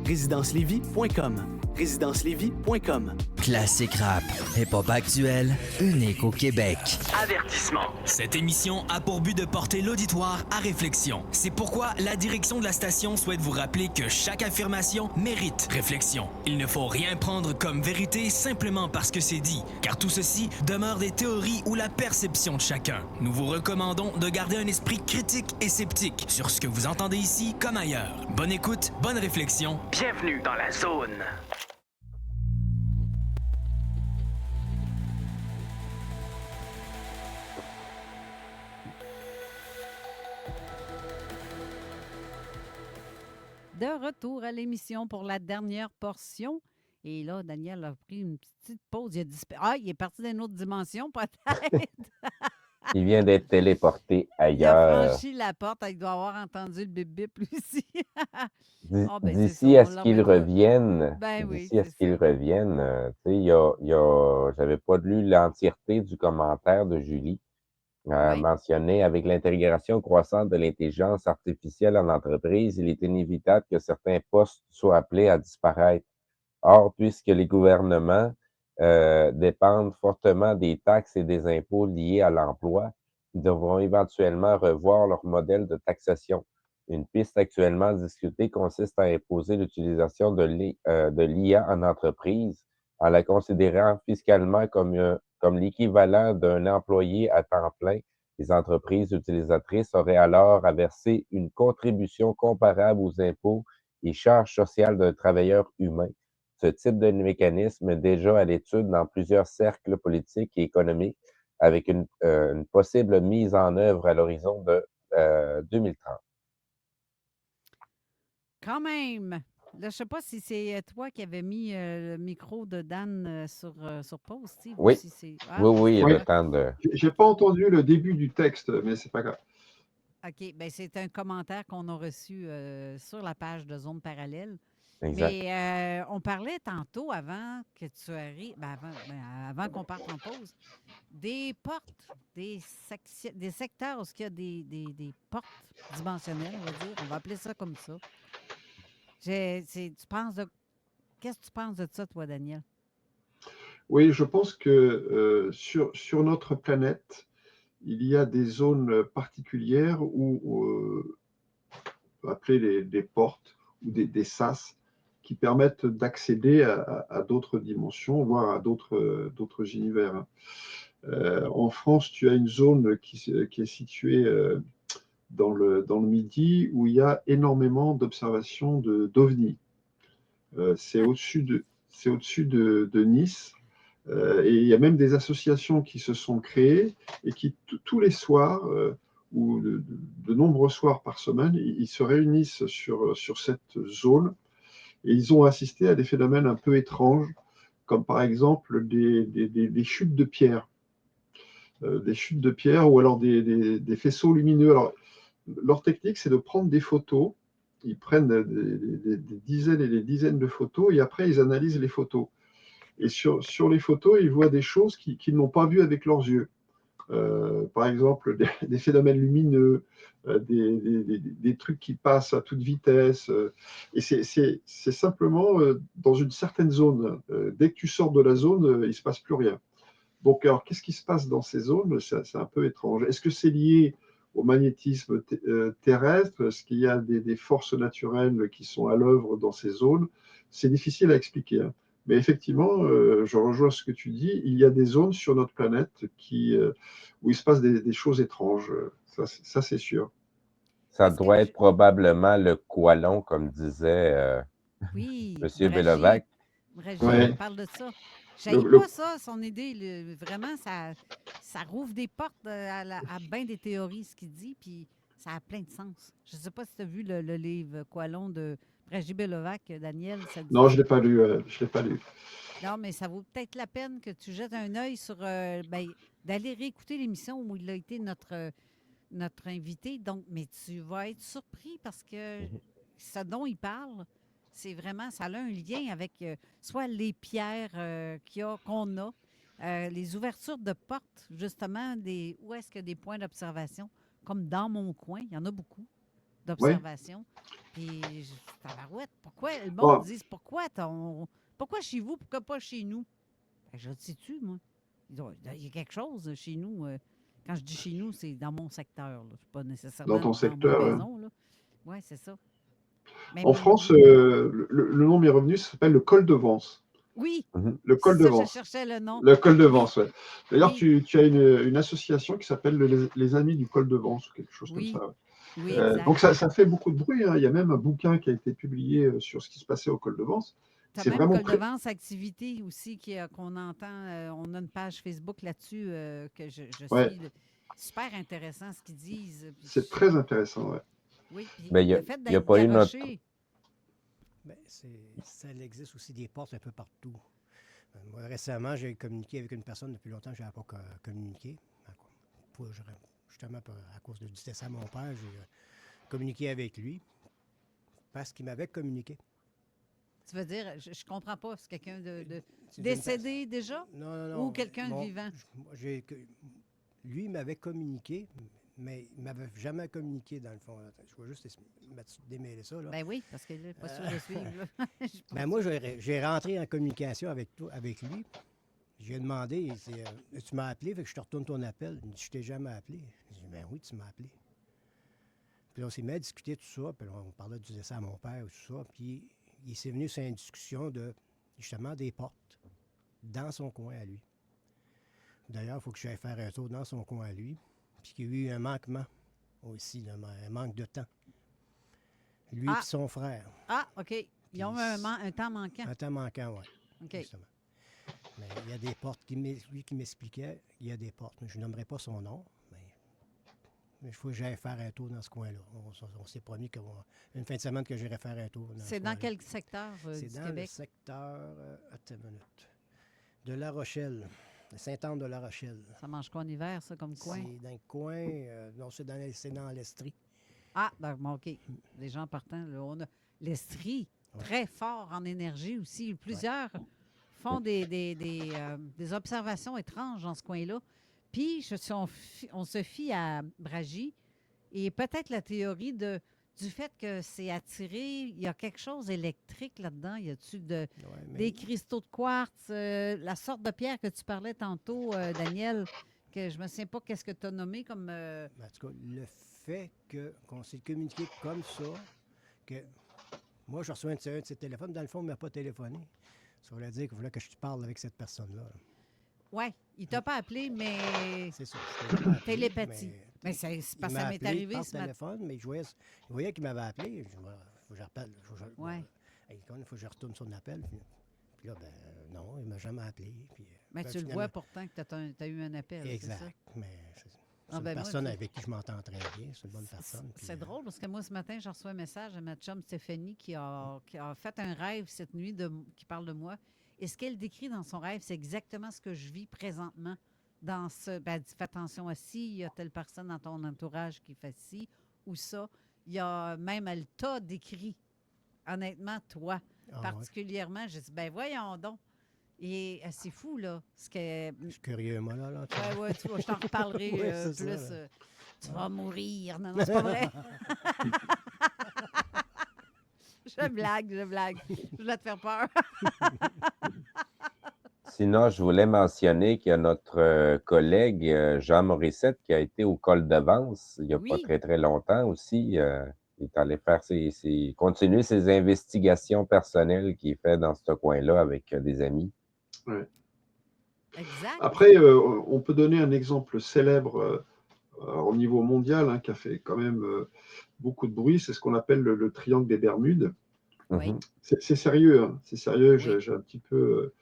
S13: Résidencelévis.com. Résidencelévis.com.
S14: Classique rap, hip-hop actuel, unique au Québec.
S1: Avertissement. Cette émission a pour but de porter l'auditoire à réflexion. C'est pourquoi la direction de la station souhaite vous rappeler que chaque affirmation mérite réflexion. Il ne faut rien prendre comme vérité simplement parce que c'est dit, car tout ceci demeure des théories ou la perception de chacun. Nous vous recommandons de garder un esprit critique et sceptique sur ce que vous entendez ici comme ailleurs. Bonne écoute, bonne réflexion. Bienvenue dans la zone.
S3: De retour à l'émission pour la dernière portion. Et là, Daniel a pris une petite pause. Il est parti d'une autre dimension, peut-être.
S4: Il vient d'être téléporté
S3: Il a
S4: ailleurs.
S3: franchi la porte. Il doit avoir entendu le bip-bip, lui aussi.
S4: D'ici à ce qu'il revienne, tu sais, j'avais pas lu l'entièreté du commentaire de Julie. Mentionnait avec l'intégration croissante de l'intelligence artificielle en entreprise, il est inévitable que certains postes soient appelés à disparaître. Or, puisque les gouvernements dépendent fortement des taxes et des impôts liés à l'emploi, ils devront éventuellement revoir leur modèle de taxation. Une piste actuellement discutée consiste à imposer l'utilisation de l'IA en entreprise en la considérant fiscalement comme l'équivalent d'un employé à temps plein. Les entreprises utilisatrices auraient alors à verser une contribution comparable aux impôts et charges sociales d'un travailleur humain. Ce type de mécanisme est déjà à l'étude dans plusieurs cercles politiques et économiques avec une possible mise en œuvre à l'horizon de 2030.
S3: Quand même. Là, je ne sais pas si c'est toi qui avais mis le micro de Dan sur pause, Steve.
S4: Oui.
S3: Si c'est...
S4: Oui, le temps de...
S6: J'ai pas entendu le début du texte, mais c'est pas grave.
S3: OK. Bien, c'est un commentaire qu'on a reçu sur la page de Zone Parallèle.
S4: Exact.
S3: Mais on parlait tantôt, avant que tu arrives, avant qu'on parte en pause, des portes, des secteurs où il y a des portes dimensionnelles, on va dire. On va appeler ça comme ça. Qu'est-ce que tu penses de ça, toi, Daniel?
S6: Oui, je pense que sur notre planète, il y a des zones particulières où on peut appeler des portes ou des sas qui permettent d'accéder à d'autres dimensions, voire à d'autres univers. En France, tu as une zone qui est située dans le Midi où il y a énormément d'observations d'OVNI. C'est au-dessus de Nice. Et il y a même des associations qui se sont créées et qui, tous les soirs, ou de nombreux soirs par semaine, ils se réunissent sur cette zone et ils ont assisté à des phénomènes un peu étranges, comme par exemple des chutes de pierre. Des chutes de pierre ou alors des faisceaux lumineux. Alors, leur technique, c'est de prendre des photos. Ils prennent des dizaines et des dizaines de photos et après, ils analysent les photos. Et sur les photos, ils voient des choses qu'ils n'ont pas vues avec leurs yeux. par exemple des phénomènes lumineux, des trucs qui passent à toute vitesse. Et c'est simplement dans une certaine zone. Dès que tu sors de la zone, il ne se passe plus rien. Donc, alors, qu'est-ce qui se passe dans ces zones? C'est un peu étrange. Est-ce que c'est lié au magnétisme terrestre? Est-ce qu'il y a des forces naturelles qui sont à l'œuvre dans ces zones? C'est difficile à expliquer, hein. Mais effectivement, je rejoins ce que tu dis, il y a des zones sur notre planète où il se passe des choses étranges. Ça c'est sûr.
S4: Ça doit être probablement le Koalon, comme disait
S3: Oui,
S4: M. Belovac.
S3: Bragi,
S6: Ouais.
S3: on parle de ça. Je n'aille
S6: Le-
S3: pas ça, son idée. Vraiment, ça rouvre des portes à bien des théories, ce qu'il dit, puis ça a plein de sens. Je ne sais pas si tu as vu le livre Koalon de Bragi Belovac, Daniel. Ça dit...
S6: Non, je ne l'ai pas lu. Je l'ai pas lu.
S3: Non, mais ça vaut peut-être la peine que tu jettes un œil sur... d'aller réécouter l'émission où il a été notre invité. Donc, mais tu vas être surpris parce que ce dont il parle, c'est vraiment, ça a un lien avec soit les pierres qu'on a, les ouvertures de portes, justement, où est-ce qu'il y a des points d'observation, comme dans mon coin, il y en a beaucoup d'observations. Puis, tabarouette, pourquoi le monde dit, pourquoi chez vous, pourquoi pas chez nous? Ben, je le sais-tu, moi. Il y a quelque chose chez nous. Quand je dis chez nous, c'est dans mon secteur. Je ne suis pas nécessairement
S6: Dans ton secteur,
S3: ma
S6: ouais.
S3: maison. Oui, c'est ça.
S6: En France, le nom m'est revenu, ça s'appelle le col de Vence.
S3: Oui,
S6: Le col de
S3: ça,
S6: Vence.
S3: je cherchais le nom.
S6: Le col de Vence, oui. D'ailleurs,
S3: Oui.
S6: tu as une association qui s'appelle les Amis du col de Vence, ou quelque chose
S3: Oui.
S6: comme ça. Ouais.
S3: Oui, exact.
S6: Donc ça fait beaucoup de bruit, hein. Il y a même un bouquin qui a été publié sur ce qui se passait au col de Vence.
S3: Tu as
S6: C'est
S3: même
S6: vraiment
S3: Col de Vence Activité aussi qu'on entend. On a une page Facebook là-dessus que je
S6: Ouais.
S3: suis. Super intéressant ce qu'ils disent. Puis
S6: C'est très intéressant, ouais.
S3: Oui, puis
S4: Ben,
S3: le fait
S4: y a
S3: d'être
S4: pas eu notre-
S3: garoché.
S5: Ben, ça existe aussi des portes un peu partout. Moi, récemment, j'ai communiqué avec une personne depuis longtemps que je n'avais pas communiqué. Justement, à cause du décès à mon père, j'ai communiqué avec lui parce qu'il m'avait communiqué.
S3: Tu veux dire, je ne comprends pas, c'est quelqu'un de
S5: C'est
S3: décédé déjà?
S5: Non.
S3: Ou quelqu'un de
S5: Bon,
S3: vivant?
S5: Lui, il m'avait communiqué, mais il ne m'avait jamais communiqué, dans le fond. Je vais juste démêler ça. Là.
S3: Ben oui, parce qu'il n'est pas sûr de suivre. là. Je suis pas
S5: Ben moi, j'ai rentré en communication avec lui. J'ai demandé, tu m'as appelé, fait que je te retourne ton appel. Il me dit, je t'ai jamais appelé. J'ai dit, ben oui, tu m'as appelé. Puis là, on s'est mis à discuter tout ça, puis là, on parlait du décès à mon père, tout ça. Puis il s'est venu sur une discussion de, justement, des portes dans son coin à lui. D'ailleurs, il faut que j'aille faire un tour dans son coin à lui. Puis qu'il y a eu un manquement aussi, là, un manque de temps. Lui et son frère.
S3: Ah, OK. Ils ont un temps manquant.
S5: Un temps manquant, oui.
S3: OK.
S5: Justement. Mais il y a des portes, lui qui m'expliquait, il y a des portes. Mais je nommerai pas son nom, mais il faut que j'aille faire un tour dans ce coin-là. On s'est promis qu'une fin de semaine que j'irai faire un tour.
S3: C'est dans quel secteur du Québec?
S5: C'est dans le secteur, attends une minute, de La Rochelle, de Sainte-Anne de La Rochelle.
S3: Ça mange quoi en hiver, ça, comme coin?
S5: C'est dans le coin, non, c'est dans l'Estrie.
S3: Ah, bon, OK. Les gens partant, là, on a l'Estrie, très fort en énergie aussi. Plusieurs font des observations étranges dans ce coin-là. Puis, on se fie à Bragi et peut-être la théorie du fait que c'est attiré, il y a quelque chose d'électrique là-dedans. Y a-tu des cristaux de quartz, la sorte de pierre que tu parlais tantôt, Daniel, que je ne me souviens pas qu'est-ce que tu as nommé comme...
S5: En tout cas, le fait qu'on s'est communiqué comme ça, que moi, je reçois un de ses téléphones, dans le fond, il ne m'a pas téléphoné. Ça voulait dire qu'il voulait que je parle avec cette personne-là.
S3: Oui, il ne t'a pas appelé, mais...
S5: C'est ça.
S3: Télépathie. Mais c'est parce que ça m'est arrivé
S5: par
S3: ce matin.
S5: téléphone, mais je voyais qu'il m'avait appelé. Je dis, faut que je rappelle. Il faut que je retourne son appel. Puis là, non, il ne m'a jamais appelé. Puis,
S3: mais tu le vois pourtant que tu as eu un appel.
S5: Exact.
S3: C'est ça?
S5: Mais c'est une personne avec qui je m'entends très bien. C'est une bonne personne.
S3: C'est drôle parce que moi, ce matin, j'ai reçu un message de ma chum Stéphanie qui a fait un rêve cette nuit qui parle de moi. Et ce qu'elle décrit dans son rêve, c'est exactement ce que je vis présentement. Elle dit, fais attention à ci, il y a telle personne dans ton entourage qui fait ci ou ça. Il y a même, elle t'a décrit, honnêtement, toi, particulièrement. J'ai dit, voyons donc. Et c'est fou, là.
S5: Je suis curieux, moi, là.
S3: Ouais, tu vois, je t'en reparlerai
S5: Ouais, c'est
S3: plus.
S5: ça, là.
S3: Tu vas mourir. Non, c'est pas vrai. Je blague. Je voulais te faire peur.
S4: Sinon, je voulais mentionner qu'il y a notre collègue Jean Morissette qui a été au col de Vence il n'y a pas très, très longtemps aussi. Il est allé faire continuer ses investigations personnelles qu'il fait dans ce coin-là avec des amis.
S6: Ouais.
S3: Exact.
S6: Après, on peut donner un exemple célèbre au niveau mondial qui a fait quand même beaucoup de bruit. C'est ce qu'on appelle le triangle des Bermudes. C'est sérieux, hein, c'est sérieux. J'ai un petit peu...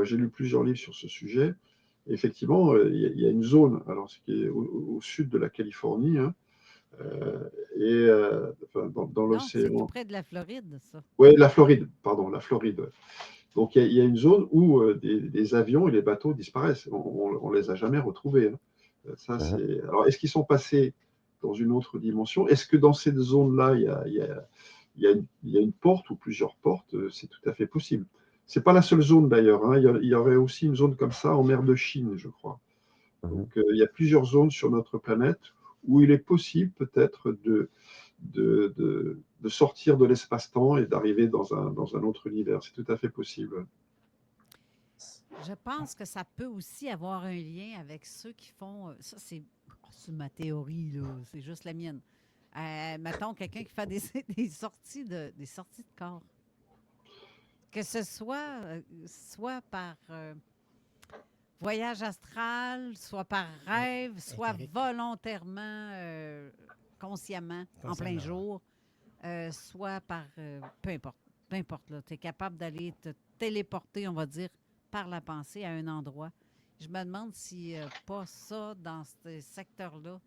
S6: j'ai lu plusieurs livres sur ce sujet. Et effectivement, il y a une zone, alors ce qui est au sud de la Californie, dans l'océan.
S3: C'est tout près de la Floride, ça.
S6: Oui, la Floride. Donc il y a une zone où des avions et les bateaux disparaissent. On les a jamais retrouvés. Alors, est-ce qu'ils sont passés dans une autre dimension? Est-ce que dans cette zone-là, il y a une porte ou plusieurs portes? C'est tout à fait possible. C'est pas la seule zone d'ailleurs. Il y aurait aussi une zone comme ça en mer de Chine, je crois. Donc il y a plusieurs zones sur notre planète où il est possible peut-être de sortir de l'espace-temps et d'arriver dans un autre univers. C'est tout à fait possible.
S3: Je pense que ça peut aussi avoir un lien avec ceux qui font... Ça, c'est ma théorie, là. C'est juste la mienne. Mettons, quelqu'un qui fait des sorties de corps. Que ce soit par voyage astral, soit par rêve, soit volontairement, consciemment, en plein jour, soit par... peu importe, là. Tu es capable d'aller te téléporter, on va dire, par la pensée à un endroit. Je me demande s'il n'y a pas ça dans ce secteur-là,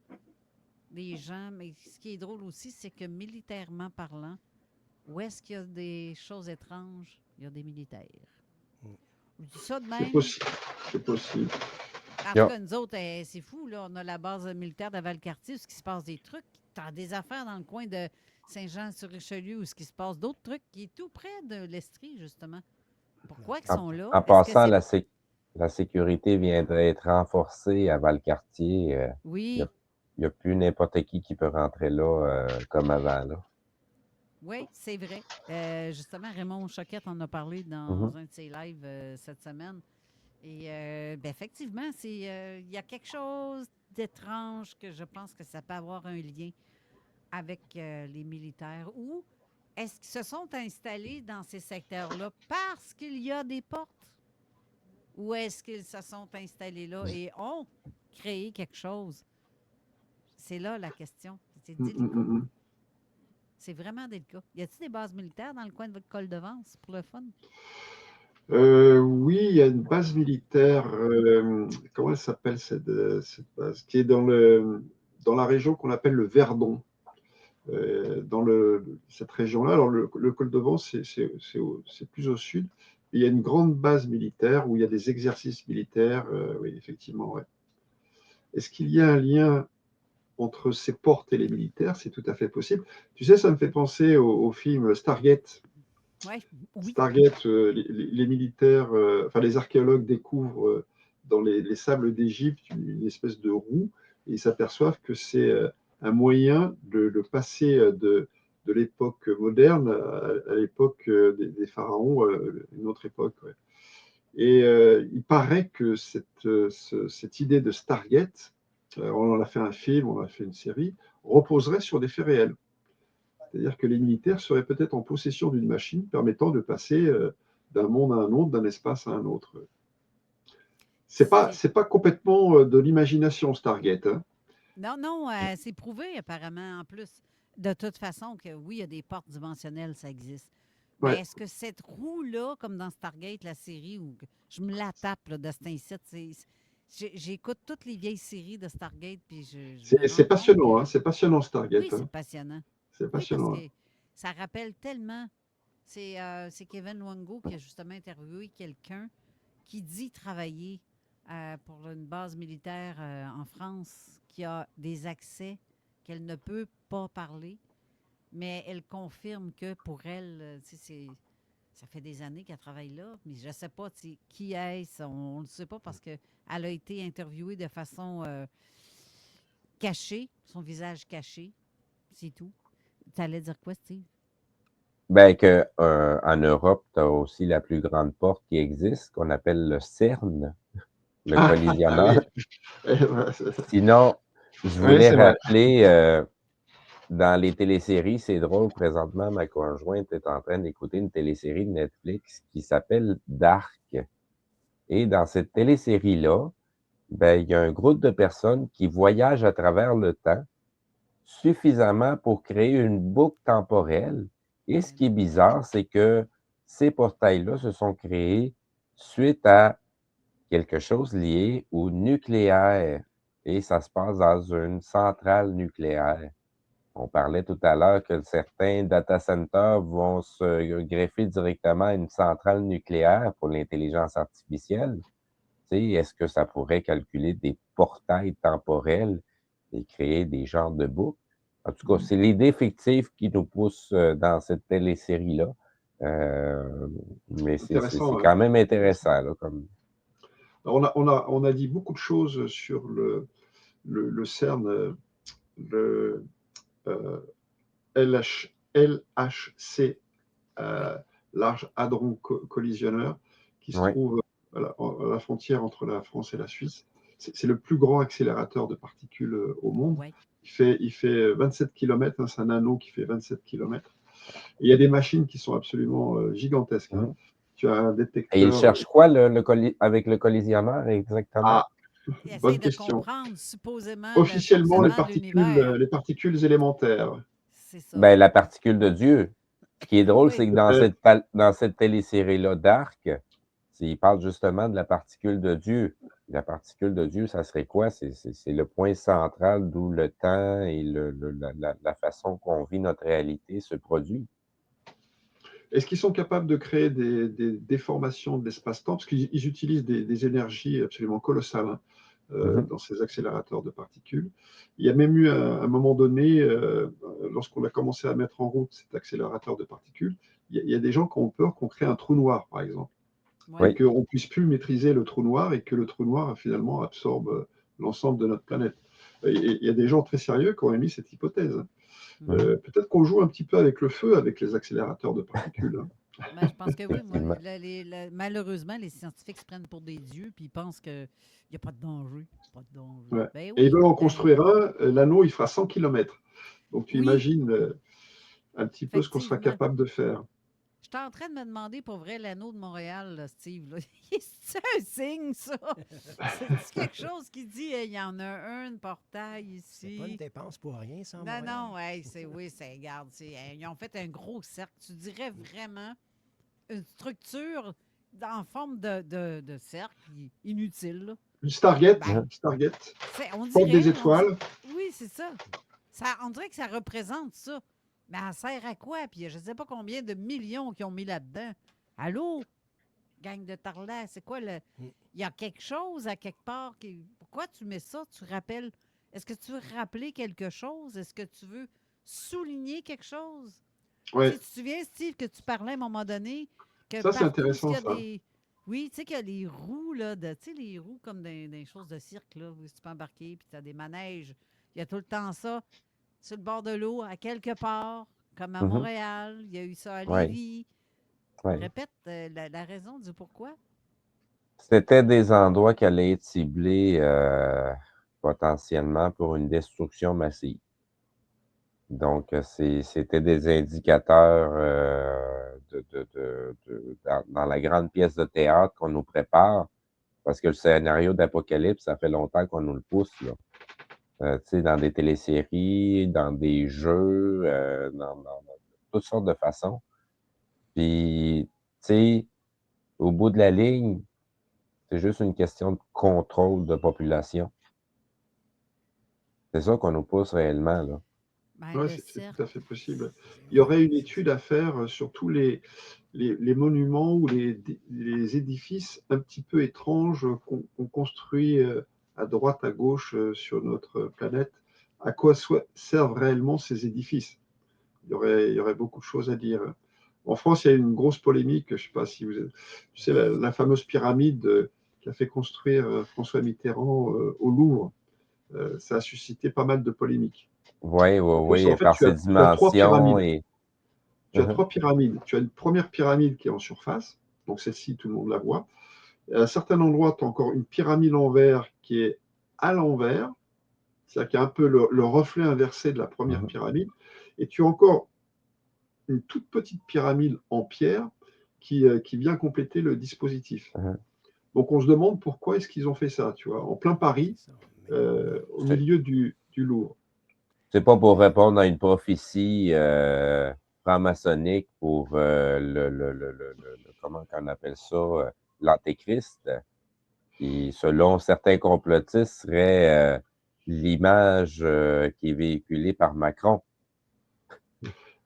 S3: des gens. Mais ce qui est drôle aussi, c'est que militairement parlant, où est-ce qu'il y a des choses étranges? Il y a des militaires. Je dis ça de même.
S6: C'est possible.
S3: En tout cas, nous autres, c'est fou, là. On a la base militaire de Valcartier, où il se passe des trucs. Tu as des affaires dans le coin de Saint-Jean-sur-Richelieu, où il se passe d'autres trucs, qui est tout près de l'Estrie, justement. Pourquoi ils sont là?
S4: En passant, la sécurité vient d'être renforcée à Valcartier.
S3: Oui.
S4: Il n'y a plus n'importe qui peut rentrer là comme avant, là.
S3: Oui, c'est vrai. Justement, Raymond Choquette en a parlé dans un de ses lives cette semaine. Et effectivement, il y a quelque chose d'étrange que je pense que ça peut avoir un lien avec les militaires. Ou est-ce qu'ils se sont installés dans ces secteurs-là parce qu'il y a des portes? Ou est-ce qu'ils se sont installés là et ont créé quelque chose? C'est là la question. C'est délicat. C'est vraiment délicat. Y a-t-il des bases militaires dans le coin de votre col de Vence pour le fun?
S6: Oui, il y a une base militaire. Comment elle s'appelle cette base? Qui est dans la région qu'on appelle le Verdon. Dans cette région-là. Alors, le col de Vence, c'est plus au sud. Il y a une grande base militaire où il y a des exercices militaires. Oui, effectivement, ouais. Est-ce qu'il y a un lien entre ces portes et les militaires? C'est tout à fait possible. Tu sais, ça me fait penser au film Stargate.
S3: Oui.
S6: Stargate, les militaires, les archéologues découvrent dans les sables d'Égypte une espèce de roue et ils s'aperçoivent que c'est un moyen de passer de l'époque moderne à l'époque des pharaons, une autre époque. Ouais. Et il paraît que cette idée de Stargate, on en a fait un film, on en a fait une série, reposerait sur des faits réels. C'est-à-dire que les militaires seraient peut-être en possession d'une machine permettant de passer d'un monde à un autre, d'un espace à un autre. C'est pas complètement de l'imagination, Stargate. Hein.
S3: Non, c'est prouvé apparemment en plus. De toute façon, que oui, il y a des portes dimensionnelles, ça existe. Mais est-ce que cette roue-là, comme dans Stargate, la série, où je me la tape là, de cet incite, j'écoute toutes les vieilles séries de Stargate.
S6: C'est passionnant, hein? C'est passionnant, Stargate.
S3: Oui, c'est passionnant.
S6: C'est passionnant.
S3: Oui, ça rappelle tellement. C'est Kevin Longo qui a justement interviewé quelqu'un qui dit travailler pour une base militaire en France, qui a des accès qu'elle ne peut pas parler, mais elle confirme que pour elle, ça fait des années qu'elle travaille là, mais je ne sais pas qui est-ce. On ne le sait pas parce qu'elle a été interviewée de façon cachée, son visage caché. C'est tout. Tu allais dire quoi, Steve?
S4: Ben en Europe, tu as aussi la plus grande porte qui existe, qu'on appelle le CERN, le collisionneur. Sinon, je voulais rappeler, dans les téléséries, c'est drôle, présentement, ma conjointe est en train d'écouter une télésérie de Netflix qui s'appelle Dark. Et dans cette télésérie-là, ben, il y a un groupe de personnes qui voyagent à travers le temps suffisamment pour créer une boucle temporelle. Et ce qui est bizarre, c'est que ces portails-là se sont créés suite à quelque chose lié au nucléaire. Et ça se passe dans une centrale nucléaire. On parlait tout à l'heure que certains data centers vont se greffer directement à une centrale nucléaire pour l'intelligence artificielle. Tu sais, est-ce que ça pourrait calculer des portails temporels et créer des genres de boucles? En tout cas, c'est l'idée fictive qui nous pousse dans cette télésérie-là. Mais c'est quand même intéressant. Là, comme...
S6: On a dit beaucoup de choses sur le CERN, le LHC, Large Hadron Collisionneur, qui se trouve à la frontière entre la France et la Suisse. C'est le plus grand accélérateur de particules au monde. Ouais. Il fait 27 km, hein, c'est un anneau qui fait 27 km. Et il y a des machines qui sont absolument gigantesques. Hein. Tu as un détecteur.
S4: Et il cherche quoi avec le collisionneur exactement?
S6: Bonne question.
S3: Supposément,
S6: officiellement, les particules élémentaires.
S3: C'est ça.
S4: Ben, la particule de Dieu. Ce qui est drôle, c'est que dans cette télésérie-là Dark, il parle justement de la particule de Dieu. La particule de Dieu, ça serait quoi? C'est le point central d'où le temps et la façon qu'on vit notre réalité se produit.
S6: Est-ce qu'ils sont capables de créer des déformations de l'espace-temps? Parce qu'ils utilisent des énergies absolument colossales dans ces accélérateurs de particules. Il y a même eu un moment donné, lorsqu'on a commencé à mettre en route cet accélérateur de particules, il y a des gens qui ont peur qu'on crée un trou noir, par exemple. Et qu'on ne puisse plus maîtriser le trou noir et que le trou noir, finalement, absorbe l'ensemble de notre planète. Et il y a des gens très sérieux qui ont émis cette hypothèse. Peut-être qu'on joue un petit peu avec le feu, avec les accélérateurs de particules.
S3: Ben, je pense que oui. Moi, malheureusement, les scientifiques se prennent pour des dieux puis ils pensent qu'il n'y a pas de danger. Pas de danger.
S6: Ouais.
S3: Ben,
S6: et ils veulent en construire un. L'anneau, il fera 100 km. Donc, tu imagines un petit peu ce qu'on sera capable de faire.
S3: Je suis en train de me demander, pour vrai, l'anneau de Montréal, là, Steve, là, c'est un signe, ça? C'est quelque chose qui dit, il y en a un portail ici.
S5: C'est pas une dépense pour rien, ça,
S3: Montréal. Non, regarde, ils ont fait un gros cercle. Tu dirais vraiment une structure en forme de cercle inutile. Là.
S6: Une Stargate. Stargate. Porte des étoiles.
S3: Oui, c'est ça. On dirait que ça représente ça. Mais elle sert à quoi? Puis je ne sais pas combien de millions qu'ils ont mis là-dedans. Allô? Gang de tarlats, c'est quoi le... Il y a quelque chose à quelque part. Pourquoi tu mets ça? Tu rappelles... Est-ce que tu veux rappeler quelque chose? Est-ce que tu veux souligner quelque chose?
S6: Oui.
S3: Tu te souviens, Steve, que tu parlais à un moment donné... Que
S6: ça, c'est intéressant, ça.
S3: Oui, tu sais qu'il y a les roues, là, tu sais, les roues comme des choses de cirque, là, où tu peux embarquer, puis tu as des manèges. Il y a tout le temps ça. Sur le bord de l'eau, à quelque part, comme à Montréal. Il y a eu ça à Lévis. Répète la raison du pourquoi.
S4: C'était des endroits qui allaient être ciblés potentiellement pour une destruction massive. Donc, c'était des indicateurs dans la grande pièce de théâtre qu'on nous prépare, parce que le scénario d'apocalypse, ça fait longtemps qu'on nous le pousse, là. Tu sais, dans des téléséries, dans des jeux, dans toutes sortes de façons. Puis, tu sais, au bout de la ligne, c'est juste une question de contrôle de population. C'est ça qu'on nous pousse réellement, là.
S6: Oui, c'est tout à fait possible. Il y aurait une étude à faire sur tous les monuments ou les édifices un petit peu étranges qu'on construit à droite, à gauche sur notre planète. À quoi servent réellement ces édifices? Il y aurait beaucoup de choses à dire. En France, il y a une grosse polémique, je ne sais pas si vous êtes... Tu sais, la fameuse pyramide qu'a fait construire François Mitterrand au Louvre. Ça a suscité pas mal de polémiques.
S4: Oui,
S6: En
S4: oui,
S6: plus,
S4: oui,
S6: en fait,
S4: par
S6: tu
S4: ses
S6: as trois
S4: dimensions
S6: pyramides.
S4: et...
S6: Tu as trois pyramides. Tu as une première pyramide qui est en surface, donc celle-ci, tout le monde la voit. Et à un certain endroit, tu as encore une pyramide en verre qui est à l'envers, c'est-à-dire qu'il y a un peu le reflet inversé de la première pyramide. Et tu as encore une toute petite pyramide en pierre qui vient compléter le dispositif. Donc on se demande pourquoi est-ce qu'ils ont fait ça, tu vois, en plein Paris, au milieu du Louvre.
S4: C'est pas pour répondre à une prophétie franc-maçonnique pour comment on appelle ça, l'Antéchrist, qui, selon certains complotistes, serait l'image qui est véhiculée par Macron.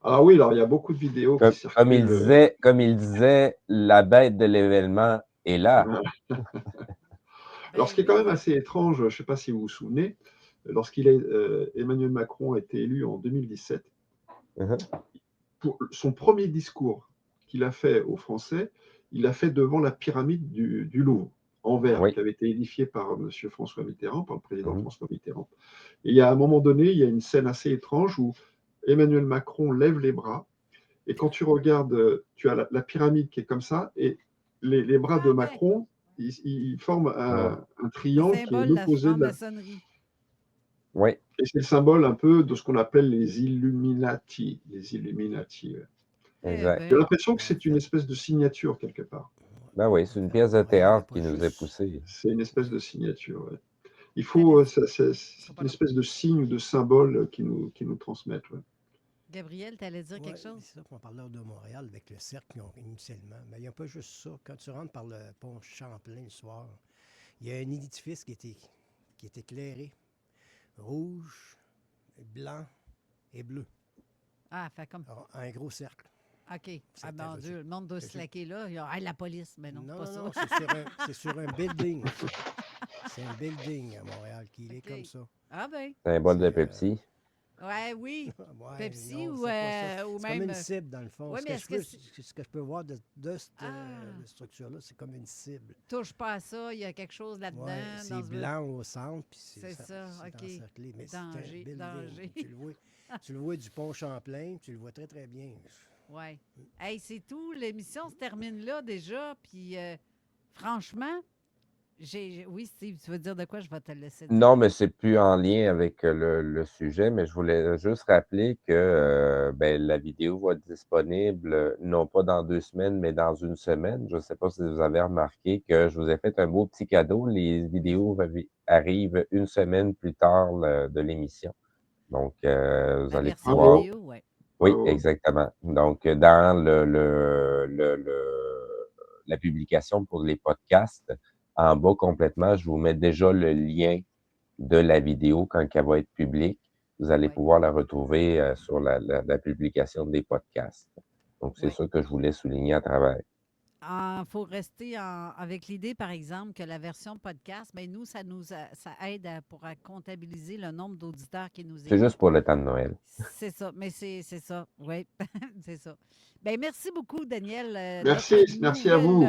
S6: Ah oui, alors il y a beaucoup de vidéos qui circulent.
S4: Comme il disait, la bête de l'événement est là.
S6: Alors, ce qui est quand même assez étrange, je ne sais pas si vous vous souvenez, Emmanuel Macron a été élu en 2017, pour son premier discours qu'il a fait aux Français, il l'a fait devant la pyramide du Louvre, en verre, qui avait été édifiée par M. François Mitterrand, par le président François Mitterrand. Et il y a un moment donné, il y a une scène assez étrange où Emmanuel Macron lève les bras, et quand tu regardes, tu as la pyramide qui est comme ça, et les bras de Macron, ils forment un triangle qui est l'opposé de la...
S4: Oui.
S6: Et c'est le symbole un peu de ce qu'on appelle les Illuminati. Les Illuminati.
S4: Exact.
S6: J'ai l'impression que c'est une espèce de signature quelque part.
S4: Ben oui, c'est une pièce de théâtre qui nous est poussée.
S6: C'est une espèce de signature, ouais. Il faut... c'est une espèce de signe ou de symbole qui nous transmettent, ouais.
S3: Gabriel, tu allais dire quelque chose?
S5: C'est ça qu'on parlait de Montréal avec le cercle qu'ils ont initialement. Mais il n'y a pas juste ça. Quand tu rentres par le pont Champlain le soir, il y a un édifice qui est éclairé. Rouge, blanc et bleu.
S3: Ah, fait comme...
S5: Alors, un gros cercle.
S3: OK. Ah, mon Dieu, le monde doit se slacker là. Il y a la police, mais non, pas ça.
S5: Non, c'est sur un building. C'est un building à Montréal qui est comme ça.
S3: Ah ben.
S4: Symbole de Pepsi.
S3: Oui. Pepsi ou
S5: c'est
S3: même...
S5: comme une cible, dans le fond.
S3: Ouais, mais
S5: ce que je peux voir de cette structure-là, c'est comme une cible.
S3: Touche pas à ça, il y a quelque chose là-dedans.
S5: Ouais, c'est blanc au centre, puis c'est
S3: ça, OK.
S5: Encerclé. Mais
S3: Danger.
S5: Tu le vois du pont Champlain, tu le vois très, très bien.
S3: Oui. Hey, c'est tout. L'émission se termine là déjà, puis franchement... Oui, Steve, tu veux dire de quoi? Je vais te le laisser dire.
S4: Non, mais c'est plus en lien avec le sujet, mais je voulais juste rappeler que la vidéo va être disponible non pas dans 2 semaines, mais dans 1 semaine. Je ne sais pas si vous avez remarqué que je vous ai fait un beau petit cadeau. Les vidéos arrivent 1 semaine plus tard de l'émission. Donc, vous allez pouvoir...
S3: vidéo, ouais.
S4: Oui, exactement. Donc, dans la publication pour les podcasts, en bas complètement, je vous mets déjà le lien de la vidéo quand elle va être publique. Vous allez pouvoir la retrouver sur la publication des podcasts. Donc, c'est ça que je voulais souligner à travers.
S3: Il faut rester avec l'idée, par exemple, que la version podcast, nous, ça aide pour comptabiliser le nombre d'auditeurs qui nous écoutent.
S4: C'est juste pour le temps de Noël.
S3: C'est ça, mais c'est ça, oui, c'est ça. Merci beaucoup, Daniel.
S6: Merci à vous.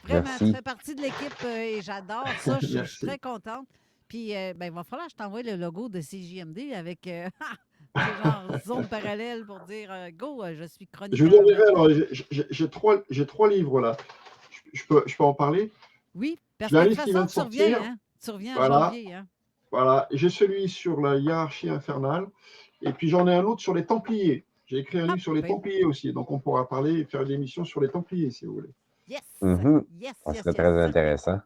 S3: Vraiment, tu fais partie de l'équipe et j'adore ça. Je suis très contente. Puis, il va falloir que je t'envoie le logo de CJMD avec genre zone parallèle pour dire go, je suis chroniqueur.
S6: Je vous enverrai, alors, j'ai 3 livres là. Je peux en parler?
S3: Oui, parce que de toute façon, tu reviens, hein? Tu reviens en janvier. Hein?
S6: Voilà, j'ai celui sur la hiérarchie infernale et puis j'en ai un autre sur les Templiers. J'ai écrit un livre sur les Templiers aussi, donc on pourra parler et faire une émission sur les Templiers si vous voulez.
S3: Yes!
S4: Ça serait très intéressant.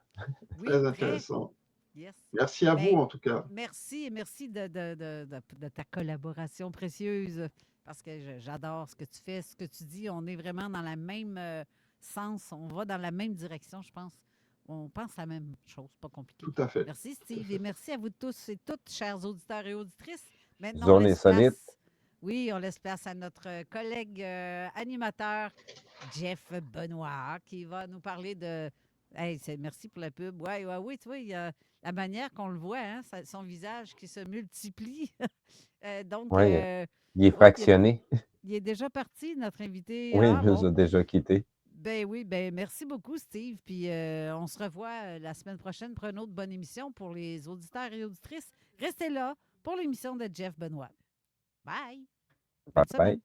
S3: Oui,
S6: très intéressant.
S3: Yes.
S6: Merci à vous, en tout cas.
S3: Merci de ta collaboration précieuse, parce que j'adore ce que tu fais, ce que tu dis. On est vraiment dans le même sens, on va dans la même direction, je pense. On pense la même chose, pas compliqué.
S6: Tout à fait.
S3: Merci, Steve, et merci à vous tous et toutes, chers auditeurs et auditrices. Maintenant,
S4: Zone insolite.
S3: Oui, on laisse place à notre collègue animateur, Jeff Benoît, qui va nous parler de... Hey, merci pour la pub. Oui, tu vois, il y a la manière qu'on le voit, hein, son visage qui se multiplie. Donc,
S4: il est fractionné.
S3: Il est déjà parti, notre invité.
S4: Oui,
S3: Ah,
S4: il nous
S3: bon.
S4: a déjà quittés.
S3: Ben oui, ben merci beaucoup, Steve. Puis on se revoit la semaine prochaine pour une autre bonne émission pour les auditeurs et auditrices. Restez là pour l'émission de Jeff Benoît. Bye!
S4: Bye bye.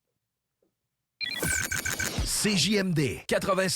S18: CJMD 96.